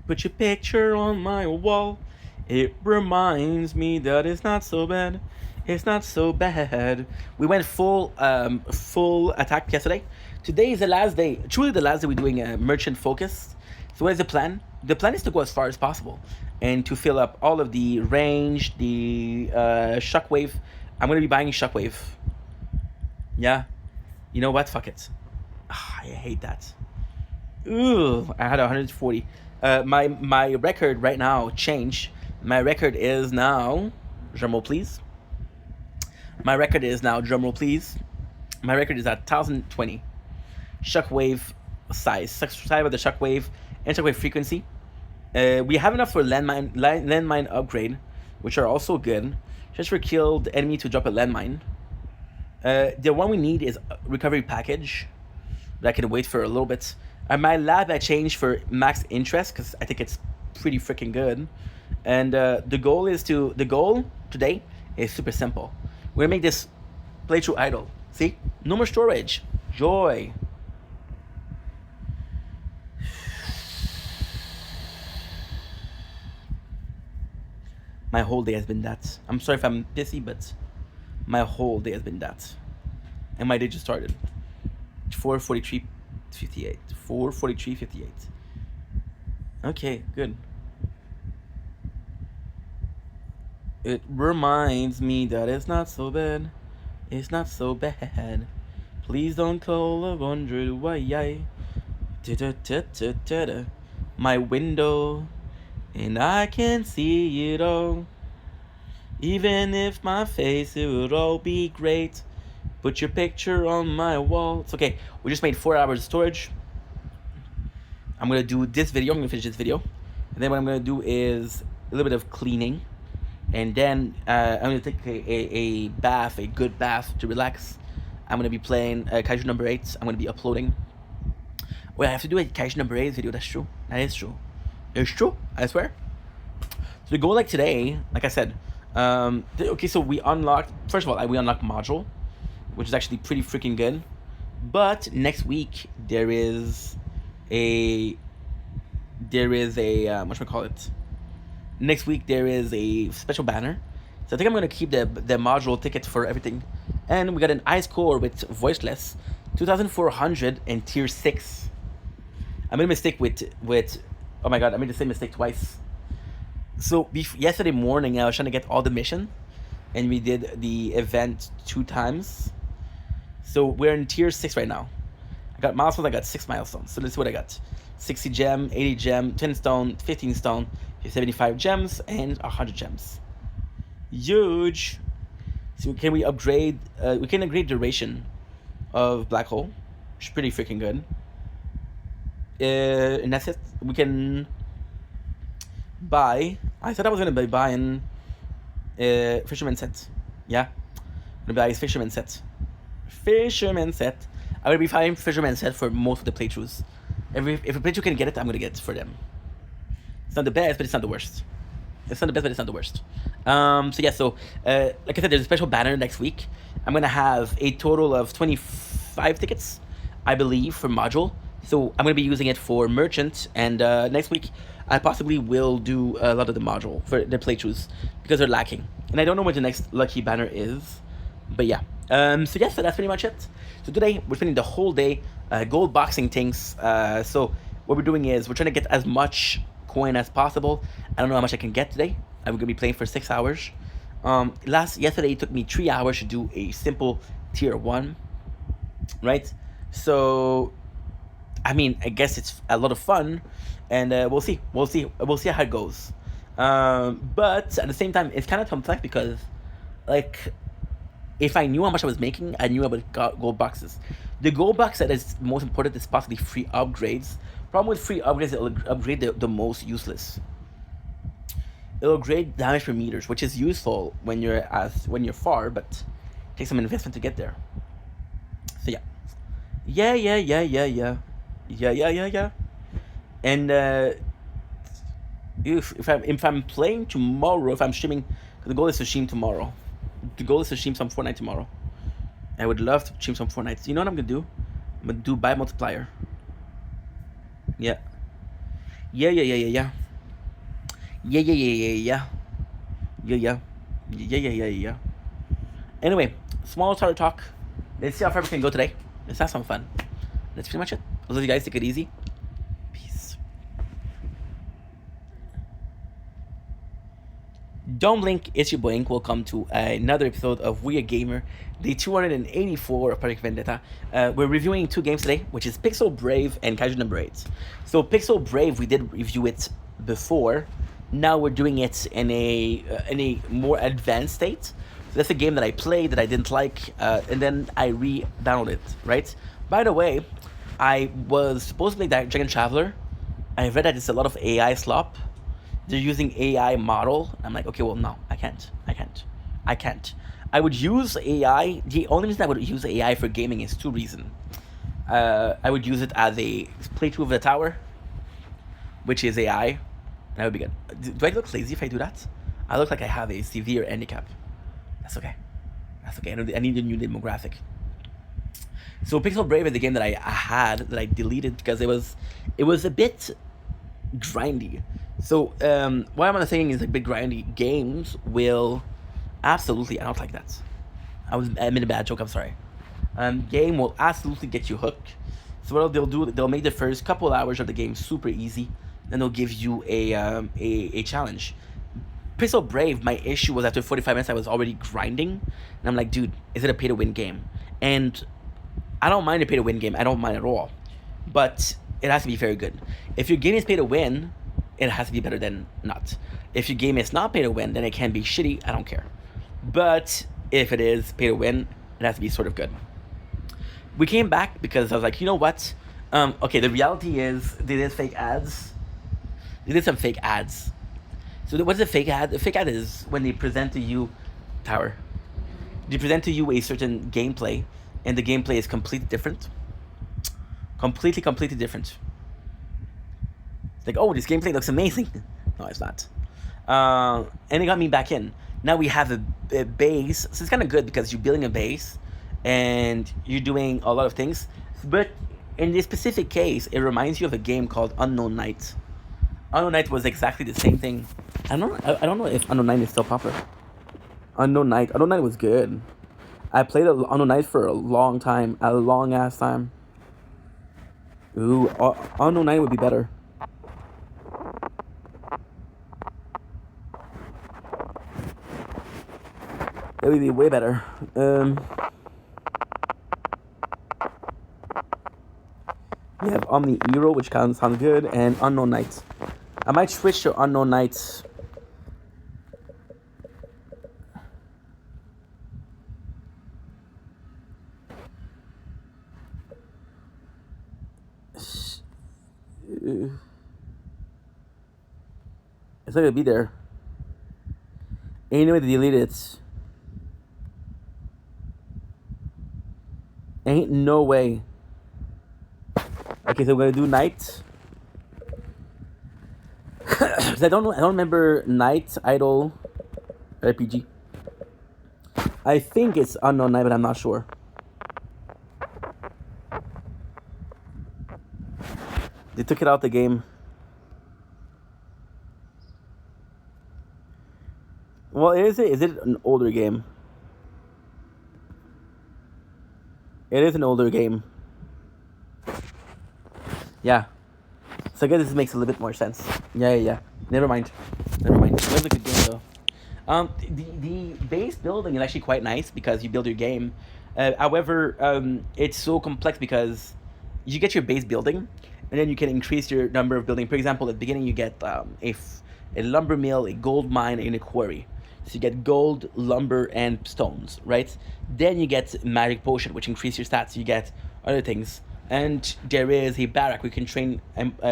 Speaker 1: Put your picture on my wall. It reminds me that it's not so bad. It's not so bad. We went full attack yesterday. Today is the last day. Truly the last day we're doing a merchant focus. So what is the plan? The plan is to go as far as possible and to fill up all of the range, the shockwave. I'm going to be buying shockwave. Yeah. You know what? Fuck it. I hate that. Ooh, I had 140. My record right now changed. My record is now, drumroll please. My record is now, drumroll please. My record is at 1020. Shockwave size of the shockwave and check with frequency. We have enough for landmine upgrade, which are also good. Just for killed enemy to drop a landmine. The one we need is recovery package, but I can wait for a little bit. My lab I changed for max interest because I think it's pretty freaking good. And the goal today is super simple. We're gonna make this playthrough idle. See, no more storage. Joy. My whole day has been that. I'm sorry if I'm pissy, but my whole day has been that. And my day just started. 4:43:58. 4:43:58. Okay, good. It reminds me that it's not so bad. It's not so bad. Please don't call 100. Why? My window, and I can see it all. Even if my face, it would all be great. Put your picture on my wall. It's okay. We just made 4 hours of storage. I'm gonna do this video. I'm gonna finish this video, and then what I'm gonna do is a little bit of cleaning, and then I'm gonna take a bath, a good bath to relax. I'm gonna be playing Kaiju number 8. I'm gonna be uploading. Wait, I have to do a Kaiju number 8 video. That's true. That is true. It's true. I swear. So the goal, like today, like I said, okay. So we unlocked. First of all, we unlocked module, which is actually pretty freaking good. But next week there is a what should I call it? Next week there is a special banner. So I think I'm gonna keep the module ticket for everything. And we got an ice core with voiceless, 2,400 and tier 6. I made a mistake with oh my god, I made the same mistake twice. So yesterday morning I was trying to get all the mission, and we did the event 2 times. So we're in tier 6 right now. I got milestones. I got 6 milestones. So let's see what I got. 60 gem, 80 gem, 10 stone, 15 stone, 75 gems, and 100 gems. Huge. So can we upgrade? We can upgrade duration of black hole, which is pretty freaking good. And that's it. We can buy. I thought I was gonna be buying fisherman set. Yeah, I'm gonna buy fisherman set. Fisherman set. I'm gonna be buying fisherman set for most of the playthroughs. If a playthrough can get it, I'm gonna get it for them. It's not the best, but it's not the worst. It's not the best, but it's not the worst. So yeah, so like I said, there's a special banner next week. I'm gonna have a total of 25 tickets, I believe, for module. So I'm gonna be using it for merchant, and next week I possibly will do a lot of the module for the playthroughs because they're lacking. And I don't know what the next lucky banner is, but yeah. So yeah, so that's pretty much it. So today we're spending the whole day gold boxing things. So what we're doing is we're trying to get as much coin as possible. I don't know how much I can get today. I'm gonna be playing for 6 hours. Yesterday it took me 3 hours to do a simple tier 1, right? So I mean, I guess it's a lot of fun, and we'll see how it goes. But at the same time, it's kind of complex because, like, if I knew how much I was making, I knew I would got gold boxes. The gold box that is most important is possibly free upgrades. Problem with free upgrades, it'll upgrade the most useless. It'll upgrade damage per meters, which is useful when you're far, but it takes some investment to get there. So yeah. And if I'm playing tomorrow, if I'm streaming, the goal is to stream tomorrow. The goal is to stream some Fortnite tomorrow. I would love to stream some Fortnite. So you know what I'm gonna do? I'm gonna do buy multiplier. Yeah. Yeah. Anyway, small starter talk. Let's see how far we can go today. Let's have some fun. That's pretty much it. I'll love you guys. Take it easy. Peace. Don't blink, it's your boy Ink. Welcome to another episode of We Are Gamer, day 284 of Project Vendetta. We're reviewing 2 games today, which is Pixel Brave and Kaiju number 8. So Pixel Brave, we did review it before. Now we're doing it in a more advanced state. So that's a game that I played that I didn't like, and then I re-downloaded it, right? By the way, I was supposed to play Dragon Traveler I read that it's a lot of AI slop. They're using AI model. I'm like, okay, well, no, I can't. I would use AI. The only reason I would use AI for gaming is two reasons. I would use it as a playthrough of the tower, which is AI, and that would be good. Do I look lazy if I do that? I look like I have a severe handicap. That's okay. I need a new demographic. So Pixel Brave is a game that I had that I deleted because it was a bit grindy. So what I'm saying is a bit grindy. Games will absolutely. I don't like that. I made a bad joke. I'm sorry. Game will absolutely get you hooked. So what they'll do, they'll make the first couple hours of the game super easy, then they'll give you a challenge. Pixel Brave, my issue was after 45 minutes I was already grinding, and I'm like, dude, is it a pay to win game? And I don't mind a pay to win game. I don't mind at all, but it has to be very good. If your game is pay to win, it has to be better than not. If your game is not pay to win, then it can be shitty. I don't care. But if it is pay to win, it has to be sort of good. We came back because I was like, you know what? Okay, the reality is they did fake ads. They did some fake ads. So what's a fake ad? A fake ad is when they present to you, Tower. They present to you a certain gameplay, and the gameplay is completely different. Completely different. It's like, oh, this gameplay looks amazing. No, it's not. And it got me back in. Now we have a base, so it's kind of good because you're building a base, and you're doing a lot of things. But in this specific case, it reminds you of a game called Unknown Night. Unknown Night was exactly the same thing. I don't know if Unknown Night is still popular. Unknown Night was good. I played Unknown Night for a long ass time. Ooh, Unknown Night would be better. It would be way better. We have Omni Hero, which sounds good, and Unknown Night. I might switch to Unknown Night. It's not gonna be there. Anyway, delete it. Ain't no way. Okay, so we're gonna do Night. Cause I don't remember Night Idol RPG. I think it's Unknown Night, but I'm not sure. They took it out the game. Well, is it an older game? It is an older game. Yeah. So I guess this makes a little bit more sense. Yeah. Never mind. It was a good game though. The base building is actually quite nice because you build your game. However, it's so complex because you get your base building, and then you can increase your number of building. For example, at the beginning you get a lumber mill, a gold mine, and a quarry. So you get gold, lumber, and stones, right? Then you get magic potion, which increase your stats. You get other things, and there is a barrack where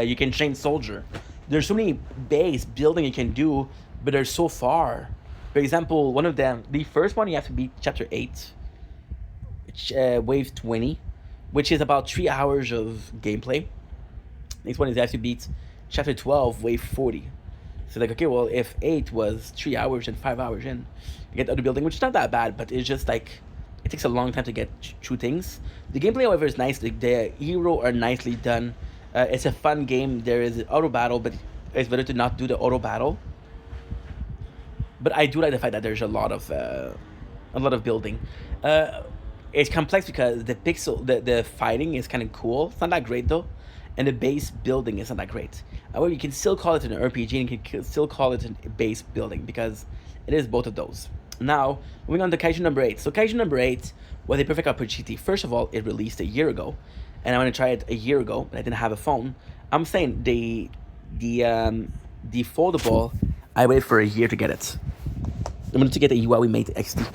Speaker 1: you can train soldier. There's so many base building you can do, but they're so far. For example, one of them, the first one you have to beat chapter 8, wave 20, which is about 3 hours of gameplay. Next one is you have to beat chapter 12, wave 40. So like, okay, well, if 8 was 3 hours and 5 hours in, you get the other building, which is not that bad, but it's just like, it takes a long time to get through things. The gameplay, however, is nice. The hero are nicely done. It's a fun game. There is an auto battle, but it's better to not do the auto battle. But I do like the fact that there's a lot of building. It's complex because the fighting is kind of cool. It's not that great though, and the base building is not that great. However, you can still call it an RPG and you can still call it a base building because it is both of those. Now, moving on to Kaiju number 8. So Kaiju number 8 was a perfect opportunity. First of all, it released a year ago, and I want to try it a year ago, but I didn't have a phone. I'm saying the foldable, I waited for a year to get it. I wanted to get a Huawei Mate XT.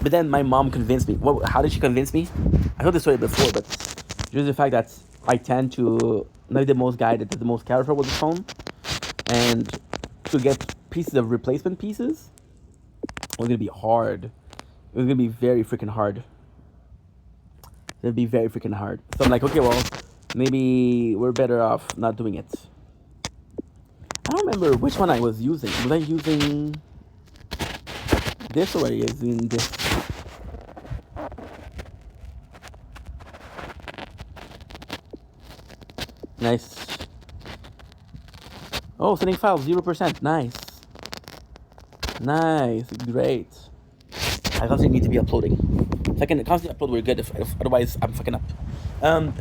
Speaker 1: But then my mom convinced me. How did she convince me? I told this story before, but just the fact that I tend to not be the most guy that is the most careful with the phone, and to get pieces of replacement pieces was gonna be hard. It was gonna be very freaking hard. It'd be very freaking hard. So I'm like, okay, well, maybe we're better off not doing it. I don't remember which one I was using. Was I using this or was I using this? Nice. Oh, sending files 0%. Nice. Nice. Great. I constantly need to be uploading. If I can constantly upload, we're good. If otherwise, I'm fucking up.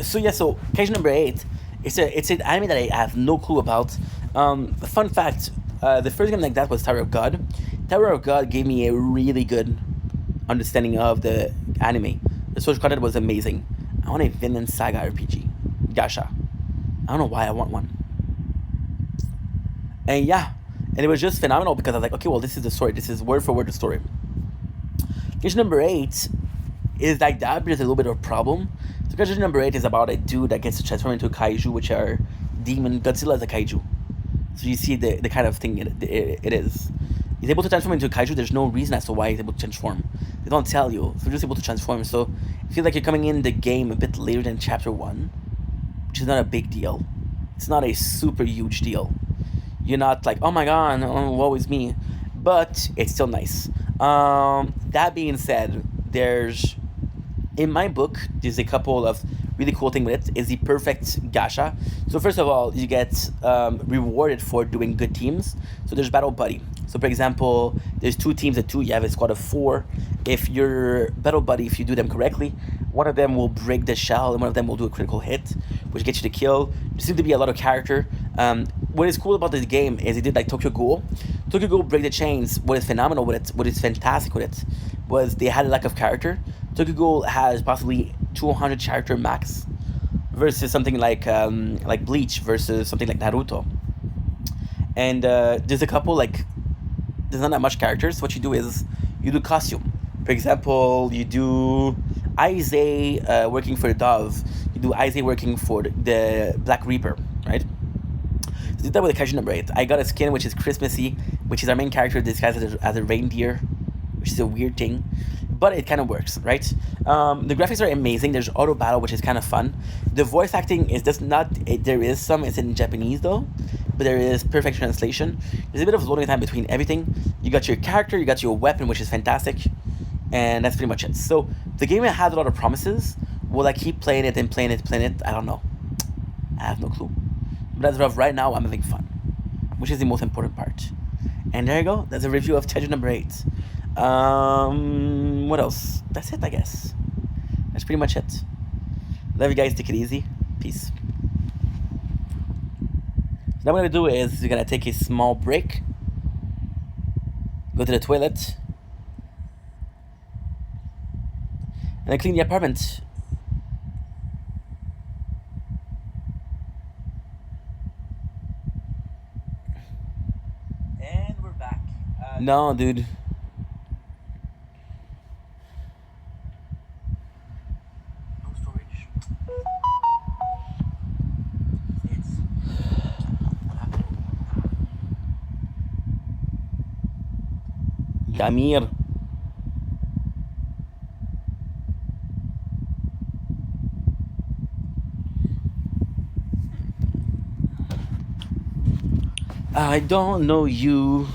Speaker 1: So occasion number 8. It's an anime that I have no clue about. Fun fact: the first game like that was Tower of God. Tower of God gave me a really good understanding of the anime. The social content was amazing. I want a Vinland Saga RPG, Gacha. I don't know why I want one. And yeah, and it was just phenomenal because I was like, okay, well, this is the story. This is word for word the story. Case number 8 is like that, but there's a little bit of a problem. So case number 8 is about a dude that gets to transform into a kaiju, which are demon. Godzilla is a kaiju. So you see the kind of thing it is. He's able to transform into a kaiju. There's no reason as to why he's able to transform. They don't tell you. So he's just able to transform. So it feels like you're coming in the game a bit later than chapter 1, which is not a big deal. It's not a super huge deal. You're not like, oh my god, oh, woe is me. But it's still nice. That being said, in my book, there's a couple of really cool things with it. It's the perfect gacha. So first of all, you get rewarded for doing good teams. So there's battle buddy. So for example, there's 2 teams of 2. You have a squad of 4. If your battle buddy, if you do them correctly, one of them will break the shell and one of them will do a critical hit, which gets you the kill. There seems to be a lot of character. What is cool about this game is it did like Tokyo Ghoul. Tokyo Ghoul Break the Chains. What is phenomenal with it, what is fantastic with it, was they had a lack of character. Tokyo Ghoul has possibly 200 character max, versus something like Bleach versus something like Naruto. And there's a couple like there's not that much characters. What you do is you do costume. For example, you do Aize working for the Dove. You do Aize working for the Black Reaper, right? So did that with the kaiju number 8. I got a skin which is Christmassy, which is our main character disguised as a reindeer, which is a weird thing, but it kind of works, right? The graphics are amazing. There's auto battle, which is kind of fun. The voice acting is just not. There is some. It's in Japanese though, but there is perfect translation. There's a bit of loading time between everything. You got your character, you got your weapon, which is fantastic, and that's pretty much it. So the game has a lot of promises. Will I keep playing it and playing it? I don't know. I have no clue. But as of right now, I'm having fun, which is the most important part. And there you go. That's a review of Kaiju number 8. What else? That's it, I guess. That's pretty much it. Love you guys. Take it easy. Peace. So now what I'm gonna do is we're gonna take a small break. Go to the toilet. And then clean the apartment.
Speaker 11: And we're back.
Speaker 1: No, dude.
Speaker 11: No storage.
Speaker 1: Yamir. I don't know you.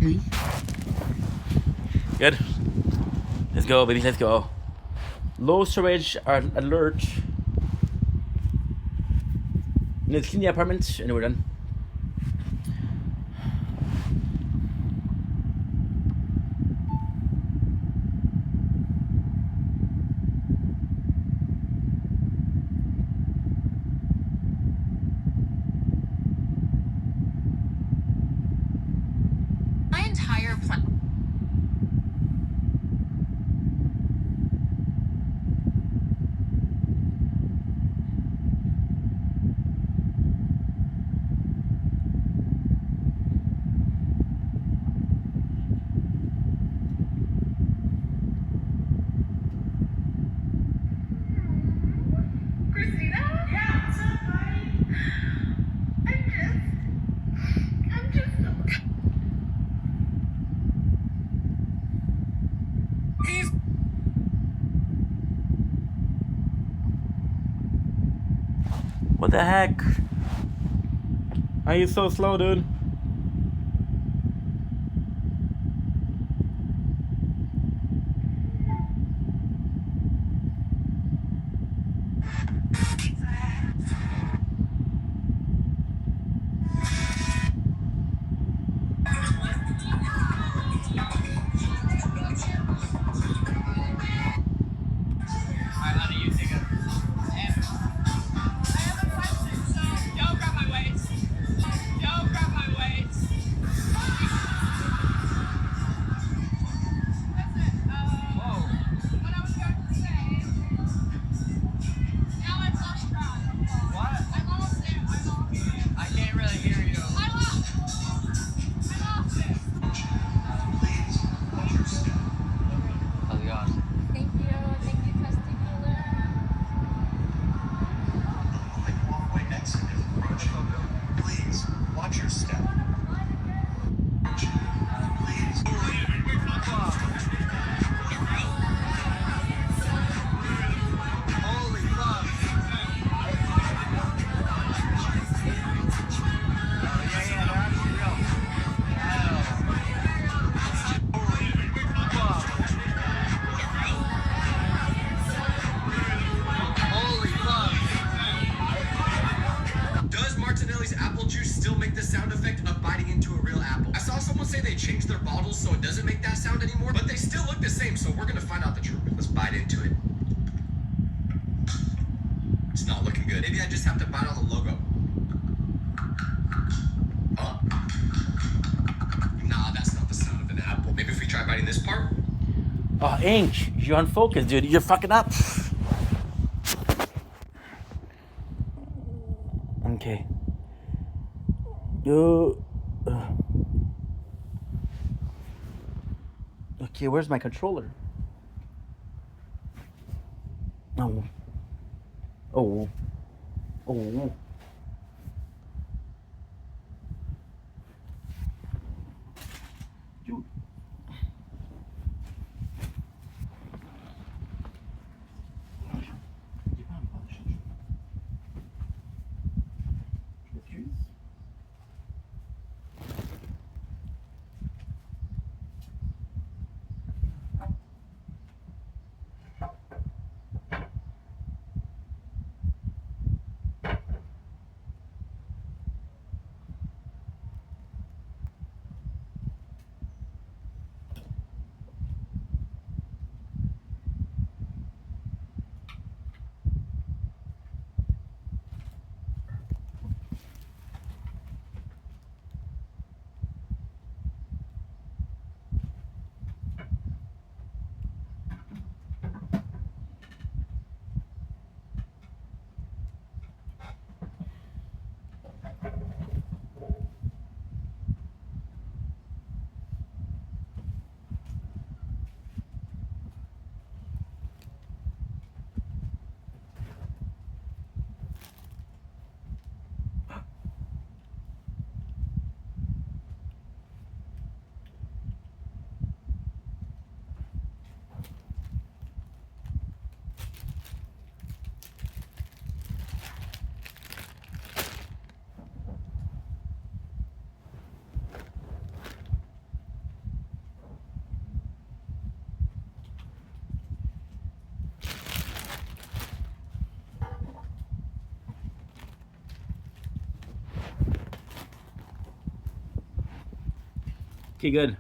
Speaker 6: Oui.
Speaker 1: Good. Let's go, baby. Let's go. Low storage alert. Let's clean the apartment and we're done.
Speaker 10: My entire plan.
Speaker 1: What the heck? Why are you so slow, dude?
Speaker 12: Does Martinelli's apple juice still make the sound effect of biting into a real apple? I saw someone say they changed their bottles so it doesn't make that sound anymore, but they still look the same, so we're gonna find out the truth. Let's bite into it. It's not looking good. Maybe I just have to bite on the logo. Oh. Nah, that's not the sound of an apple. Maybe if we try biting this part?
Speaker 1: Oh, Ink, you're unfocused, dude. You're fucking up. Okay. Okay, where's my controller? Oh. Oh. Oh. Dude. Okay, good.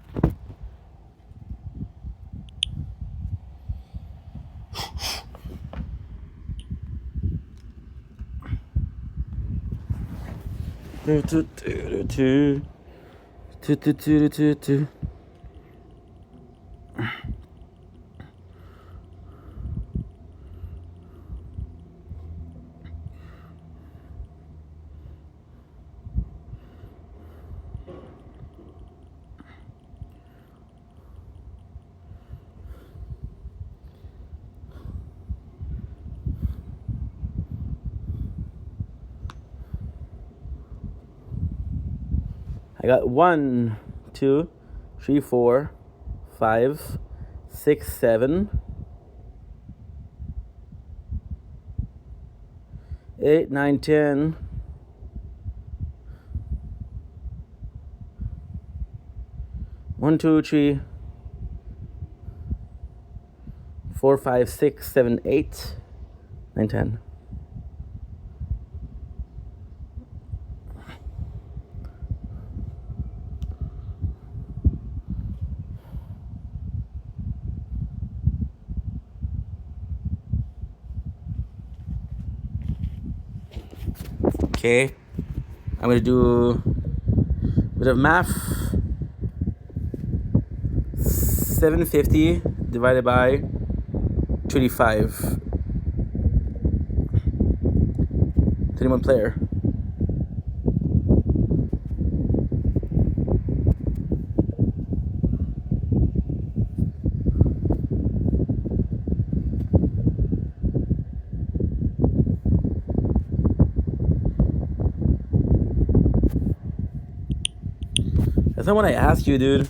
Speaker 1: I got 1, 2, 3, 4, 5, 6, 7, 8, 9, 10. 1, 2, 3, 4, 5, 6, 7, 8, 9, 10. Okay, I'm gonna do a bit of math. 750 divided by 25. 31 player. That's not what I asked you, dude.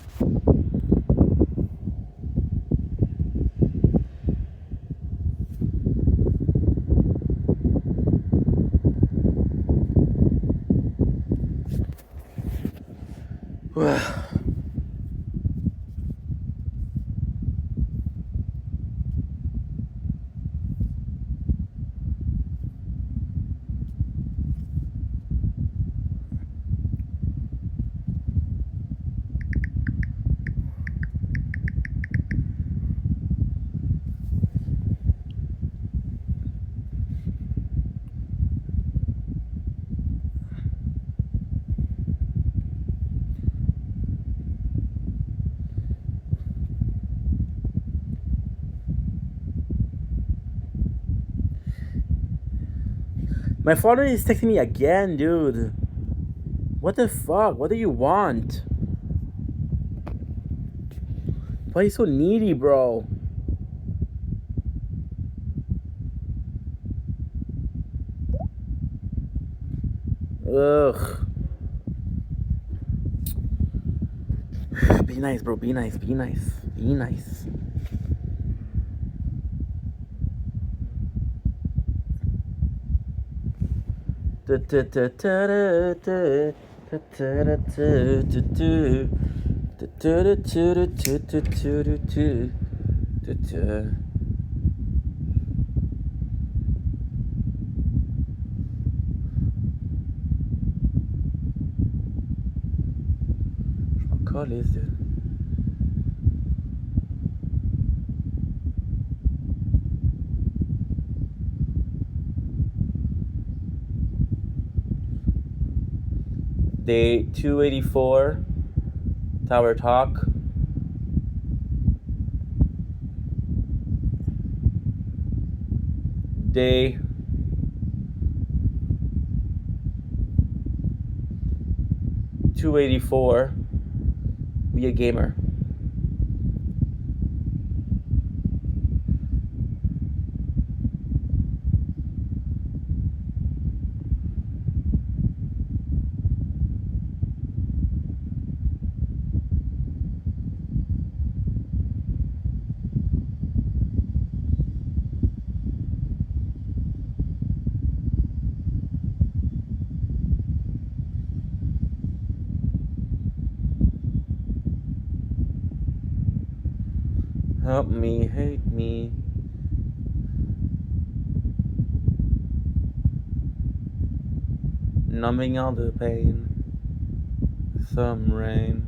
Speaker 1: My father is texting me again, dude. What the fuck? What do you want? Why are you so needy, bro? Ugh. Be nice, bro. Be nice. Be nice. Be nice. Call is dude. Day 284, Tower Talk. Day 284, We a Gamer. Help me, hate me. Numbing all the pain. Some rain.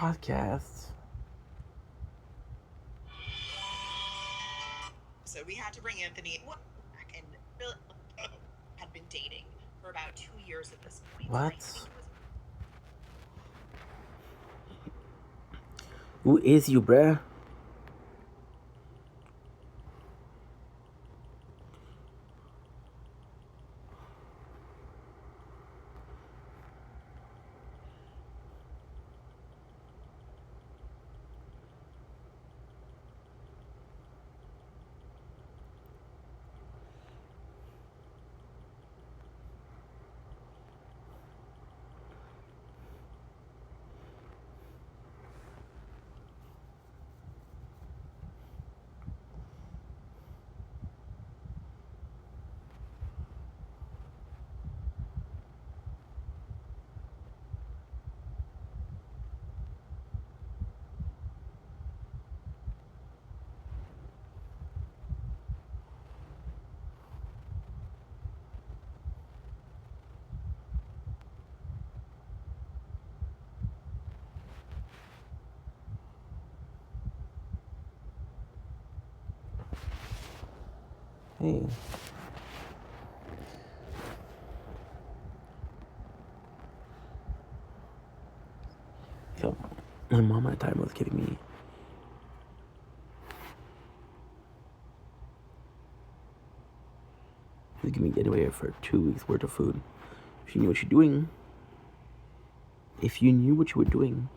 Speaker 1: podcast.
Speaker 13: So we had to bring Anthony back, and Bill had been dating for about 2 years at this point.
Speaker 1: What? Who is you, bruh? Hey. So, my mom at the time was kidding me. She was giving me getaway for 2 weeks worth of food. If you knew what you're doing. If you knew what you were doing.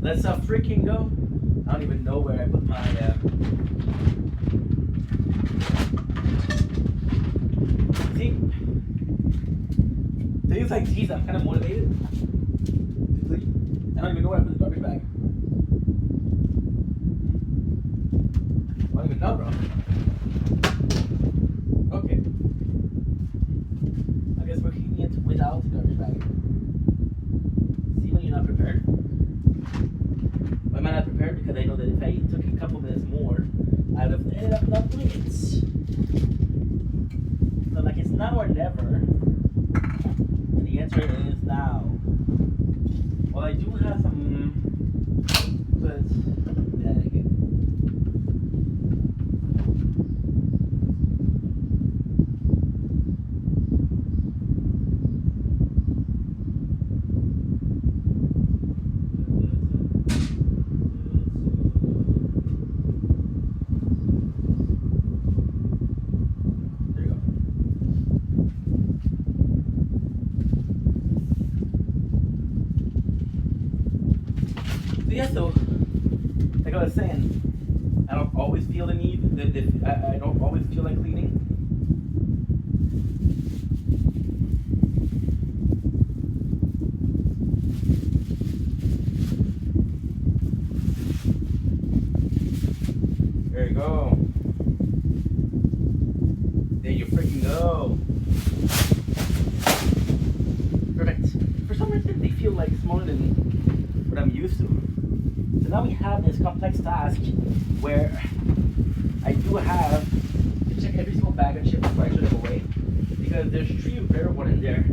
Speaker 1: Let's freaking go. I don't even know where I put my see, things like these I'm kind of motivated to clean. I don't even know where I put the garbage bag. I don't even know, bro. Okay, I guess we're cleaning it without the garbage bag. See when you're not prepared. Why am I not prepared? Because I know that if I took a couple minutes more, I would have ended up not doing it. So like it's now or never. And the answer is now. Well, I do have some, but yeah, again. Yeah, so like I was saying, I don't always feel the need. I don't always feel like cleaning. There you go. There you freaking go. Perfect. For some reason, they feel like smaller than what what I'm used to. So now we have this complex task where I do have to check every single bag of chips before I throw them away, because there's 3 rare ones in there.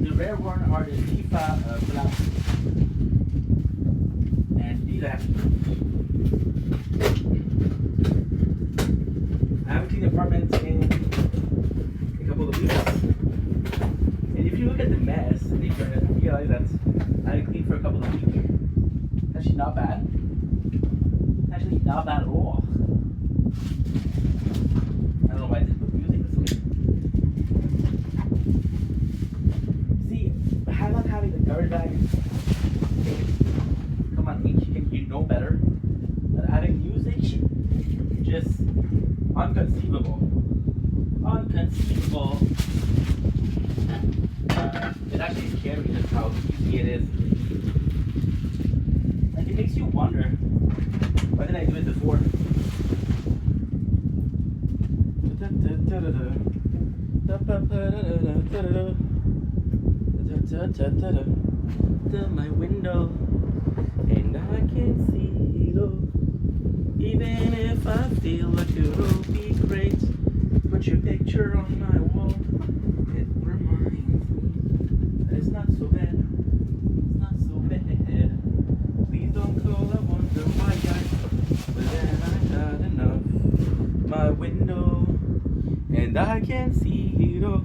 Speaker 1: The rare ones are the FIFA flaps and D-Lap. I haven't cleaned the apartment in a couple of weeks. And if you look at the mess, and you realize that I haven't cleaned for a couple of weeks. It's actually not bad. It's actually not bad at all. I don't know why I didn't put music this way. See, not having the garbage bag, come on, H, you know better. But having music, just unconceivable. Unconceivable. It actually is scary just how easy it is. Like, it makes you wonder, why didn't I do it before? To my window, and I can see you. Even if I feel like it'll be great, put your picture on my wall. It reminds me that it's not so bad. It's not so bad. Please don't call, I wonder why but then I got enough. My window, and I can see it all.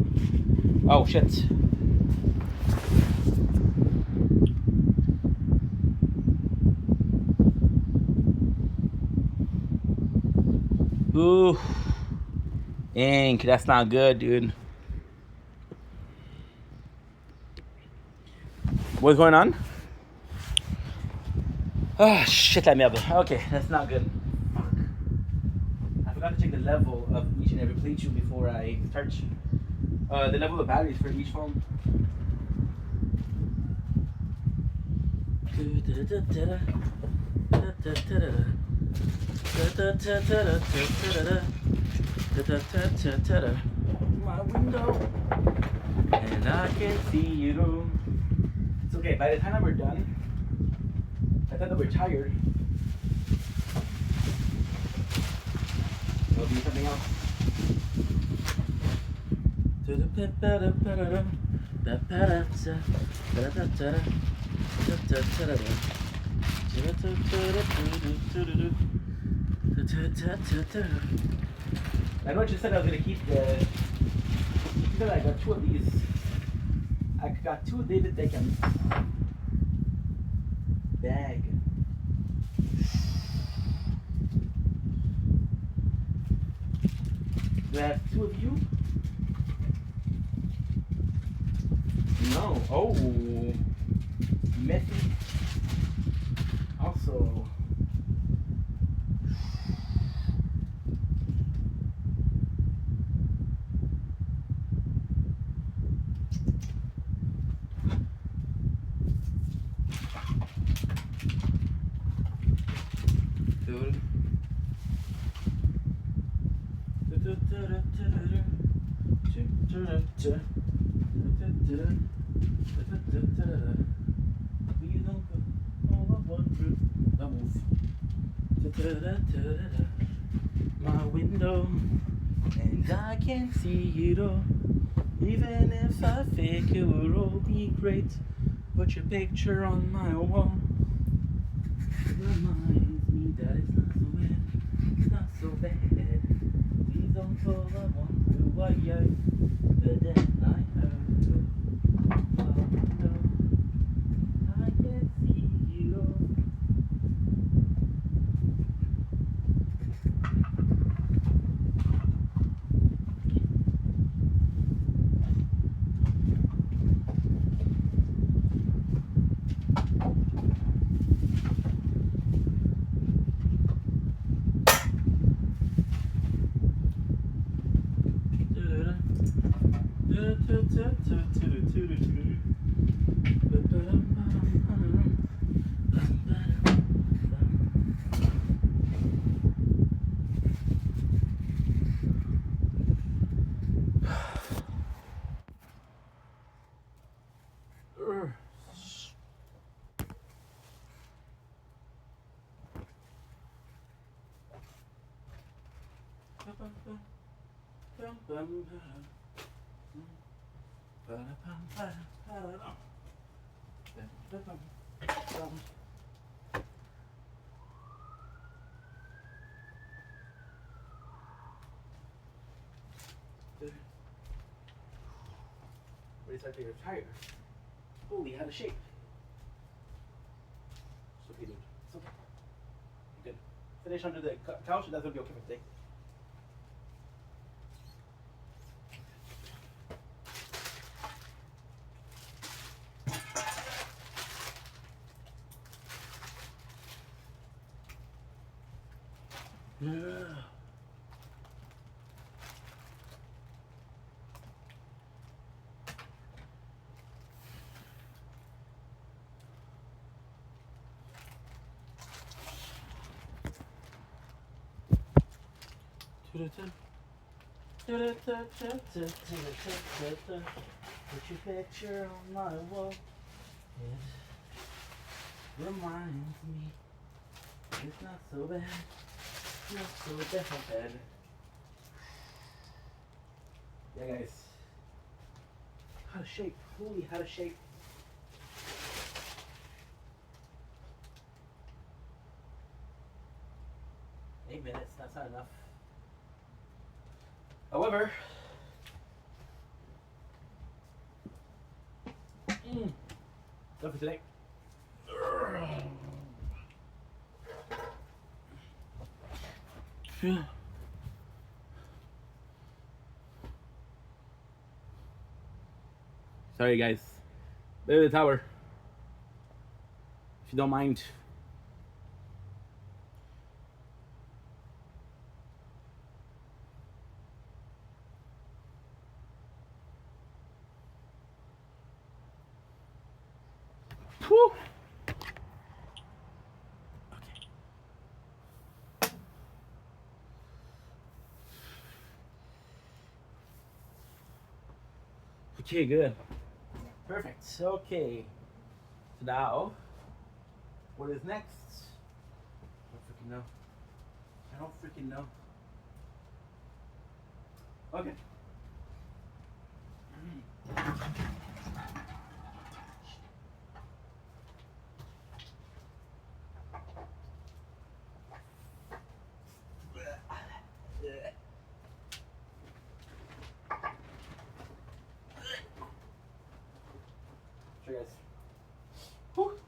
Speaker 1: Oh shit. Ooh, ink, that's not good, dude. What's going on? Oh shit, la merde. Okay, that's not good. Fuck. I forgot to check the level of each and every playthrough before I start. The level of batteries for each phone. My window, and I can see you. It's okay, by the time we're done, I thought that we're tired. It'll be something else. I know what you said I was going to keep the... Because I got 2 of these. I got 2 David Beckham bag. Do I have 2 of you? No. Oh. Messy. Also. My window, and I can see it all. Even if I fake it will all be great. Put your picture on my wall. It reminds me that it's not so bad. It's not so bad. Please don't call, I wonder why but then I heard my window. I can see you all. Raise our favorite tire. Holy, out of shape. It's okay, dude. It's okay. You're good. Finish under the couch, and that's gonna be okay for today. Yeah. Put your picture on my wall. It reminds me it's not so bad. Not so bad. Yeah, guys. Out of shape. Holy, out of shape. Eight minutes. That's not enough. However, enough for today. Yeah. Sorry, guys. Bit of the tower. If you don't mind. Whew. Okay, good. Perfect. Okay. So now, what is next? I don't freaking know. I don't freaking know. Okay. Sure, guys. Whew.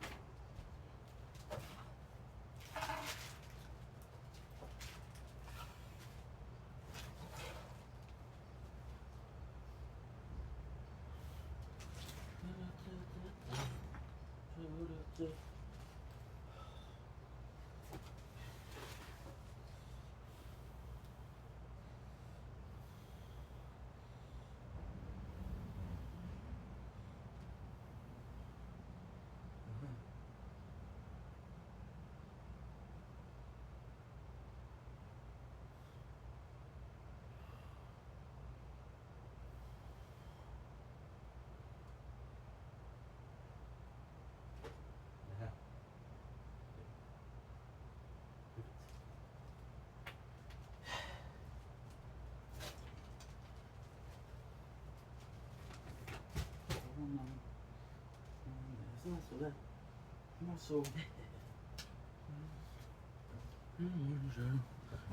Speaker 1: Not so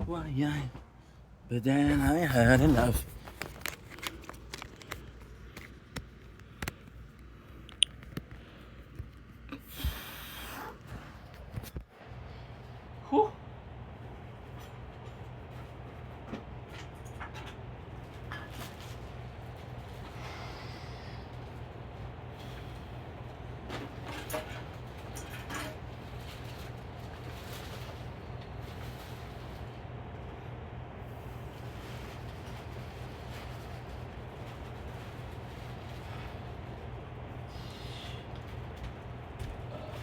Speaker 1: why but then I had enough. Whew.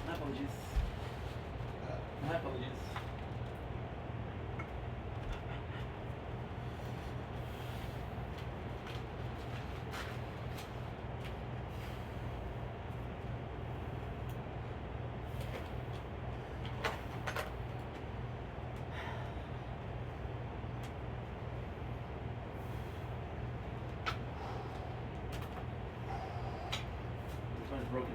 Speaker 1: My apologies. My apologies. broken.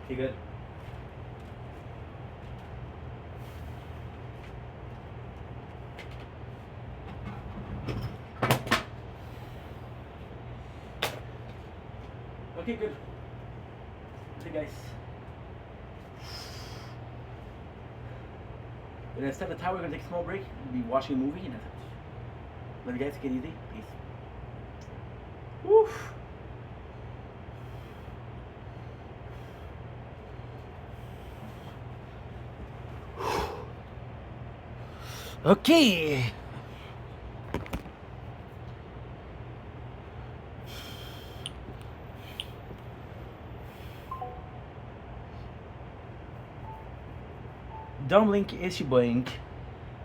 Speaker 1: Okay, good. Okay, good. Okay, guys. We're gonna step the tower. We're gonna take a small break. We'll be watching a movie, and that's it. Love you guys. Take it easy. Peace. Woof. Okay. Dumbling is boink.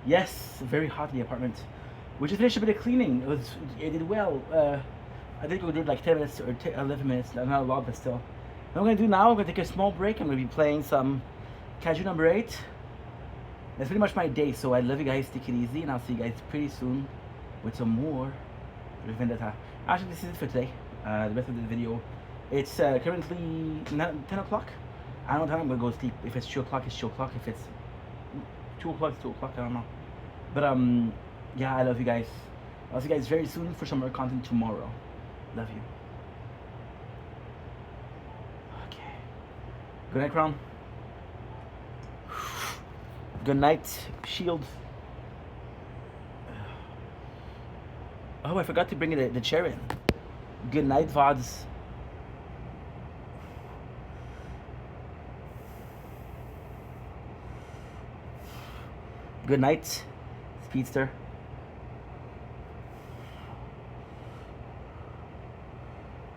Speaker 1: Yes, very hot in the apartment. We just finished a bit of cleaning. It did well. I think we did like 10 minutes or 11 minutes. Not a lot, but still. What I'm gonna do now, I'm gonna take a small break. I'm gonna be playing some Kaiju number 8. That's pretty much my day, so I love you guys. Take it easy, and I'll see you guys pretty soon with some more Vendetta. Actually, this is it for today. The rest of the video. It's currently 10 o'clock. I don't know what time I'm gonna go to sleep. If it's 2 o'clock, it's 2 o'clock. If it's 2 o'clock, it's 2 o'clock. I don't know. But yeah, I love you guys. I'll see you guys very soon for some more content tomorrow. Love you. Okay. Good night, Crown. Good night, Shield. Oh, I forgot to bring the chair in. Good night, VODs. Good night, Speedster.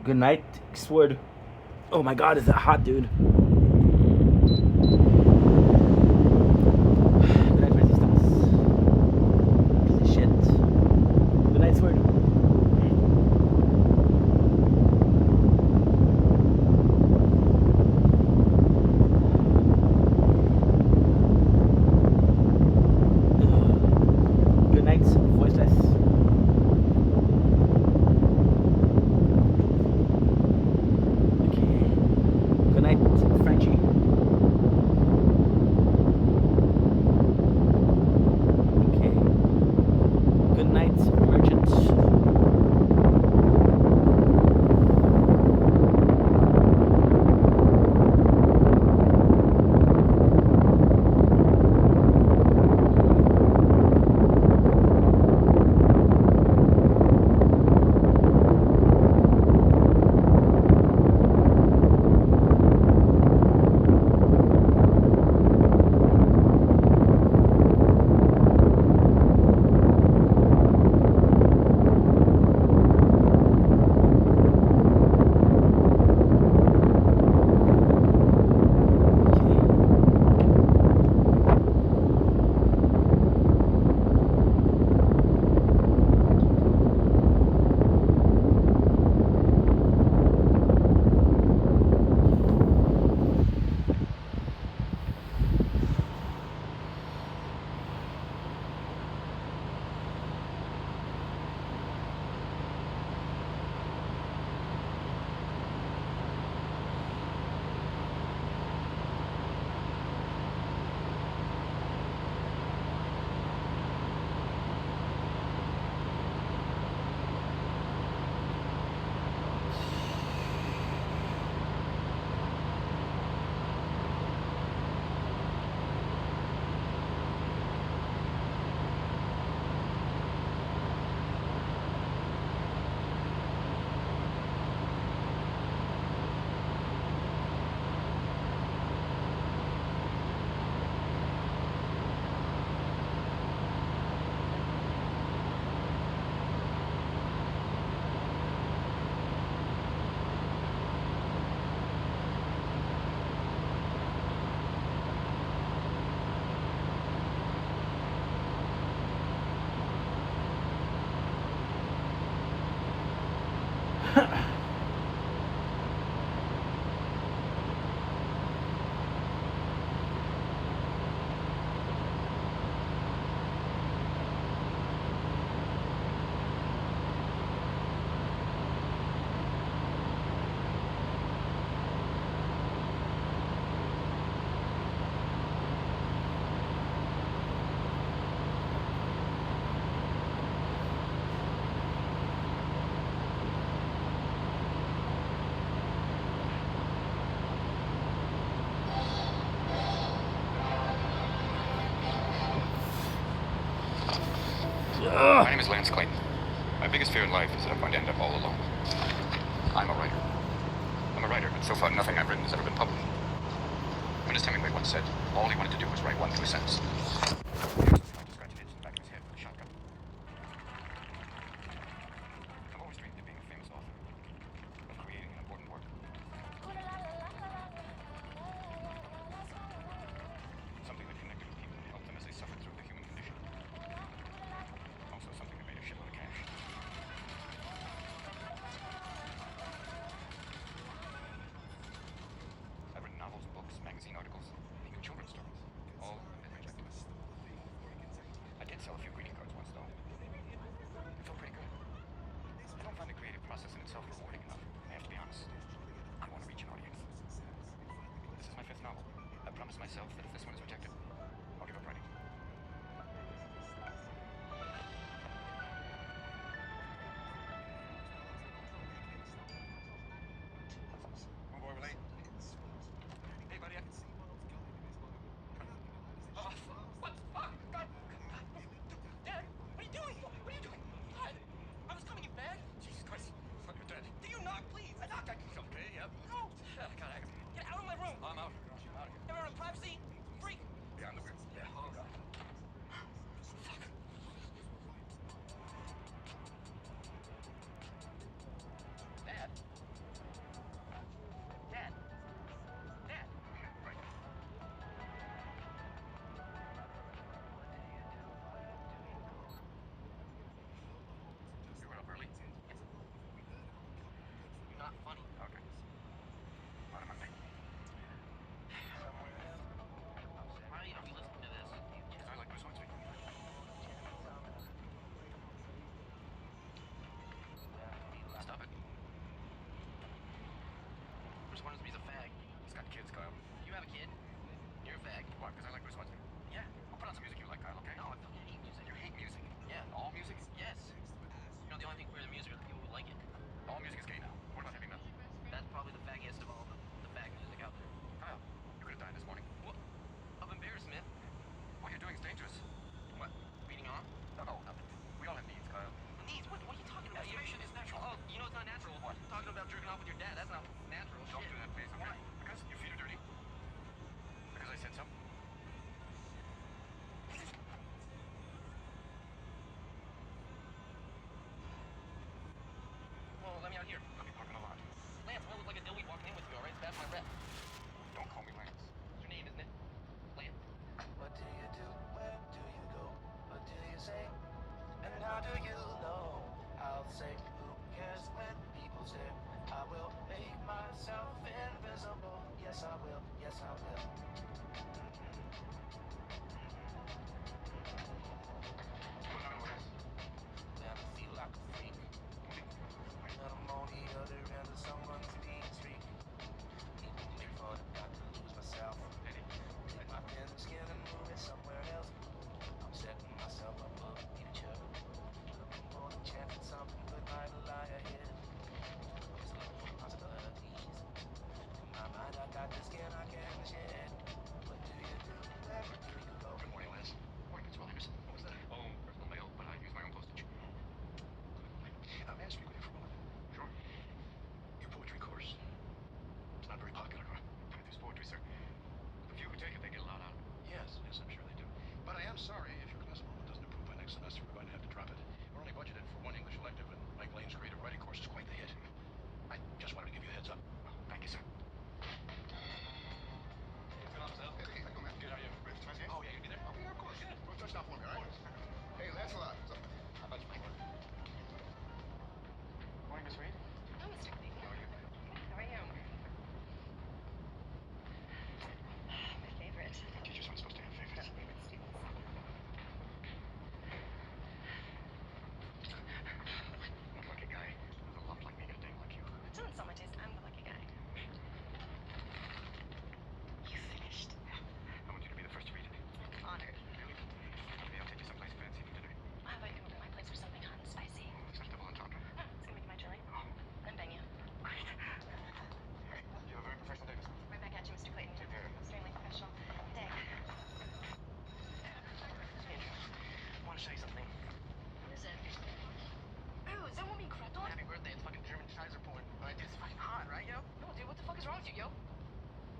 Speaker 1: Good night, Sword. Oh my god, is that hot, dude? Good night, Resistance. Piece of shit. Good night, Sword. Good night, Voiceless. Okay. Good night,
Speaker 14: thought nothing I've written has ever been published. Ernest Hemingway once said, all he wanted to do was write one true sentence. Scratch an itch in the back of his head with a shotgun. I've always dreamed of being a famous author, of creating an important work. Something that connected with people and helped them as they suffered through the human condition. Also something that made a shitload of cash. I've written novels, books, magazine articles, and even children's stories. All have been rejected. I did sell a few greeting cards once, though. It felt pretty good. I don't find the creative process in itself rewarding enough. I have to be honest. I want to reach an audience. This is my 5th novel. I promised myself that if this one is rejected, I'll give up writing. Oh boy, we're late. Hey, buddy, I can see. Oh, what the fuck? God. Dad, what are you doing? What are you doing? Dad, I was coming in bed. Jesus Christ. I thought you were dead. Do you knock, please? I knocked. He's okay, yep. No. God, I can... Get out of my room. I'm out. I'm out of here. Never privacy. Freak. Yeah, I'm the weird. Yeah, oh, God. Fuck. Dad. Dad. Dad. Right. You were up early? You're not funny. Okay. What am I making? Why are we listening to this? Because I like Bruce Hornsby. Stop it. Bruce Hornsby's a fag. He's got kids, Kyle. You have a kid? You're a fag. Why? Because I like Bruce Hornsby? Yeah. I'll put on some music you like, Kyle, okay? No, I fucking hate music. You hate music? Yeah. All music? Yes. You know, the only thing queer to music are the people who like it. All music is gay now. What about heavy metal? That's probably the faggiest of all the fag music out there. Kyle, you could have died this morning. What? Of embarrassment. What you're doing is dangerous. What? Beating off? No, nothing. We all have needs, Kyle. Needs? What are you talking about? Masturbation is natural. Oh, you know it's not natural. What? Talking about jerking off with your dad. That's not natural. Don't do that, please, okay? Why? Because your feet are dirty. Because I said so. Well, let me out here. Let me park in the lot. Lance, I look like a dillweed walking in with you, alright? It's bad for my rep. Don't call me Lance. It's your name, isn't it? Lance.
Speaker 15: What do you do? Where do you go? What do you say? And how do you know? I'll say, who cares when people say, I will make myself invisible. Yes, I will. Yes, I will. Then I feel like a freak. And I'm on the other end of someone's mean streak. Even before I got to lose myself. Take my thin skin and move it somewhere else. I'm setting myself up for the future. Looking for the chance that something good might lie ahead. Just looking for possibilities. In my mind, I got the skin I can shed. What do you do? Where do you go?
Speaker 14: Good morning, Lance. Morning, Mr. Williams. What was that? Oh, personal mail, but I use my own postage. May I speak with you for a moment? Sure. Your poetry course. It's not very popular, huh? There's poetry, sir. The few who take it, they get a lot out of it. Yes, yes, I'm sure they do. But I am sorry if your class enrollment doesn't improve by next semester. We're going to have to drop it. We're only budgeted for one English elective, and Mike Lane's creative writing course is quite the hit. I just wanted to give you a heads up. Oh, thank you, sir.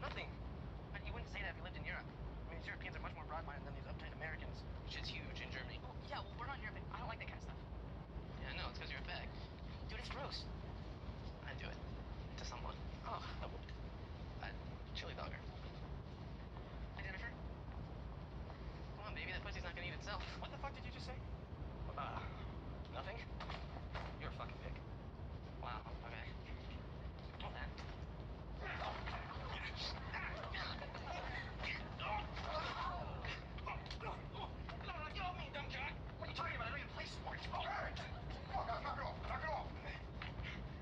Speaker 14: Nothing. But you wouldn't say that if you lived in Europe. I mean, these Europeans are much more broad-minded than these uptight Americans. Shit's huge in Germany. Well, yeah, well, we're not in Europe. I don't like that kind of stuff. Yeah, I know. It's because you're a fag. Dude, it's gross. I do it. To someone. Oh, a chili dogger. Hi, Jennifer. Come on, baby. That pussy's not gonna eat itself. What the fuck did you just say? Nothing? You're a fucking dick. Wow, okay. Hold that. No, get off me, dumb cock! What are you talking about? I don't even play sports. Oh, hey! Knock it off! Knock it off!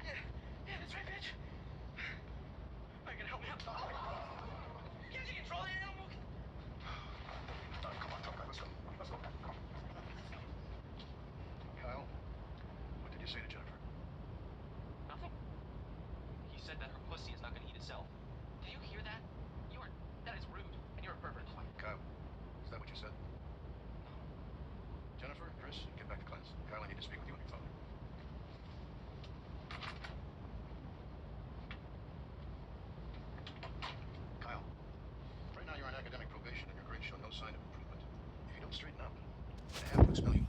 Speaker 14: Yeah, that's right, bitch. Are you gonna help me out? Can't you control the animal?
Speaker 16: Come on, tough guy, let's go. Let's go. Come on. Kyle, what did you say to Jennifer?
Speaker 14: Nothing. He said that her pussy is not gonna eat itself. Did you hear that? That is rude, and you're a pervert.
Speaker 16: Kyle, is that what you said? Jennifer, Chris, get back to class. Kyle, I need to speak with you on your phone. Kyle, right now you're on academic probation and your grades show no sign of improvement. If you don't straighten up, I'm going to have to expel you